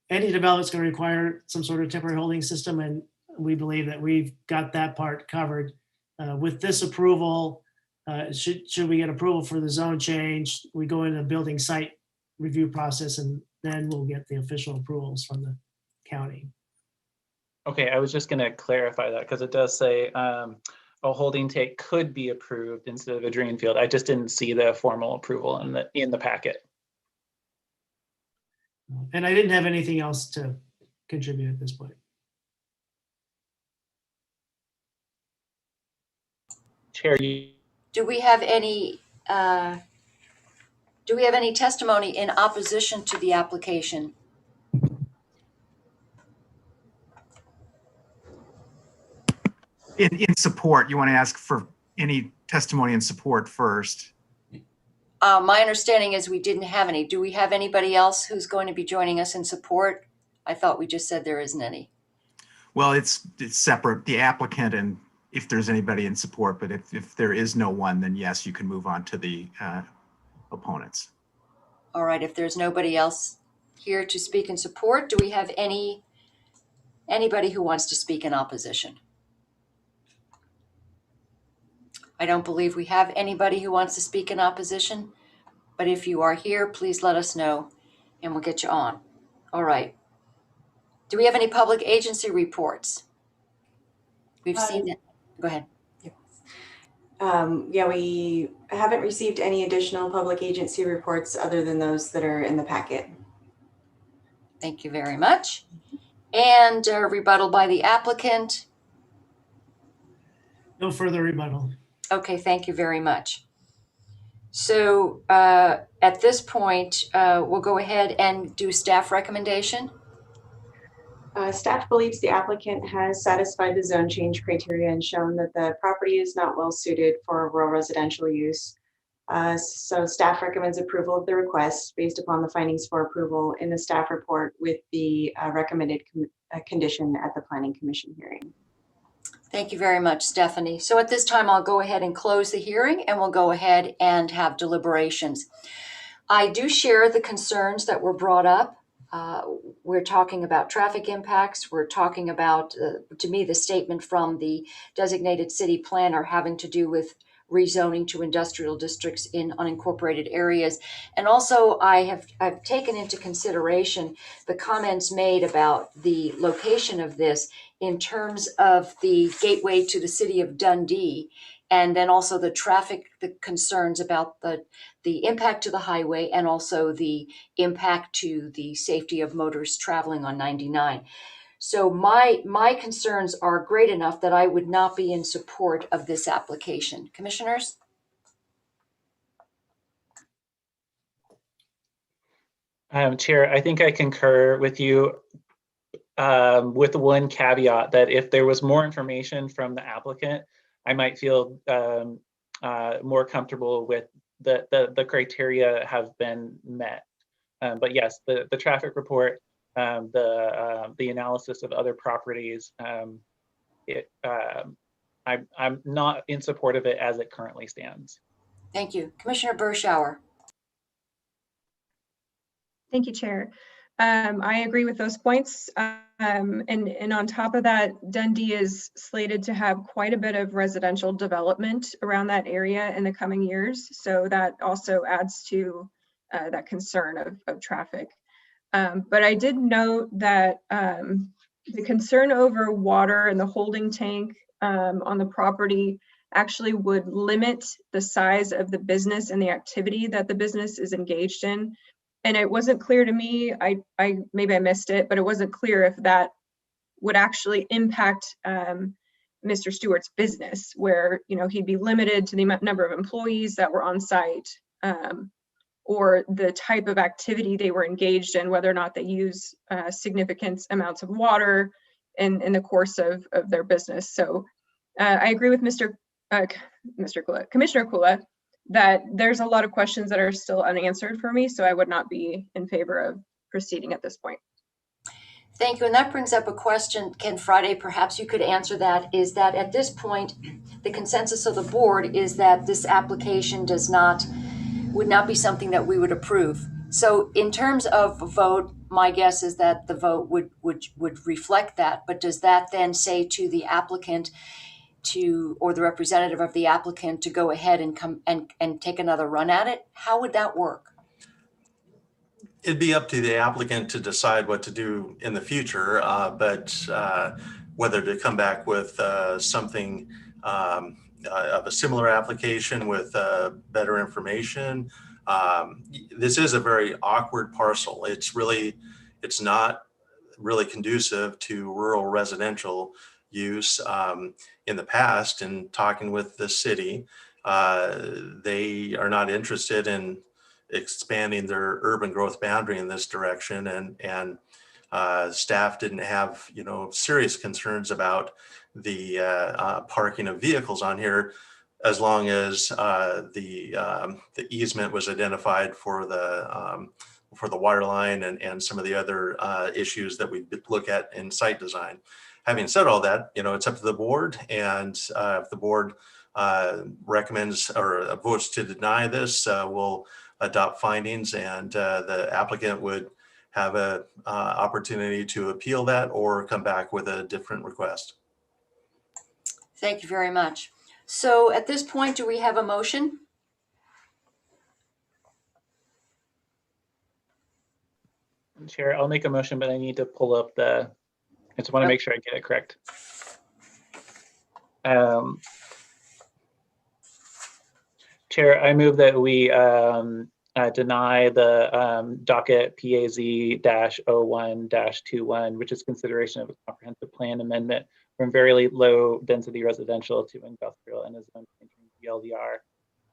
any development's going to require some sort of temporary holding system, and we believe that we've got that part covered. With this approval, should we get approval for the zone change, we go into a building site review process, and then we'll get the official approvals from the county.
Okay, I was just going to clarify that because it does say a holding tank could be approved instead of a drain field. I just didn't see the formal approval in the packet.
And I didn't have anything else to contribute at this point.
Chair,
Do we have any testimony in opposition to the application?
In support, you want to ask for any testimony in support first.
My understanding is we didn't have any. Do we have anybody else who's going to be joining us in support? I thought we just said there isn't any.
Well, it's separate, the applicant and if there's anybody in support, but if there is no one, then yes, you can move on to the opponents.
All right, if there's nobody else here to speak in support, do we have anybody who wants to speak in opposition? I don't believe we have anybody who wants to speak in opposition, but if you are here, please let us know and we'll get you on. All right. Do we have any public agency reports? We've seen it. Go ahead.
Yeah, we haven't received any additional public agency reports other than those that are in the packet.
Thank you very much. And rebuttal by the applicant.
No further rebuttal.
Okay, thank you very much. So at this point, we'll go ahead and do staff recommendation.
Staff believes the applicant has satisfied the zone change criteria and shown that the property is not well suited for rural residential use. So staff recommends approval of the request based upon the findings for approval in the staff report with the recommended condition at the Planning Commission hearing.
Thank you very much, Stephanie. So at this time, I'll go ahead and close the hearing and we'll go ahead and have deliberations. I do share the concerns that were brought up. We're talking about traffic impacts. We're talking about, to me, the statement from the designated city planner having to do with rezoning to industrial districts in unincorporated areas. And also I've taken into consideration the comments made about the location of this in terms of the gateway to the city of Dundee, and then also the traffic, the concerns about the impact to the highway and also the impact to the safety of motorists traveling on 99. So my concerns are great enough that I would not be in support of this application. Commissioners?
Chair, I think I concur with you with one caveat that if there was more information from the applicant, I might feel more comfortable with the criteria have been met. But yes, the traffic report the analysis of other properties, I'm not in support of it as it currently stands.
Thank you. Commissioner Berschauer.
Thank you, Chair. I agree with those points. And on top of that, Dundee is slated to have quite a bit of residential development around that area in the coming years. So that also adds to that concern of traffic. But I did note that the concern over water and the holding tank on the property actually would limit the size of the business and the activity that the business is engaged in. And it wasn't clear to me, I maybe I missed it, but it wasn't clear if that would actually impact Mr. Stewart's business, where he'd be limited to the number of employees that were on site, or the type of activity they were engaged in, whether or not they use significant amounts of water in the course of their business. So I agree with Commissioner Coola, that there's a lot of questions that are still unanswered for me, so I would not be in favor of proceeding at this point.
Thank you. And that brings up a question, Ken Friday, perhaps you could answer that, is that at this point, the consensus of the board is that this application would not be something that we would approve. So in terms of a vote, my guess is that the vote would reflect that, but does that then say to the applicant or the representative of the applicant to go ahead and come and take another run at it? How would that work?
It'd be up to the applicant to decide what to do in the future, but whether to come back with something of a similar application with better information. This is a very awkward parcel. It's not really conducive to rural residential use. In the past, in talking with the city, they are not interested in expanding their urban growth boundary in this direction, and staff didn't have serious concerns about the parking of vehicles on here, as long as the easement was identified for the water line and some of the other issues that we look at in site design. Having said all that, it's up to the board, and if the board recommends or votes to deny this, we'll adopt findings, and the applicant would have an opportunity to appeal that or come back with a different request.
Thank you very much. So at this point, do we have a motion?
Chair, I'll make a motion, but I need to pull up I just want to make sure I get it correct. Chair, I move that we deny the docket PAZ-01-21, which is consideration of a comprehensive plan amendment from very low density residential to industrial and is zone changing VLDR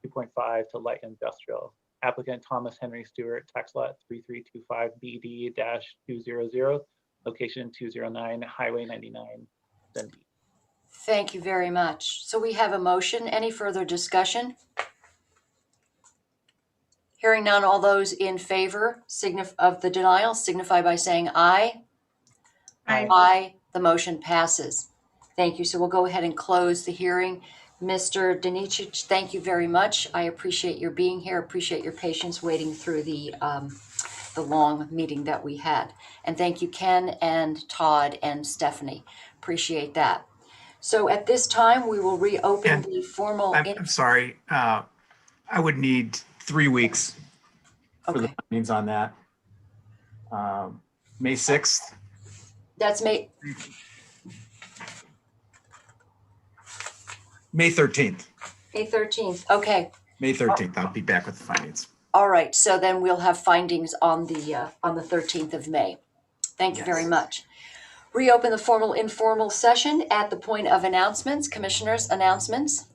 2.5 to light industrial. Applicant Thomas Henry Stewart, tax lot 3325BD-200, location 209 Highway 99, Dundee.
Thank you very much. So we have a motion. Any further discussion? Hearing none, all those in favor of the denial signify by saying aye.
Aye.
Aye. The motion passes. Thank you. So we'll go ahead and close the hearing. Mr. Danichich, thank you very much. I appreciate your being here. Appreciate your patience waiting through the long meeting that we had. And thank you, Ken and Todd and Stephanie. Appreciate that. So at this time, we will reopen the formal.
I'm sorry. I would need 3 weeks for the findings on that. May 6th.
That's May
13th.
May 13th. Okay.
May 13th. I'll be back with the findings.
All right. So then we'll have findings on the 13th of May. Thank you very much. Reopen the formal informal session at the point of announcements. Commissioners, announcements.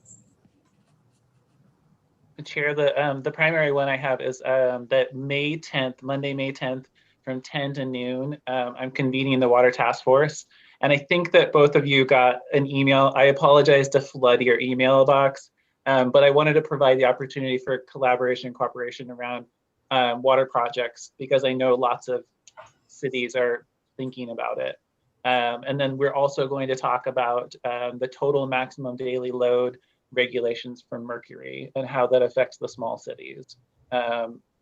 Chair, the primary one I have is that May 10th, Monday, May 10th, from 10 to noon, I'm convening the Water Task Force. And I think that both of you got an email. I apologize to flood your email box, but I wanted to provide the opportunity for collaboration and cooperation around water projects, because I know lots of cities are thinking about it. And then we're also going to talk about the total maximum daily load regulations for mercury and how that affects the small cities,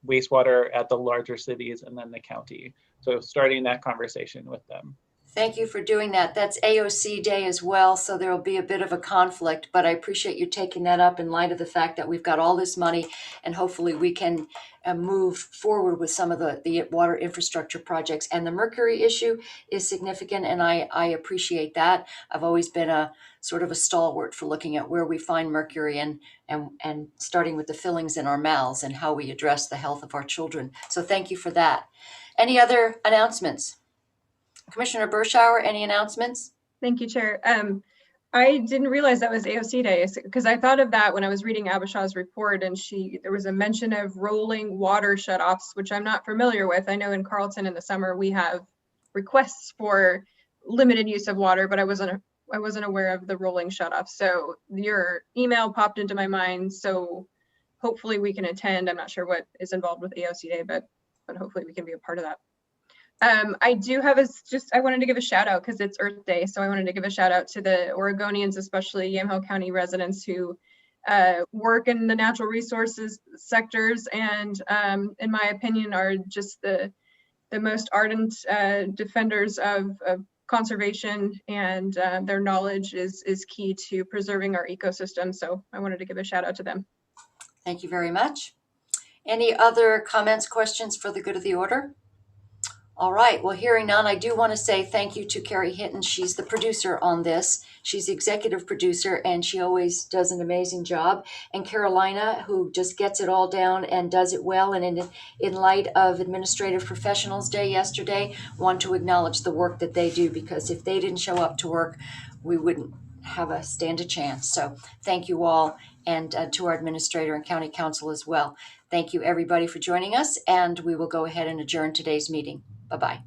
wastewater at the larger cities, and then the county. So starting that conversation with them.
Thank you for doing that. That's AOC Day as well, so there will be a bit of a conflict, but I appreciate you taking that up in light of the fact that we've got all this money and hopefully we can move forward with some of the water infrastructure projects. And the mercury issue is significant, and I appreciate that. I've always been a sort of a stalwart for looking at where we find mercury and starting with the fillings in our mouths and how we address the health of our children. So thank you for that. Any other announcements? Commissioner Bershauer, any announcements?
Thank you, Chair. I didn't realize that was AOC Day because I thought of that when I was reading Abishaw's report, and there was a mention of rolling water shutoffs, which I'm not familiar with. I know in Carlton in the summer we have requests for limited use of water, but I wasn't aware of the rolling shutoffs. So your email popped into my mind. So hopefully we can attend. I'm not sure what is involved with AOC Day, but hopefully we can be a part of that. I do have I wanted to give a shout out because it's Earth Day. So I wanted to give a shout out to the Oregonians, especially Yamhill County residents who work in the natural resources sectors and in my opinion are just the most ardent defenders of conservation, and their knowledge is key to preserving our ecosystem. So I wanted to give a shout out to them.
Thank you very much. Any other comments, questions for the good of the order? All right, well, hearing none, I do want to say thank you to Carrie Hinton. She's the producer on this. She's the executive producer, and she always does an amazing job. And Carolina, who just gets it all down and does it well. And in light of Administrative Professionals Day yesterday, want to acknowledge the work that they do, because if they didn't show up to work, we wouldn't stand a chance. So thank you all, and to our administrator and county council as well. Thank you, everybody, for joining us, and we will go ahead and adjourn today's meeting. Bye-bye.